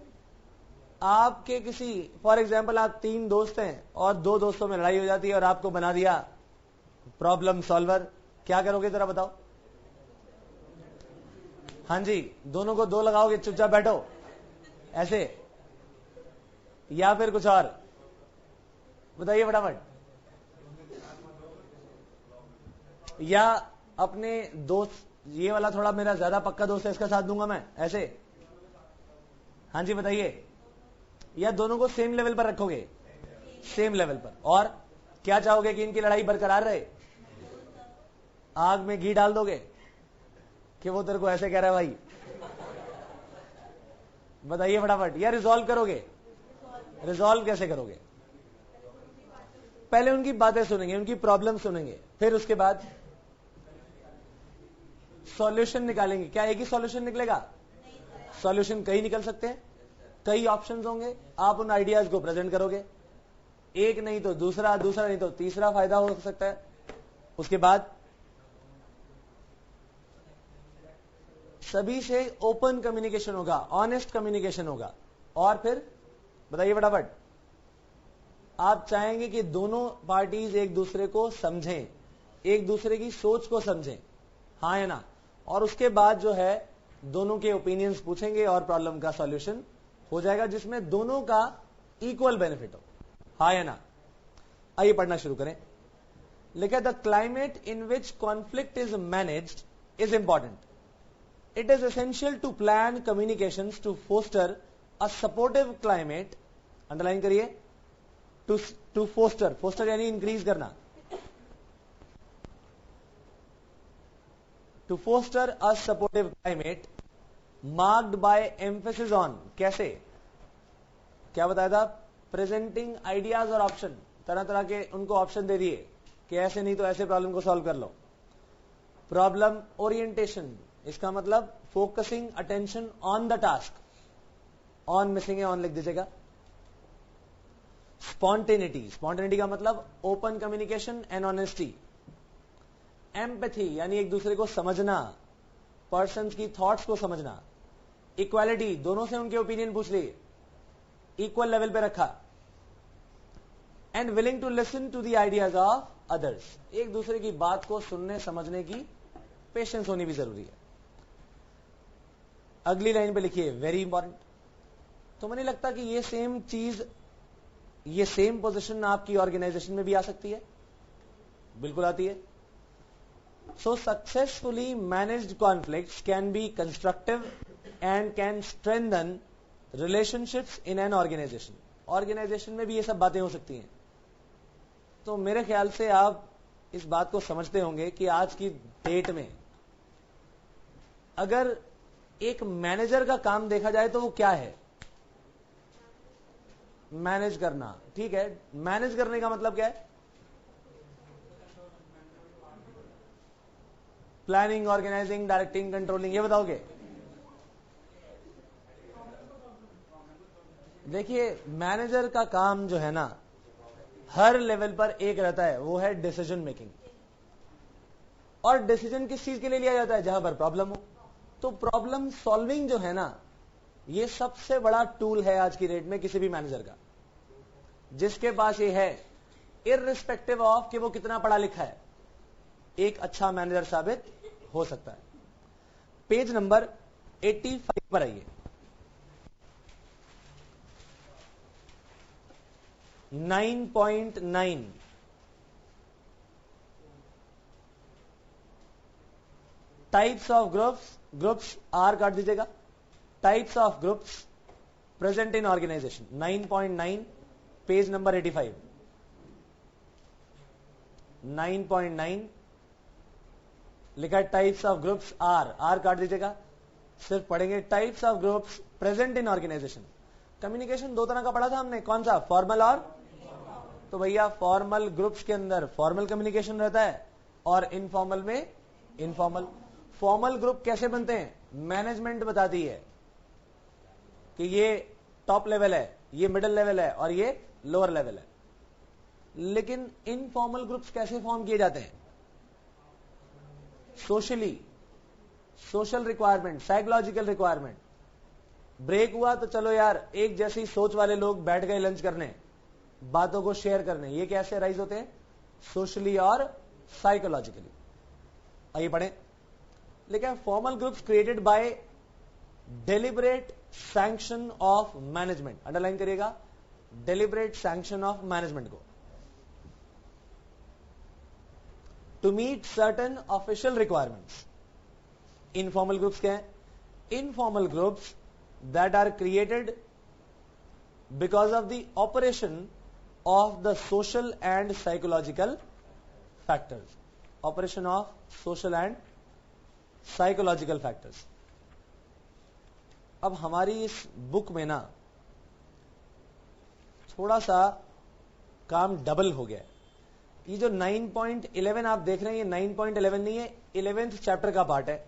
आपके किसी, फॉर एग्जाम्पल आप 3 दोस्त हैं और 2 दोस्तों में लड़ाई हो जाती है और आपको बना दिया प्रॉब्लम सॉल्वर, क्या करोगे जरा बताओ? हाँ जी, दोनों को 2 लगाओगे, चुपचाप बैठो ऐसे, या फिर कुछ और? बताइए फटाफट। या अपने दोस्त, ये वाला थोड़ा मेरा ज्यादा पक्का दोस्त है, इसका साथ दूंगा मैं, ऐसे? हाँ जी बताइए। या दोनों को सेम लेवल पर रखोगे? सेम लेवल पर। और क्या चाहोगे कि इनकी लड़ाई बरकरार रहे? आग में घी डाल दोगे कि वो तेरे को ऐसे कह रहा है भाई? बताइए फटाफट। या रिजॉल्व करोगे? रिजॉल्व कैसे करोगे? पहले उनकी बातें सुनेंगे, उनकी प्रॉब्लम सुनेंगे, फिर उसके बाद सॉल्यूशन निकालेंगे। क्या एक ही सॉल्यूशन निकलेगा? सॉल्यूशन कई निकल सकते हैं, कई ऑप्शंस होंगे। आप उन आइडियाज को प्रेजेंट करोगे, एक नहीं तो दूसरा, दूसरा नहीं तो तीसरा फायदा हो सकता है। उसके बाद सभी से ओपन कम्युनिकेशन होगा, ऑनेस्ट कम्युनिकेशन होगा। और फिर बताइए फटाफट। आप चाहेंगे कि दोनों पार्टीज एक दूसरे को समझें, एक दूसरे की सोच को समझें, हाँ या ना? और उसके बाद जो है दोनों के ओपिनियंस पूछेंगे और प्रॉब्लम का सॉल्यूशन हो जाएगा, जिसमें दोनों का इक्वल बेनिफिट हो, हाँ या ना? आइए पढ़ना शुरू करें। लिखा, the climate in which conflict is managed is important. It is essential to plan communications to foster a supportive climate, underline करिए, to foster यानी increase करना, to foster a supportive climate marked by emphasis on, कैसे? क्या बताया था? presenting ideas और option, तरह तरह के उनको ऑप्शन दे दिए कि ऐसे नहीं तो ऐसे प्रॉब्लम को सॉल्व कर लो। प्रॉब्लम ओरिएंटेशन, इसका मतलब focusing attention on the task, on missing है, ऑन लिख दीजिएगा। स्पॉन्टेनिटी, स्पॉन्टेनिटी का मतलब open communication and honesty. Empathy यानी एक दूसरे को समझना, पर्सन्स की थॉट्स को समझना। इक्वालिटी, दोनों से उनके ओपिनियन पूछ लिए, इक्वल लेवल पे रखा। And willing to listen to the ideas of others, एक दूसरे की बात को सुनने समझने की पेशेंस होनी भी जरूरी है। अगली लाइन पे लिखिए, वेरी इंपॉर्टेंट। तो मुझे लगता कि ये सेम चीज, ये सेम पोजीशन आपकी ऑर्गेनाइजेशन में भी आ सकती है, बिल्कुल आती है। So successfully managed conflicts can be constructive and can strengthen relationships in an organization. Organization में भी ये सब बातें हो सकती हैं। तो मेरे ख्याल से आप इस बात को समझते होंगे कि आज की डेट में अगर एक मैनेजर का काम देखा जाए तो वो क्या है? मैनेज करना। ठीक है, मैनेज करने का मतलब क्या है? प्लानिंग, ऑर्गेनाइजिंग, डायरेक्टिंग, कंट्रोलिंग, ये बताओगे? देखिए, मैनेजर का काम जो है ना, हर लेवल पर एक रहता है, वो है डिसीजन मेकिंग। और डिसीजन किस चीज के लिए लिया जाता है? जहां पर प्रॉब्लम हो। तो प्रॉब्लम सॉल्विंग जो है ना, ये सबसे बड़ा टूल है आज की डेट में किसी भी मैनेजर का। जिसके पास ये है, इररिस्पेक्टिव ऑफ कि वो कितना पढ़ा लिखा है, एक अच्छा मैनेजर साबित हो सकता है। पेज नंबर 85 पर आइए। 9.9 टाइप्स ऑफ ग्रुप्स आर काट दीजिएगा। Types of groups present in organization 9.9 page number 85। 9.9 लिखा है टाइप्स ऑफ ग्रुप्स आर काट दीजिएगा। सिर्फ पढ़ेंगे types of groups present in organization. Communication दो तरह का पढ़ा था हमने, कौन सा? फॉर्मल और, तो भैया फॉर्मल ग्रुप्स के अंदर फॉर्मल कम्युनिकेशन रहता है और इनफॉर्मल में इनफॉर्मल। फॉर्मल ग्रुप कैसे बनते हैं? मैनेजमेंट बताती है कि ये टॉप लेवल है, ये मिडिल लेवल है और ये लोअर लेवल है। लेकिन इनफॉर्मल ग्रुप्स कैसे फॉर्म किए जाते हैं? Socially, social requirement, psychological requirement. Break हुआ तो चलो यार, एक जैसी सोच वाले लोग बैठ गए लंच करने, बातों को शेयर करने। ये कैसे राइज होते हैं? सोशली और साइकोलॉजिकली। आइए पढ़ें। लेकिन formal groups created by deliberate sanction of management. Underline करिएगा, डेलिबरेट सैंक्शन ऑफ मैनेजमेंट को, to meet certain official requirements. Informal groups क्या है? Informal groups that are created because of the operation of the social and psychological factors. Operation of social and psychological factors. अब हमारी इस book में ना थोड़ा सा काम डबल हो गया है। ये जो 9.11 आप देख रहे हैं, ये 9.11 नहीं है, 11th चैप्टर का पार्ट है।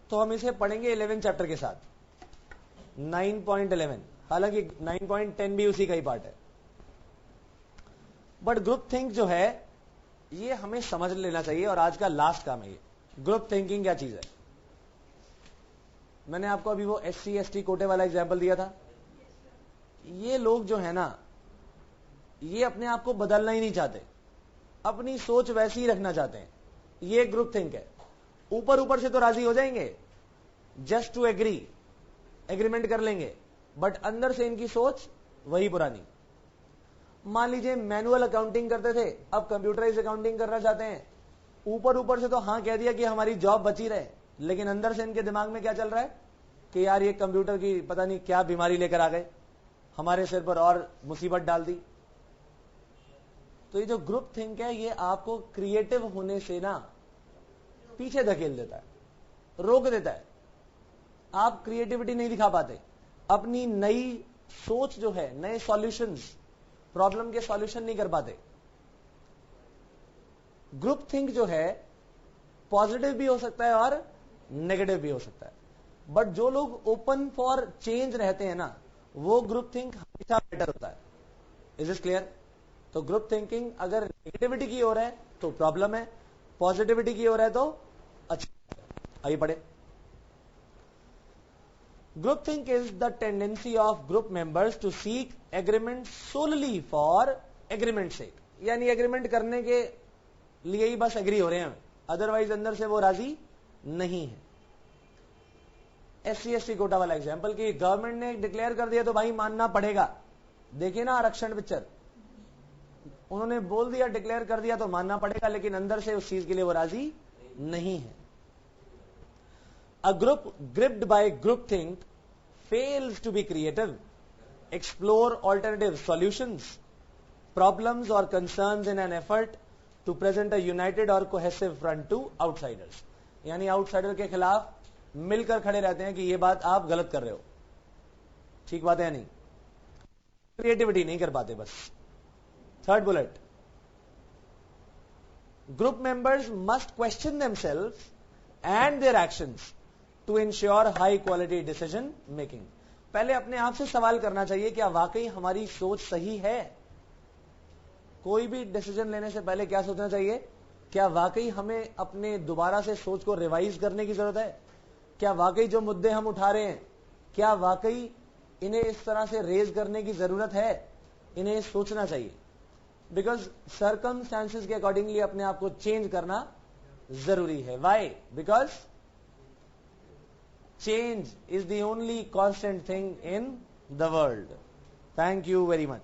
तो हम इसे पढ़ेंगे 11th चैप्टर के साथ, 9.11। हालांकि 9.10 भी उसी का ही पार्ट है। बट ग्रुप थिंक जो है, ये हमें समझ लेना चाहिए और आज का लास्ट काम है ये। ग्रुप थिंकिंग क्या चीज है? मैंने आपको अभी वो SC ST कोटे वाला एग्जाम्पल दिया था। ये लोग जो है ना, ये अपने आप को बदलना ही नहीं चाहते, अपनी सोच वैसी ही रखना चाहते हैं। ये ग्रुप थिंक है। ऊपर ऊपर से तो राजी हो जाएंगे, जस्ट टू एग्री, एग्रीमेंट कर लेंगे, बट अंदर से इनकी सोच वही पुरानी। मान लीजिए मैनुअल अकाउंटिंग करते थे, अब कंप्यूटराइज अकाउंटिंग करना चाहते हैं। ऊपर ऊपर से तो हाँ कह दिया कि हमारी जॉब बची रहे, लेकिन अंदर से इनके दिमाग में क्या चल रहा है कि यार ये कंप्यूटर की पता नहीं क्या बीमारी लेकर आ गए, हमारे सिर पर और मुसीबत डाल दी। तो ये जो ग्रुप थिंक है, ये आपको क्रिएटिव होने से ना पीछे धकेल देता है, रोक देता है। आप क्रिएटिविटी नहीं दिखा पाते, अपनी नई सोच जो है, नए सॉल्यूशंस, प्रॉब्लम के सॉल्यूशन नहीं कर पाते। ग्रुप थिंक जो है पॉजिटिव भी हो सकता है और नेगेटिव भी हो सकता है। बट जो लोग ओपन फॉर चेंज रहते हैं ना, वो ग्रुप थिंक हमेशा बेटर होता है। Is it clear? तो ग्रुप थिंकिंग अगर नेगेटिविटी की ओर है तो प्रॉब्लम है, पॉजिटिविटी की ओर है तो अच्छा। आइए पढ़े। Groupthink is the tendency of group members to seek agreement solely for agreement sake. यानी एग्रीमेंट करने के लिए ही बस एग्री हो रहे हैं, अदरवाइज अंदर से वो राजी नहीं है। SC ST कोटा वाला एग्जाम्पल कि गवर्नमेंट ने डिक्लेयर कर दिया तो भाई मानना पड़ेगा। देखिए ना आरक्षण पिक्चर, उन्होंने बोल दिया, डिक्लेयर कर दिया तो मानना पड़ेगा, लेकिन अंदर से उस चीज के लिए वो राजी नहीं है। A group gripped by groupthink fails to be creative, explore alternative solutions, problems or concerns in an effort to present a united or cohesive front to outsiders. यानी आउटसाइडर के खिलाफ मिलकर खड़े रहते हैं कि ये बात आप गलत कर रहे हो. ठीक बात है या नहीं? क्रिएटिविटी नहीं कर पाते बस. Third bullet, group members must question themselves and their actions to ensure high quality decision making. पहले अपने आप से सवाल करना चाहिए, क्या वाकई हमारी सोच सही है? कोई भी डिसीजन लेने से पहले क्या सोचना चाहिए? क्या वाकई हमें अपने दोबारा से सोच को रिवाइज करने की जरूरत है? क्या वाकई जो मुद्दे हम उठा रहे हैं, क्या वाकई इन्हें इस तरह से रेज करने की जरूरत है? इन्हें सोचना चाहिए. बिकॉज सर्कमस्टांसेस के अकॉर्डिंगली अपने आप को चेंज करना जरूरी है. Why? Because change is the only constant thing in the world. Thank you very much.